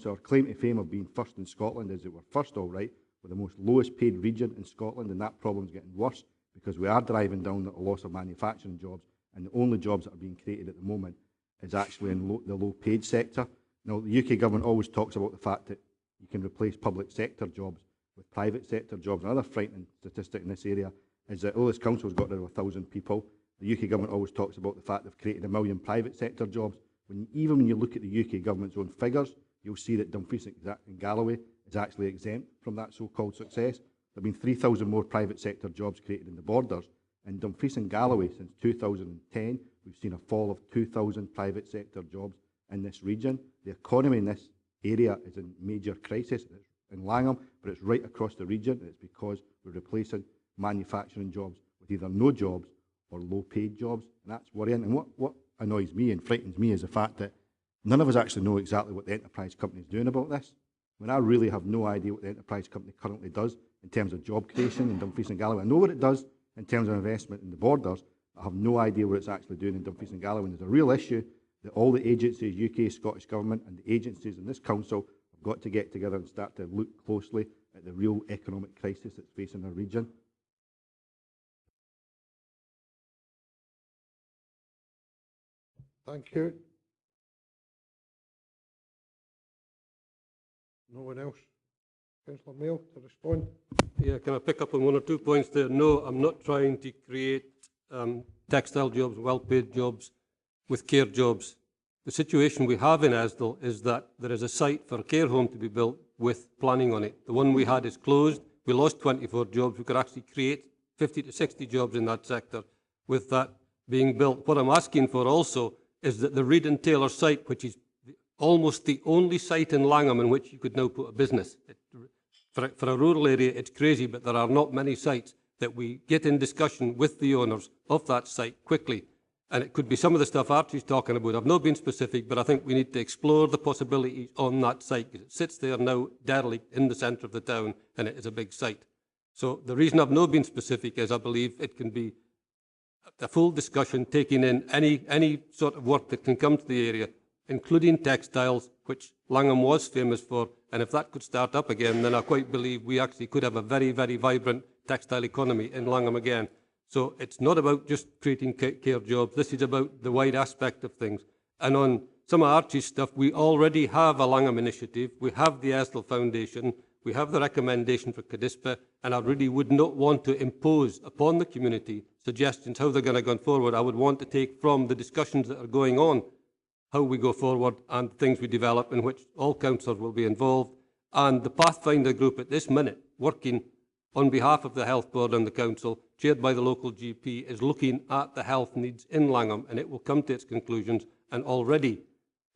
So our claim to fame of being first in Scotland is that we're first, all right, we're the most lowest paid region in Scotland, and that problem's getting worse because we are driving down the loss of manufacturing jobs, and the only jobs that are being created at the moment is actually in the low-paid sector. Now, the UK government always talks about the fact that you can replace public sector jobs with private sector jobs. Another frightening statistic in this area is that this council's got rid of 1,000 people. The UK government always talks about the fact they've created 1 million private sector jobs. Even when you look at the UK government's own figures, you'll see that Dumfries and Galloway is actually exempt from that so-called success. There have been 3,000 more private sector jobs created in the borders. In Dumfries and Galloway, since 2010, we've seen a fall of 2,000 private sector jobs in this region. The economy in this area is in major crisis. It's in Langham, but it's right across the region, and it's because we're replacing manufacturing jobs with either no jobs or low-paid jobs, and that's worrying. And what annoys me and frightens me is the fact that none of us actually know exactly what the enterprise company is doing about this. I mean, I really have no idea what the enterprise company currently does in terms of job creation in Dumfries and Galloway. I know what it does in terms of investment in the borders. I have no idea what it's actually doing in Dumfries and Galloway. And there's a real issue that all the agencies, UK, Scottish Government, and the agencies in this council have got to get together and start to look closely at the real economic crisis that's facing our region. Thank you. No one else? Councillor Mayo to respond? Yeah, can I pick up on 1 or 2 points there? No, I'm not trying to create textile jobs, well-paid jobs with care jobs. The situation we have in Asdale is that there is a site for a care home to be built with planning on it. The one we had is closed. We lost 24 jobs. We could actually create 50 to 60 jobs in that sector with that being built. What I'm asking for also is that the Reid and Taylor site, which is almost the only site in Langham in which you could now put a business. For a rural area, it's crazy, but there are not many sites that we get in discussion with the owners of that site quickly. And it could be some of the stuff Archie's talking about. I've not been specific, but I think we need to explore the possibilities on that site, because it sits there now derelict in the centre of the town, and it is a big site. So the reason I've not been specific is I believe it can be a full discussion, taking in any sort of work that can come to the area, including textiles, which Langham was famous for, And if that could start up again, then I quite believe we actually could have a very, very vibrant textile economy in Langham again. So it's not about just creating care jobs. This is about the wide aspect of things. And on some of Archie's stuff, we already have a Langham initiative. We have the Estill Foundation. We have the recommendation for Cadispa. And I really would not want to impose upon the community suggestions how they're going to go forward. I would want to take from the discussions that are going on how we go forward and things we develop in which all councillors will be involved. And the Pathfinder group at this minute, working on behalf of the Health Board and the Council, chaired by the local GP, is looking at the health needs in Langham, and it will come to its conclusions. And already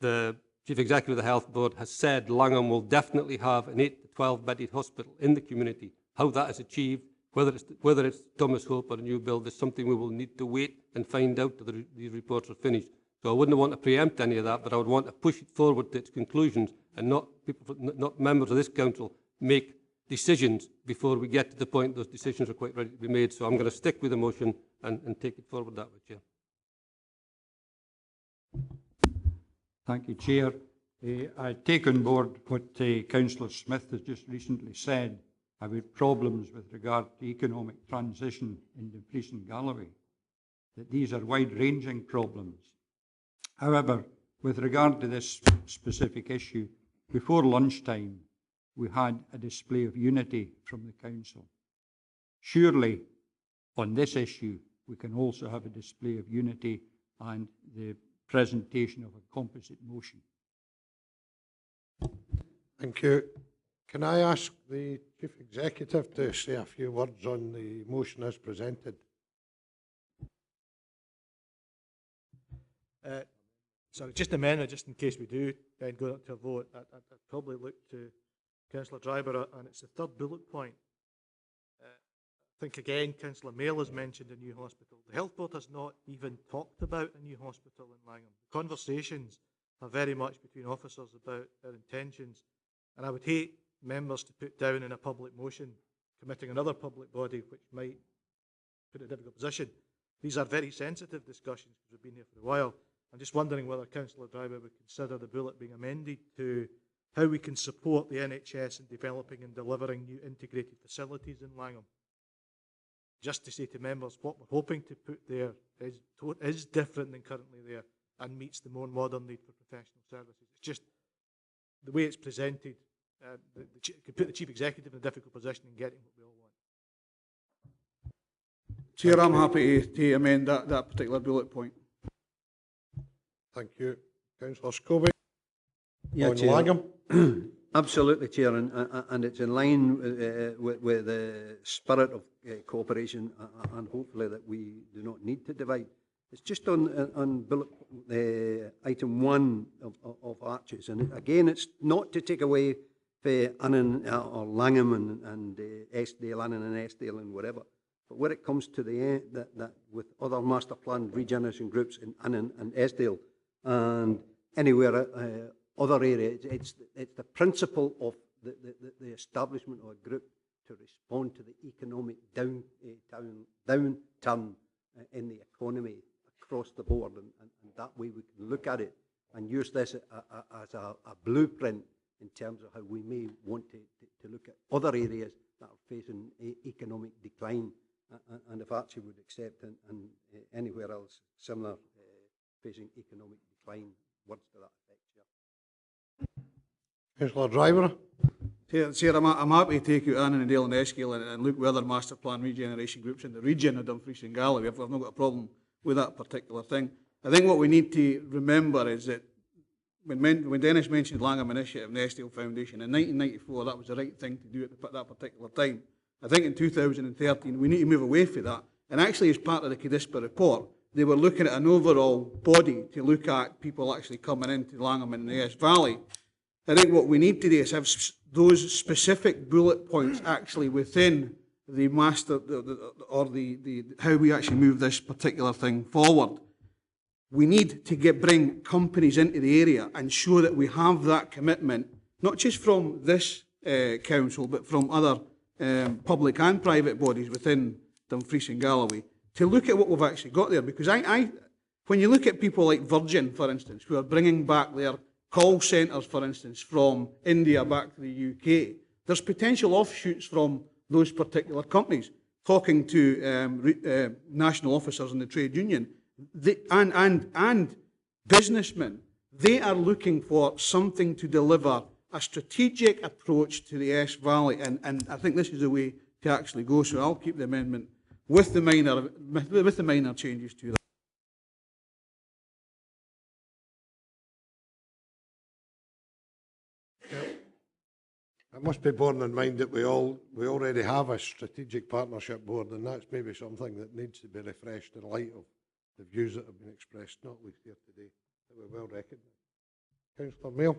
the Chief Executive of the Health Board has said Langham will definitely have an 8 to 12 bedded hospital in the community. How that is achieved, whether it's Thomas Hope or a new build, is something we will need to wait and find out till these reports are finished. So I wouldn't want to preempt any of that, but I would want to push it forward to its conclusions and not members of this council make decisions before we get to the point those decisions are quite ready to be made. So I'm going to stick with the motion and take it forward that way, Chair. Thank you, Chair. I take on board what Councillor Smith has just recently said about problems with regard to economic transition in Dumfries and Galloway, that these are wide-ranging problems. However, with regard to this specific issue, before lunchtime, we had a display of unity from the Council. Surely, on this issue, we can also have a display of unity and the presentation of a composite motion. Thank you. Can I ask the Chief Executive to say a few words on the motion as presented? Sorry, just an amendment, just in case we do then go up to a vote. I'd probably look to Councillor Dryburgh, and it's the third bullet point. I think again, Councillor Mail has mentioned a new hospital. The Health Board has not even talked about a new hospital in Langham. The conversations are very much between officers about their intentions, and I would hate members to put down in a public motion committing another public body which might put in a difficult position. These are very sensitive discussions because we've been here for a while. I'm just wondering whether Councillor Dryburgh would consider the bullet being amended to how we can support the NHS in developing and delivering new integrated facilities in Langham. Just to say to members, what we're hoping to put there is different than currently there and meets the more modern need for professional services. It's just the way it's presented, could put the Chief Executive in a difficult position in getting what we all want. Chair, I'm happy to amend that particular bullet point. Thank you. Councillor Scobie. Yeah, on Chair. Langham. Absolutely, Chair, and it's in line with the spirit of cooperation, and hopefully that we do not need to divide. It's just on bullet, item 1 of Arches, and again, it's not to take away Annan or Langham and Eskdale, Annan and Eskdale and whatever, but where it comes to the end, that with other master plan regeneration groups in Annan and Eskdale and anywhere other areas, it's the principle of the establishment of a group to respond to the economic downturn in the economy across the board, and that way we can look at it and use this as a blueprint in terms of how we may want to look at other areas that are facing economic decline, and if Archie would accept, and anywhere else similar facing economic decline, words to that effect. Councillor Dryburgh. Chair, I'm happy to take you Annan and Dale and Eskdale and look with other master plan regeneration groups in the region of Dumfries and Galloway. I've not got a problem with that particular thing. I think what we need to remember is that when Dennis mentioned Langham Initiative and the Eskdale Foundation in 1994, that was the right thing to do at that particular time. I think in 2013 we need to move away from that. And actually, as part of the Cadispa report, they were looking at an overall body to look at people actually coming into Langham and the Esk Valley. I think what we need to do is have those specific bullet points actually within the master, or how we actually move this particular thing forward. We need to bring companies into the area and show that we have that commitment, not just from this council, but from other public and private bodies within Dumfries and Galloway, to look at what we've actually got there. Because when you look at people like Virgin, for instance, who are bringing back their call centres, for instance, from India back to the UK, there's potential offshoots from those particular companies. Talking to national officers in the trade union and businessmen, they are looking for something to deliver a strategic approach to the Esk Valley, and I think this is the way to actually go. So I'll keep the amendment with the minor changes to that. It must be borne in mind that we already have a strategic partnership board, and that's maybe something that needs to be refreshed in light of the views that have been expressed, not least here today, that we well recognise. Councillor Mail.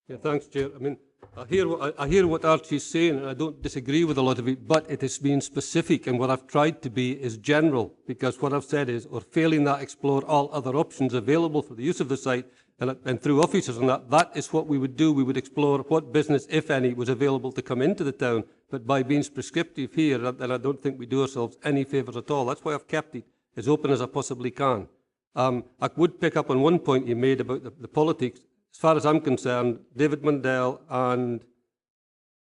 Yeah, thanks, Chair. I mean, I hear what Archie's saying, and I don't disagree with a lot of it, but it has been specific, and what I've tried to be is general, because what I've said is, or failing that, explore all other options available for the use of the site, and through officers and that is what we would do. We would explore what business, if any, was available to come into the town, but by being prescriptive here, then I don't think we do ourselves any favours at all. That's why I've kept it as open as I possibly can. I would pick up on one point you made about the politics. As far as I'm concerned, David Mundell and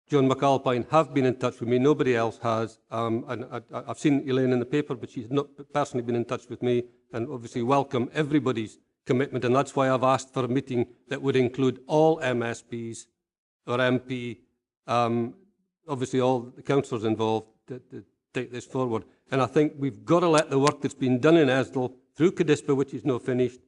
John McAlpine have been in touch with me. Nobody else has. And I've seen Elaine in the paper, but she's not personally been in touch with me, and obviously welcome everybody's commitment. And that's why I've asked for a meeting that would include all MSPs or MP, obviously all the councillors involved, to take this forward. And I think we've got to let the work that's been done in Esdell, through Cadispa, which is now finished,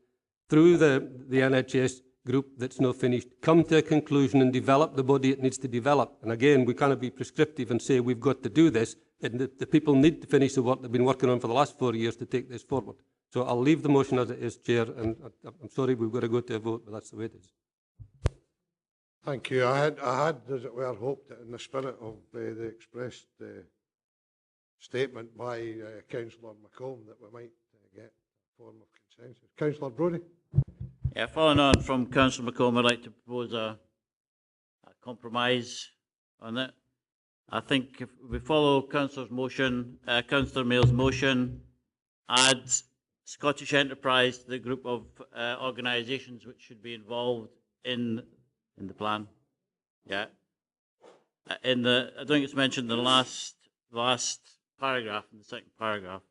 through the NHS group that's now finished, come to a conclusion and develop the body it needs to develop. And again, we cannot be prescriptive and say we've got to do this. And the people need to finish the work they've been working on for the last 4 years to take this forward. So I'll leave the motion as it is, Chair, and I'm sorry we've got to go to a vote, but that's the way it is. Thank you. I had, as it were, hoped that in the spirit of the expressed statement by Councillor McComb that we might get a form of consensus. Councillor Brodie. Yeah, following on from Councillor McComb, I'd like to propose a compromise on it. I think if we follow Councillor Mail's motion, add Scottish Enterprise to the group of organisations which should be involved in the plan. Yeah. I think it's mentioned in the last paragraph, in the second paragraph.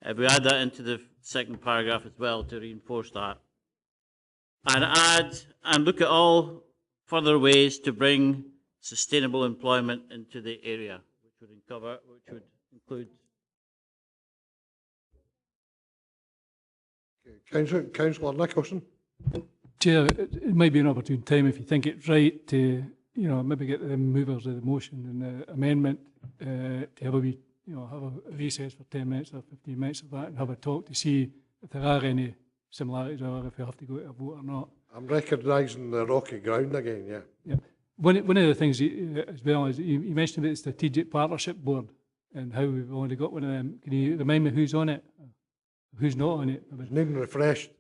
If we add that into the second paragraph as well to reinforce that, and look at all further ways to bring sustainable employment into the area, which would include. Councillor Nicholson. Chair, it might be an opportune time if you think it's right to, maybe get the movers of the motion and the amendment to have a recess for 10 minutes or 15 minutes of that and have a talk to see if there are any similarities or if we have to go to a vote or not. I'm recognising the rocky ground again, yeah. Yeah. One of the things as well is you mentioned about the Strategic Partnership Board and how we've only got one of them. Can you remind me who's on it? Who's not on it? It's needing refreshed.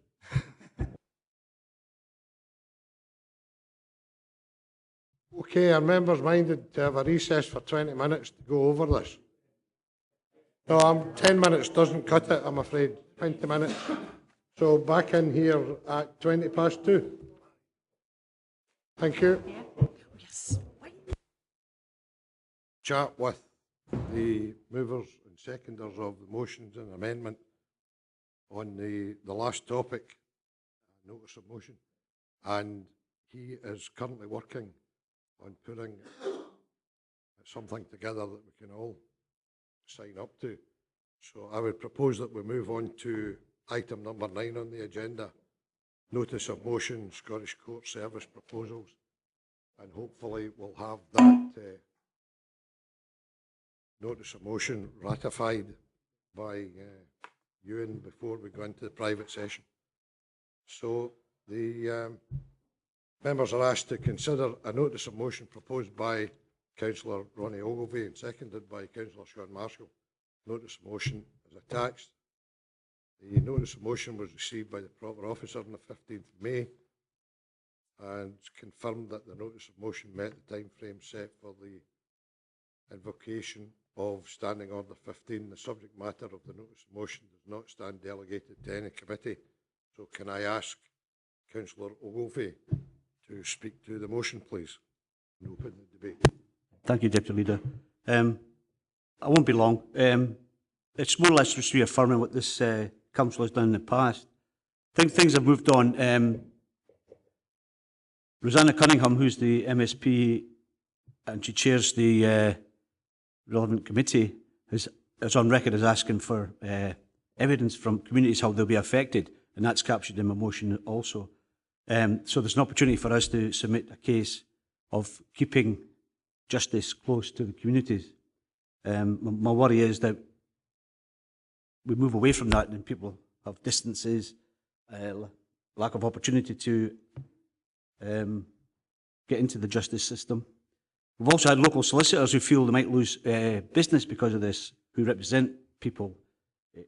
Okay, are members minded to have a recess for 20 minutes to go over this? No, 10 minutes doesn't cut it, I'm afraid. 20 minutes. So back in here at 2:20. Thank you. Yes. Chat with the movers and seconders of the motions and amendment on the last topic, notice of motion, and he is currently working on putting something together that we can all sign up to. So I would propose that we move on to item number 9 on the agenda, notice of motion, Scottish Court Service proposals, and hopefully we'll have that notice of motion ratified by Ewan before we go into the private session. So the members are asked to consider a notice of motion proposed by Councillor Ronnie Ogilvie and seconded by Councillor Sean Marshall. Notice of motion is attached. The notice of motion was received by the proper officer on the 15th of May and confirmed that the notice of motion met the time frame set for the invocation of Standing Order 15. The subject matter of the notice of motion does not stand delegated to any committee. So can I ask Councillor Ogilvie to speak to the motion, please, and open the debate? Thank you, Deputy Leader. I won't be long. It's more or less just reaffirming what this council has done in the past. I think things have moved on. Rosanna Cunningham, who's the MSP, and she chairs the relevant committee, is on record as asking for evidence from communities how they'll be affected, and that's captured in my motion also. So there's an opportunity for us to submit a case of keeping justice close to the communities. My worry is that we move away from that and people have distances, lack of opportunity to get into the justice system. We've also had local solicitors who feel they might lose business because of this, who represent people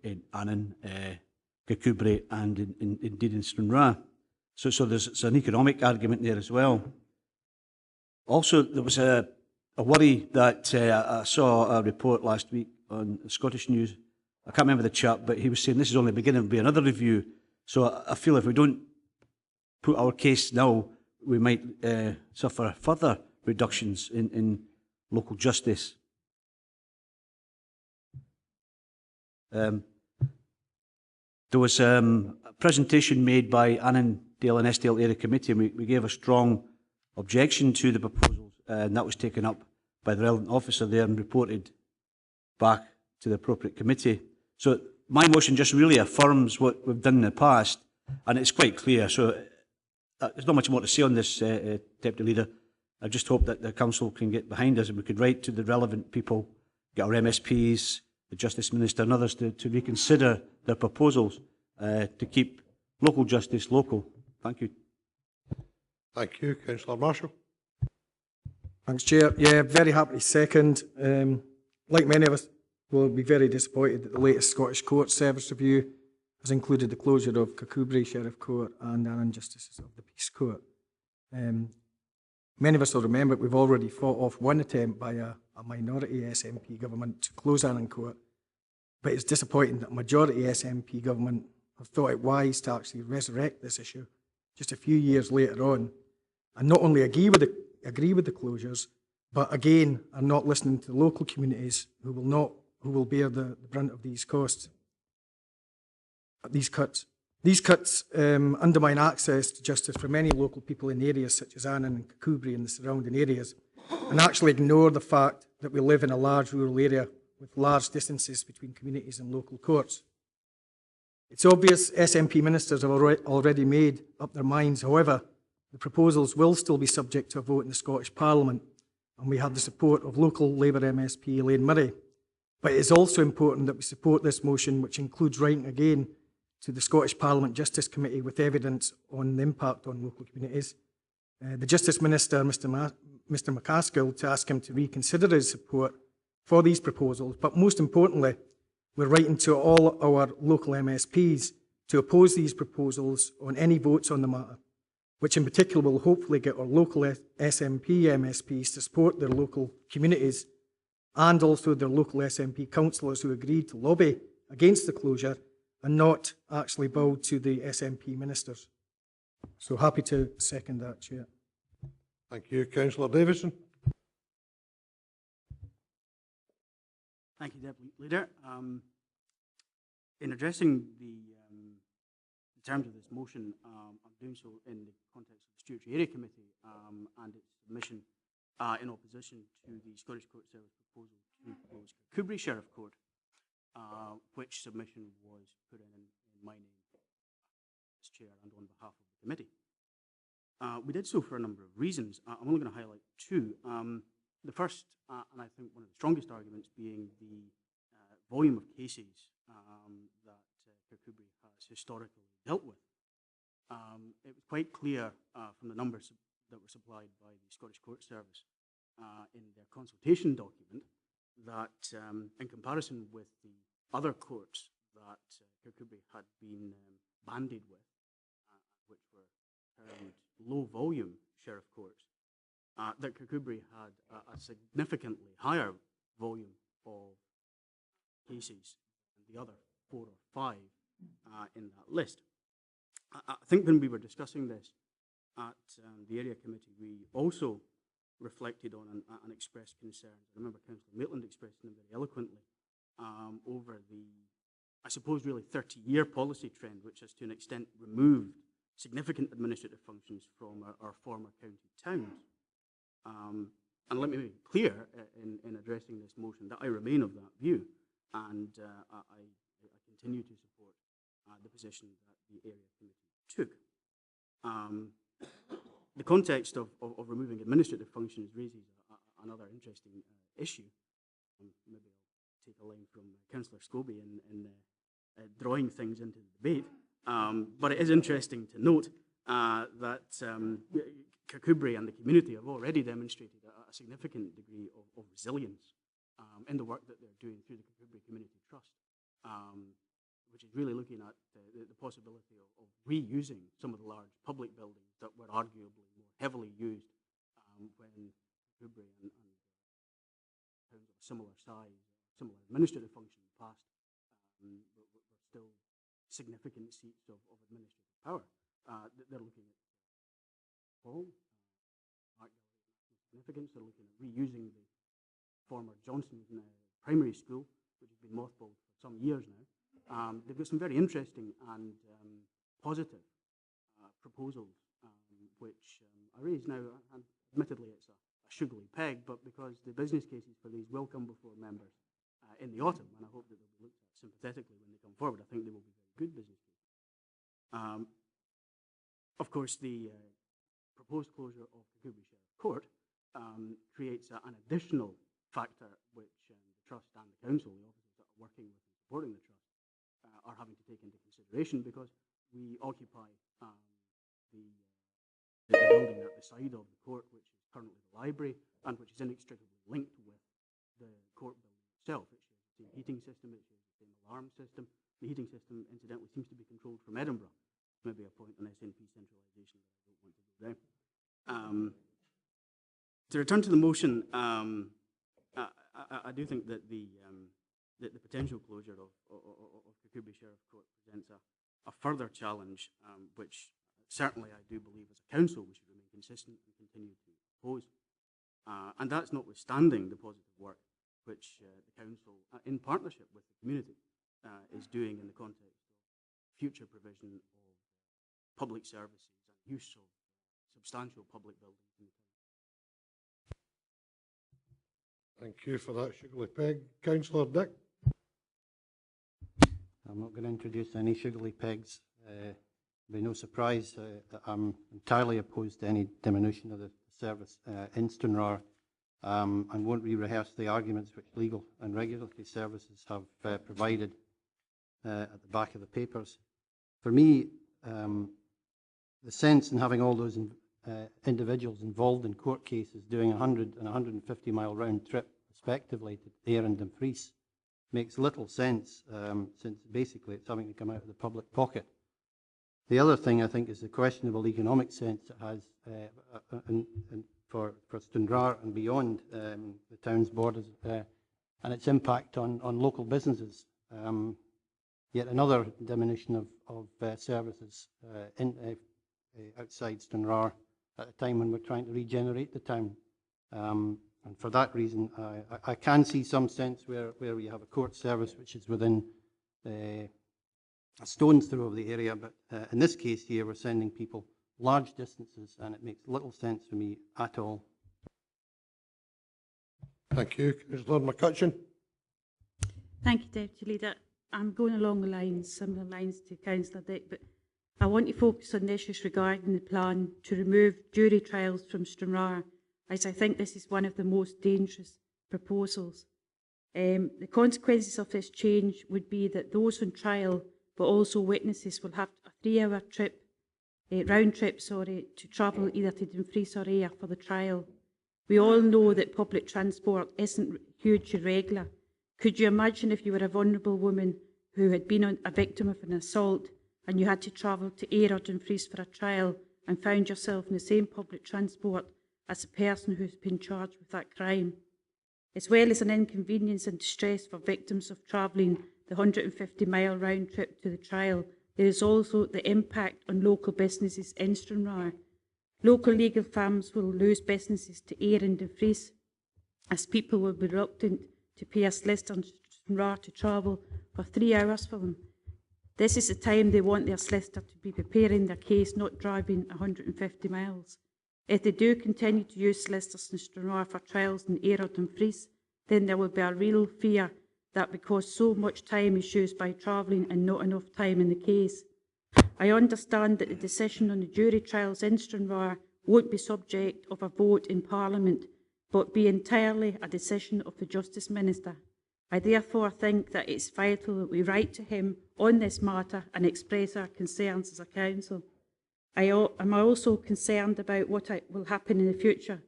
in Annan, Kirkcudbright and indeed in Stranraer. So there's an economic argument there as well. Also, there was a worry that I saw a report last week on Scottish News. I can't remember the chap, but he was saying this is only the beginning, there'll be another review. So I feel if we don't put our case now, we might suffer further reductions in local justice. There was a presentation made by Annandale and Eskdale Area Committee, and we gave a strong objection to the proposals, and that was taken up by the relevant officer there and reported back to the appropriate committee. So my motion just really affirms what we've done in the past, and it's quite clear. So there's not much more to say on this, Deputy Leader. I just hope that the Council can get behind us and we could write to the relevant people, get our MSPs, the Justice Minister and others to reconsider their proposals to keep local justice local. Thank you. Thank you. Councillor Marshall. Thanks, Chair. Yeah, very happy to second. Like many of us, we'll be very disappointed that the latest Scottish Court Service Review has included the closure of Kirkcudbright Sheriff Court and Annan Justices of the Peace Court. Many of us will remember we've already fought off one attempt by a minority SNP government to close Annan Court, but it's disappointing that a majority SNP government have thought it wise to actually resurrect this issue just a few years later on, and not only agree with the closures, but again are not listening to local communities who will bear the brunt of these costs, these cuts. These cuts undermine access to justice for many local people in areas such as Annan and Kirkcudbright and the surrounding areas, and actually ignore the fact that we live in a large rural area with large distances between communities and local courts. It's obvious SNP ministers have already made up their minds. However, the proposals will still be subject to a vote in the Scottish Parliament, and we have the support of local Labour MSP Elaine Murray. But it is also important that we support this motion, which includes writing again to the Scottish Parliament Justice Committee with evidence on the impact on local communities. The Justice Minister, Mr McCaskill, to ask him to reconsider his support for these proposals. But most importantly, we're writing to all our local MSPs to oppose these proposals on any votes on the matter, which in particular will hopefully get our local SNP MSPs to support their local communities and also their local SNP councillors who agreed to lobby against the closure and not actually bow to the SNP ministers. So happy to second that, Chair. Thank you. Councillor Davison. Thank you, Deputy Leader. In addressing the terms of this motion, I'm doing so in the context of the Stewardship Area Committee and its submission in opposition to the Scottish Court Service proposal to close Kirkcudbright Sheriff Court, which submission was put in my name as Chair and on behalf of the committee. We did so for a number of reasons. I'm only going to highlight two. The first, and I think one of the strongest arguments, being the volume of cases that Kirkcudbright has historically dealt with. It was quite clear from the numbers that were supplied by the Scottish Court Service in their consultation document that in comparison with the other courts that Kirkcudbright had been banded with, which were termed low-volume sheriff courts, that Kirkcudbright had a significantly higher volume of cases than the other 4 or 5 in that list. I think when we were discussing this at the area committee, we also reflected on and expressed concerns. I remember Councillor Maitland expressing them very eloquently over the, I suppose, really 30-year policy trend, which has to an extent removed significant administrative functions from our former county towns. And let me be clear in addressing this motion that I remain of that view, and I continue to support the position that the area committee took. The context of removing administrative functions raises another interesting issue. Maybe I'll take a line from Councillor Scobie in drawing things into the debate. But it is interesting to note that Kirkcudbright and the community have already demonstrated a significant degree of resilience in the work that they're doing through the Kirkcudbright Community Trust, which is really looking at the possibility of reusing some of the large public buildings that were arguably more heavily used when Kirkcudbright and towns of similar size, similar administrative function in the past were still significant seats of administrative power. They're looking at Paul, significance. They're looking at reusing the former Johnson's primary school, which has been mothballed for some years now. They've got some very interesting and positive proposals, which I raise now. And admittedly, it's a sugary peg, but because the business cases for these will come before members in the autumn, and I hope that they'll be looked at sympathetically when they come forward. I think they will be very good business cases. Of course, the proposed closure of Kirkcudbright Sheriff Court creates an additional factor which the Trust and the Council, the officers that are working with and supporting the Trust, are having to take into consideration, because we occupy the building at the side of the court, which is currently the library, and which is inextricably linked with the court building itself. It shares the same heating system, it shares the same alarm system. The heating system, incidentally, seems to be controlled from Edinburgh. Maybe a point on SNP centralisation that I don't want to go down. To return to the motion, I do think that the potential closure of Kirkcudbright Sheriff Court presents a further challenge, which certainly I do believe as a council we should remain consistent and continue to oppose. And that's notwithstanding the positive work which the council, in partnership with the community, is doing in the context of future provision of public services and use of substantial public buildings in the town. Thank you for that, Sugarly Peg. Councillor Dick. I'm not going to introduce any Sugarly Pegs. Be no surprise, I'm entirely opposed to any diminution of the service in Stranraer, and won't re-rehearse the arguments which legal and regulatory services have provided at the back of the papers. For me, the sense in having all those individuals involved in court cases doing 100 and 150 mile round trip respectively to Ayr and Dumfries makes little sense, since basically it's having to come out of the public pocket. The other thing I think is the questionable economic sense it has for Stranraer and beyond the town's borders, and its impact on local businesses. Yet another diminution of services outside Stranraer at a time when we're trying to regenerate the town. And for that reason, I can see some sense where we have a court service which is within a stone's throw of the area, but in this case here, we're sending people large distances, and it makes little sense for me at all. Thank you. Councillor McCutcheon. Thank you, Deputy Leader. I'm going along the lines, similar lines to Councillor Dick, but I want to focus on the issues regarding the plan to remove jury trials from Stranraer, as I think this is one of the most dangerous proposals. The consequences of this change would be that those on trial, but also witnesses, will have a 3-hour trip, round trip, to travel either to Dumfries or Ayr for the trial. We all know that public transport isn't hugely regular. Could you imagine if you were a vulnerable woman who had been a victim of an assault and you had to travel to Ayr or Dumfries for a trial and found yourself in the same public transport as the person who's been charged with that crime? as well as an inconvenience and distress for victims of travelling the 150-mile round trip to the trial. There is also the impact on local businesses in Stranraer. Local legal firms will lose businesses to Ayr and Dumfries, as people will be reluctant to pay a solicitor in Stranraer to travel for 3 hours for them. This is the time they want their solicitor to be preparing their case, not driving 150 miles. If they do continue to use solicitors in Stranraer for trials in Ayr or Dumfries, then there will be a real fear that because so much time is used by travelling and not enough time in the case. I understand that the decision on the jury trials in Stranraer won't be subject of a vote in Parliament, but be entirely a decision of the Justice Minister. I therefore think that it's vital that we write to him on this matter and express our concerns as a council. I am also concerned about what will happen in the future.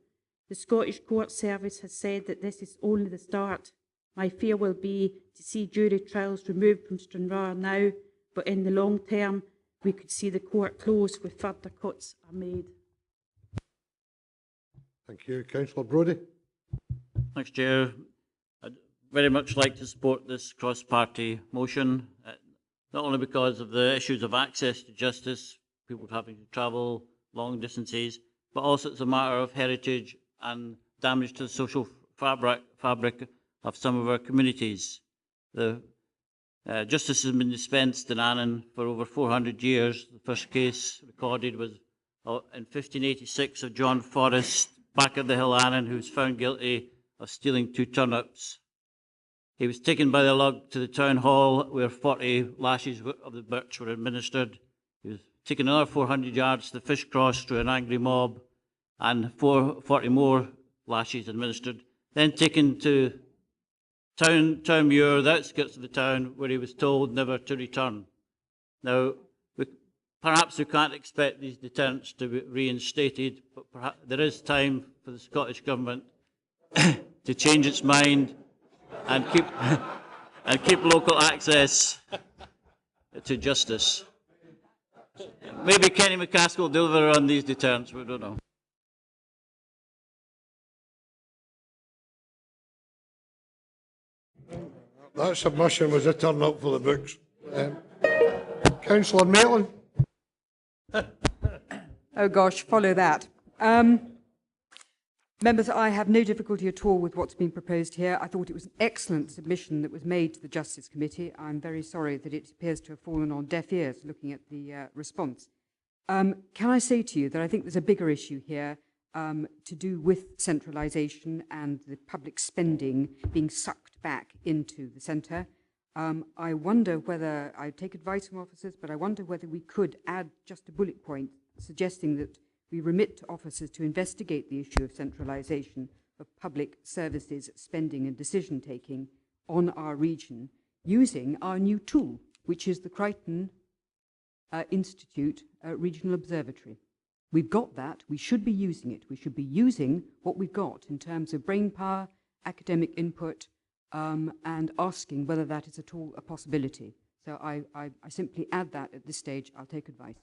The Scottish Court Service has said that this is only the start. My fear will be to see jury trials removed from Stranraer now, but in the long term, we could see the court closed with further cuts are made. Thank you. Councillor Brodie. Thanks, Chair. I'd very much like to support this cross-party motion, not only because of the issues of access to justice, people having to travel long distances, but also it's a matter of heritage and damage to the social fabric of some of our communities. The justice has been dispensed in Annan for over 400 years. The first case recorded was in 1586 of John Forrest, back at the Hill Annan, who was found guilty of stealing 2 turnips. He was taken by the lug to the town hall where 40 lashes of the birch were administered. He was taken another 400 yards to the Fish Cross through an angry mob and 40 more lashes administered. Then taken to Town Muir, the outskirts of the town, where he was told never to return. Now, perhaps we can't expect these deterrents to be reinstated, but perhaps there is time for the Scottish Government to change its mind and keep local access to justice. Maybe Kenny McCaskill will deliver on these deterrents, we don't know. That submission was a turn up for the books. Councillor Maitland. Oh gosh, follow that. Members, I have no difficulty at all with what's been proposed here. I thought it was an excellent submission that was made to the Justice Committee. I'm very sorry that it appears to have fallen on deaf ears looking at the response. Can I say to you that I think there's a bigger issue here to do with centralisation and the public spending being sucked back into the centre. I wonder whether, I take advice from officers, but I wonder whether we could add just a bullet point suggesting that we remit to officers to investigate the issue of centralisation of public services, spending and decision-taking on our region using our new tool, which is the Crichton Institute Regional Observatory. We've got that. We should be using it. We should be using what we've got in terms of brain power, academic input, and asking whether that is at all a possibility. So I simply add that at this stage. I'll take advice.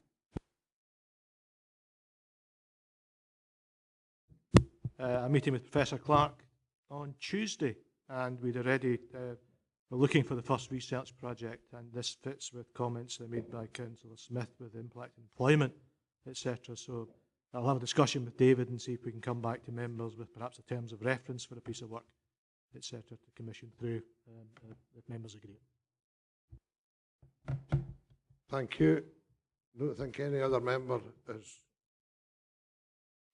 A meeting with Professor Clark on Tuesday, and we'd already were looking for the first research project, and this fits with comments that were made by Councillor Smith with impact employment, etc. So I'll have a discussion with David and see if we can come back to members with perhaps the terms of reference for a piece of work, etc. to commission through if members agree. Thank you. I don't think any other member is.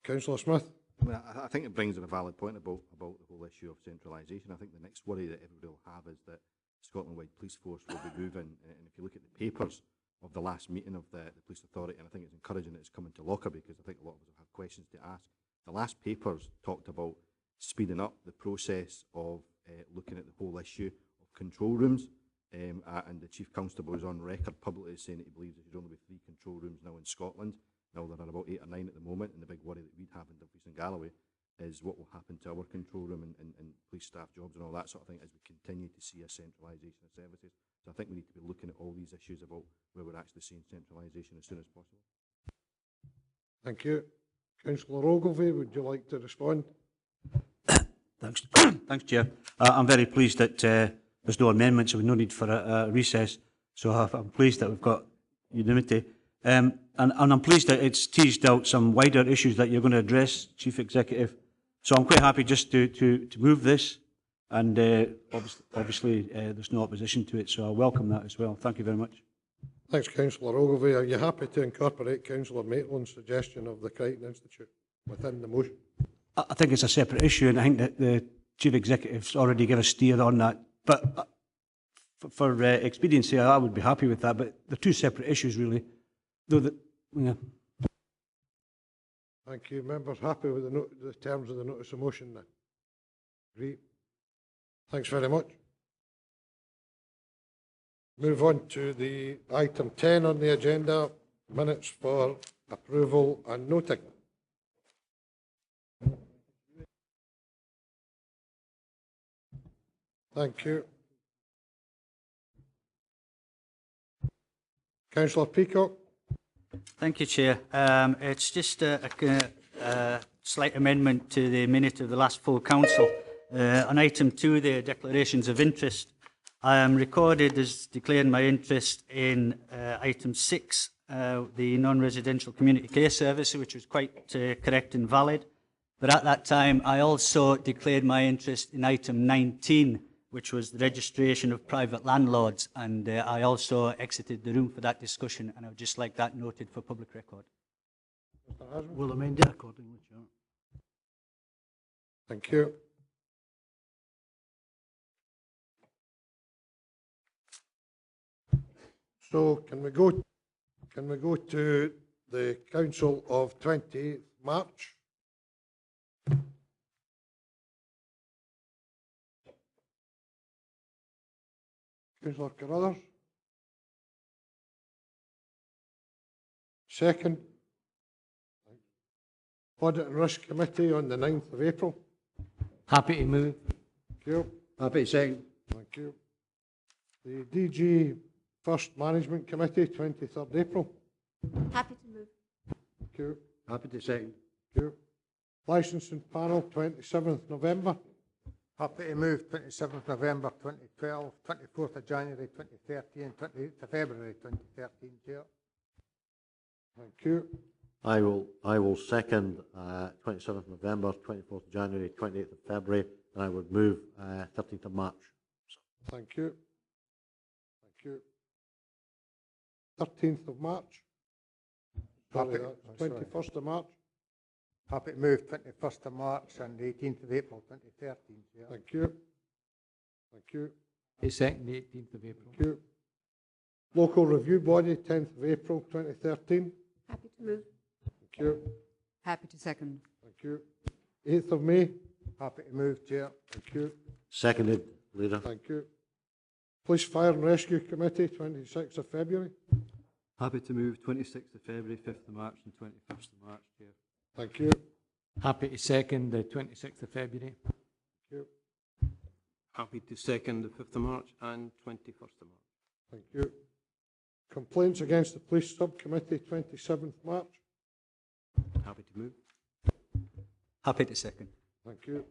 Councillor Smith. I mean, I think it brings in a valid point about the whole issue of centralisation. I think the next worry that everybody will have is that Scotland-wide police force will be moving, and if you look at the papers of the last meeting of the police authority, and I think it's encouraging that it's coming to Lockerbie, because I think a lot of us have questions to ask. The last papers talked about speeding up the process of looking at the whole issue of control rooms, and the Chief Constable is on record publicly saying that he believes there should only be 3 control rooms now in Scotland. Now there are about 8 or 9 at the moment, and the big worry that we'd have in Dumfries and Galloway is what will happen to our control room and police staff jobs and all that sort of thing as we continue to see a centralisation of services. So I think we need to be looking at all these issues about where we're actually seeing centralisation as soon as possible. Thank you. Councillor Ogilvie, would you like to respond? Thanks, thanks, Chair. I'm very pleased that there's no amendments, so we've no need for a recess. So I'm pleased that we've got unanimity. And I'm pleased that it's teased out some wider issues that you're going to address, Chief Executive. So I'm quite happy just to move this. And obviously there's no opposition to it, so I welcome that as well. Thank you very much. Thanks, Councillor Ogilvie. Are you happy to incorporate Councillor Maitland's suggestion of the Crichton Institute within the motion? I think it's a separate issue, and I think that the Chief Executive's already given a steer on that. But for expediency, I would be happy with that. But they're two separate issues, really. Though that, yeah. Thank you. Members happy with the terms of the notice of motion then? Agree. Thanks very much. Move on to the item 10 on the agenda, minutes for approval and noting. Thank you. Councillor Peacock. Thank you, Chair. It's just a slight amendment to the minute of the last full council. On item 2, the declarations of interest. I am recorded as declaring my interest in item 6, the non-residential community care service, which was quite correct and valid. But at that time, I also declared my interest in item 19, which was the registration of private landlords, and I also exited the room for that discussion, and I would just like that noted for public record. We'll amend it accordingly, Chair. Thank you. So can we go to the Council of 20th March? Councillor Carruthers. Second. Audit and Risk Committee on the 9th of April. Happy to move. Thank you. Happy to second. Thank you. The DG First Management Committee, 23rd April. Happy to move. Thank you. Happy to second. Thank you. Licensing Panel, 27th November. Happy to move 27th November 2012, 24th of January 2013, 28th of February 2013, Chair. Thank you. I will second 27th November, 24th of January, 28th of February, and I would move 13th of March. Thank you. Thank you. 13th of March. Sorry, that's 21st of March. Happy to move 21st of March and 18th of April 2013, Chair. Thank you. Thank you. A second, the 18th of April. Thank you. Local Review Body, 10th of April 2013. Happy to move. Thank you. Happy to second. Thank you. 8th of May. Happy to move, Chair. Thank you. Seconded, Leader. Thank you. Police Fire and Rescue Committee, 26th of February. Happy to move 26th of February, 5th of March and 21st of March, Chair. Thank you. Happy to second the 26th of February. Thank you. Happy to second the 5th of March and 21st of March. Thank you. Complaints against the Police Subcommittee, 27th March. Happy to move. Happy to second. Thank you.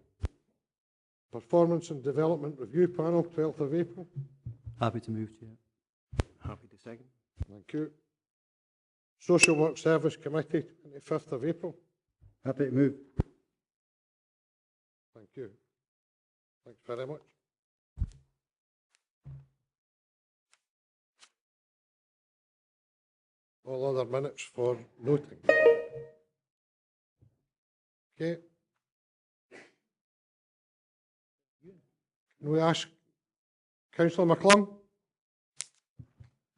Performance and Development Review Panel, 12th of April. Happy to move, Chair. Happy to second. Thank you. Social Work Service Committee, 25th of April. Happy to move. Thank you. Thanks very much. All other minutes for noting. Okay. Can we ask Councillor McClung?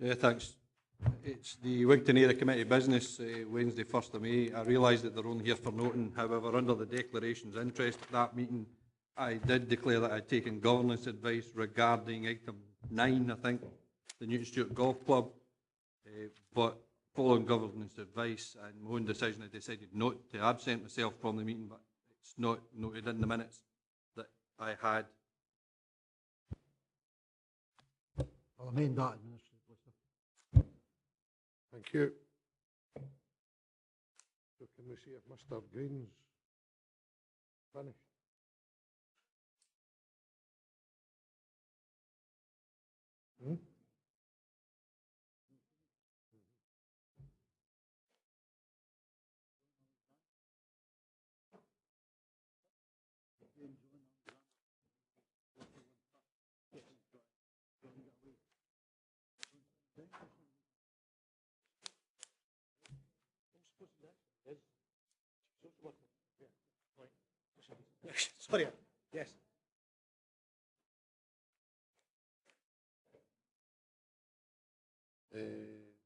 Yeah, thanks. It's the Wigton Area Committee business, Wednesday 1st of May. I realise that they're only here for noting. However, under the declarations of interest at that meeting, I did declare that I'd taken governance advice regarding item 9, I think, the Newton Stewart Golf Club. But following governance advice and my own decision, I decided not to absent myself from the meeting, but it's not noted in the minutes that I had. I'll amend that, Administrator. Thank you. So can we see if Mr. Green's finished? Sorry. Yes.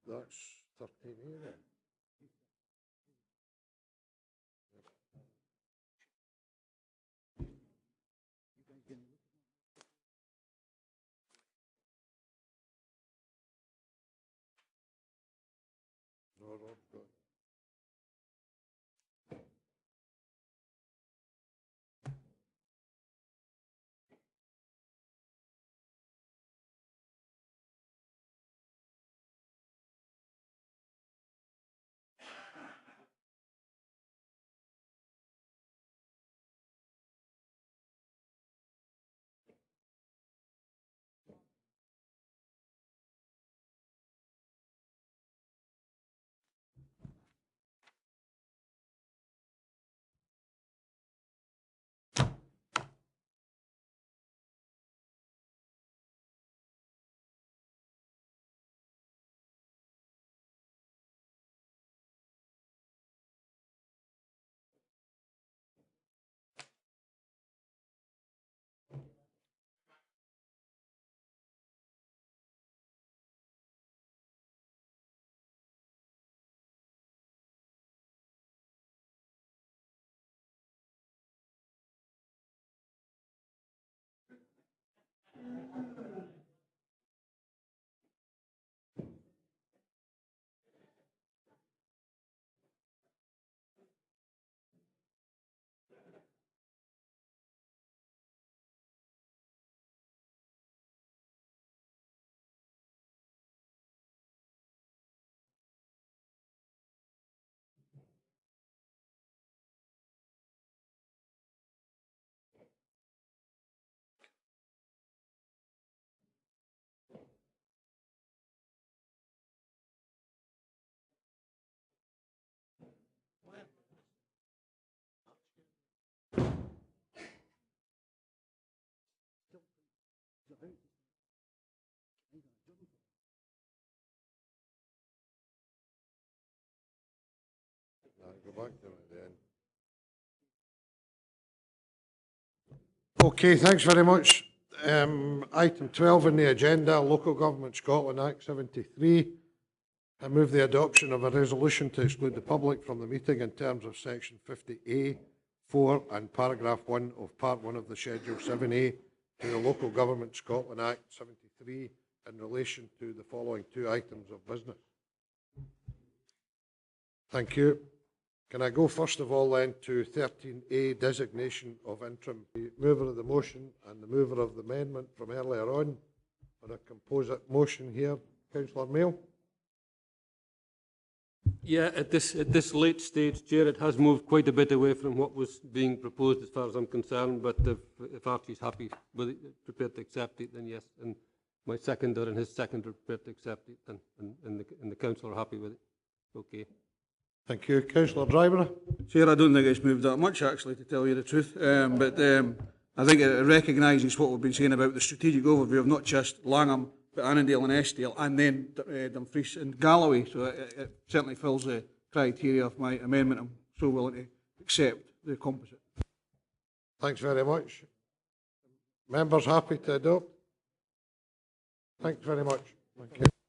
That's 13A then. No, Rob's got it. Go back to it then. Okay, thanks very much. Item 12 on the agenda, Local Government Scotland Act 73. I move the adoption of a resolution to exclude the public from the meeting in terms of section 50A, 4 and paragraph 1 of part 1 of the Schedule 7A to the Local Government Scotland Act 73 in relation to the following two items of business. Thank you. Can I go first of all then to 13A, designation of interim? The mover of the motion and the mover of the amendment from earlier on a composite motion here, Councillor Mail. Yeah, at this late stage, Chair, it has moved quite a bit away from what was being proposed as far as I'm concerned, but if Archie's happy with it, prepared to accept it, then yes, and my seconder and his seconder are prepared to accept it, and the council are happy with it. Okay. Thank you. Councillor Driver. Chair, I don't think it's moved that much, actually, to tell you the truth. But I think it recognises what we've been saying about the strategic overview of not just Langham, but Annandale and Eskdale, and then Dumfries and Galloway. So it certainly fills the criteria of my amendment. I'm so willing to accept the composite. Thanks very much. Members happy to adopt? Thanks very much. Thank you.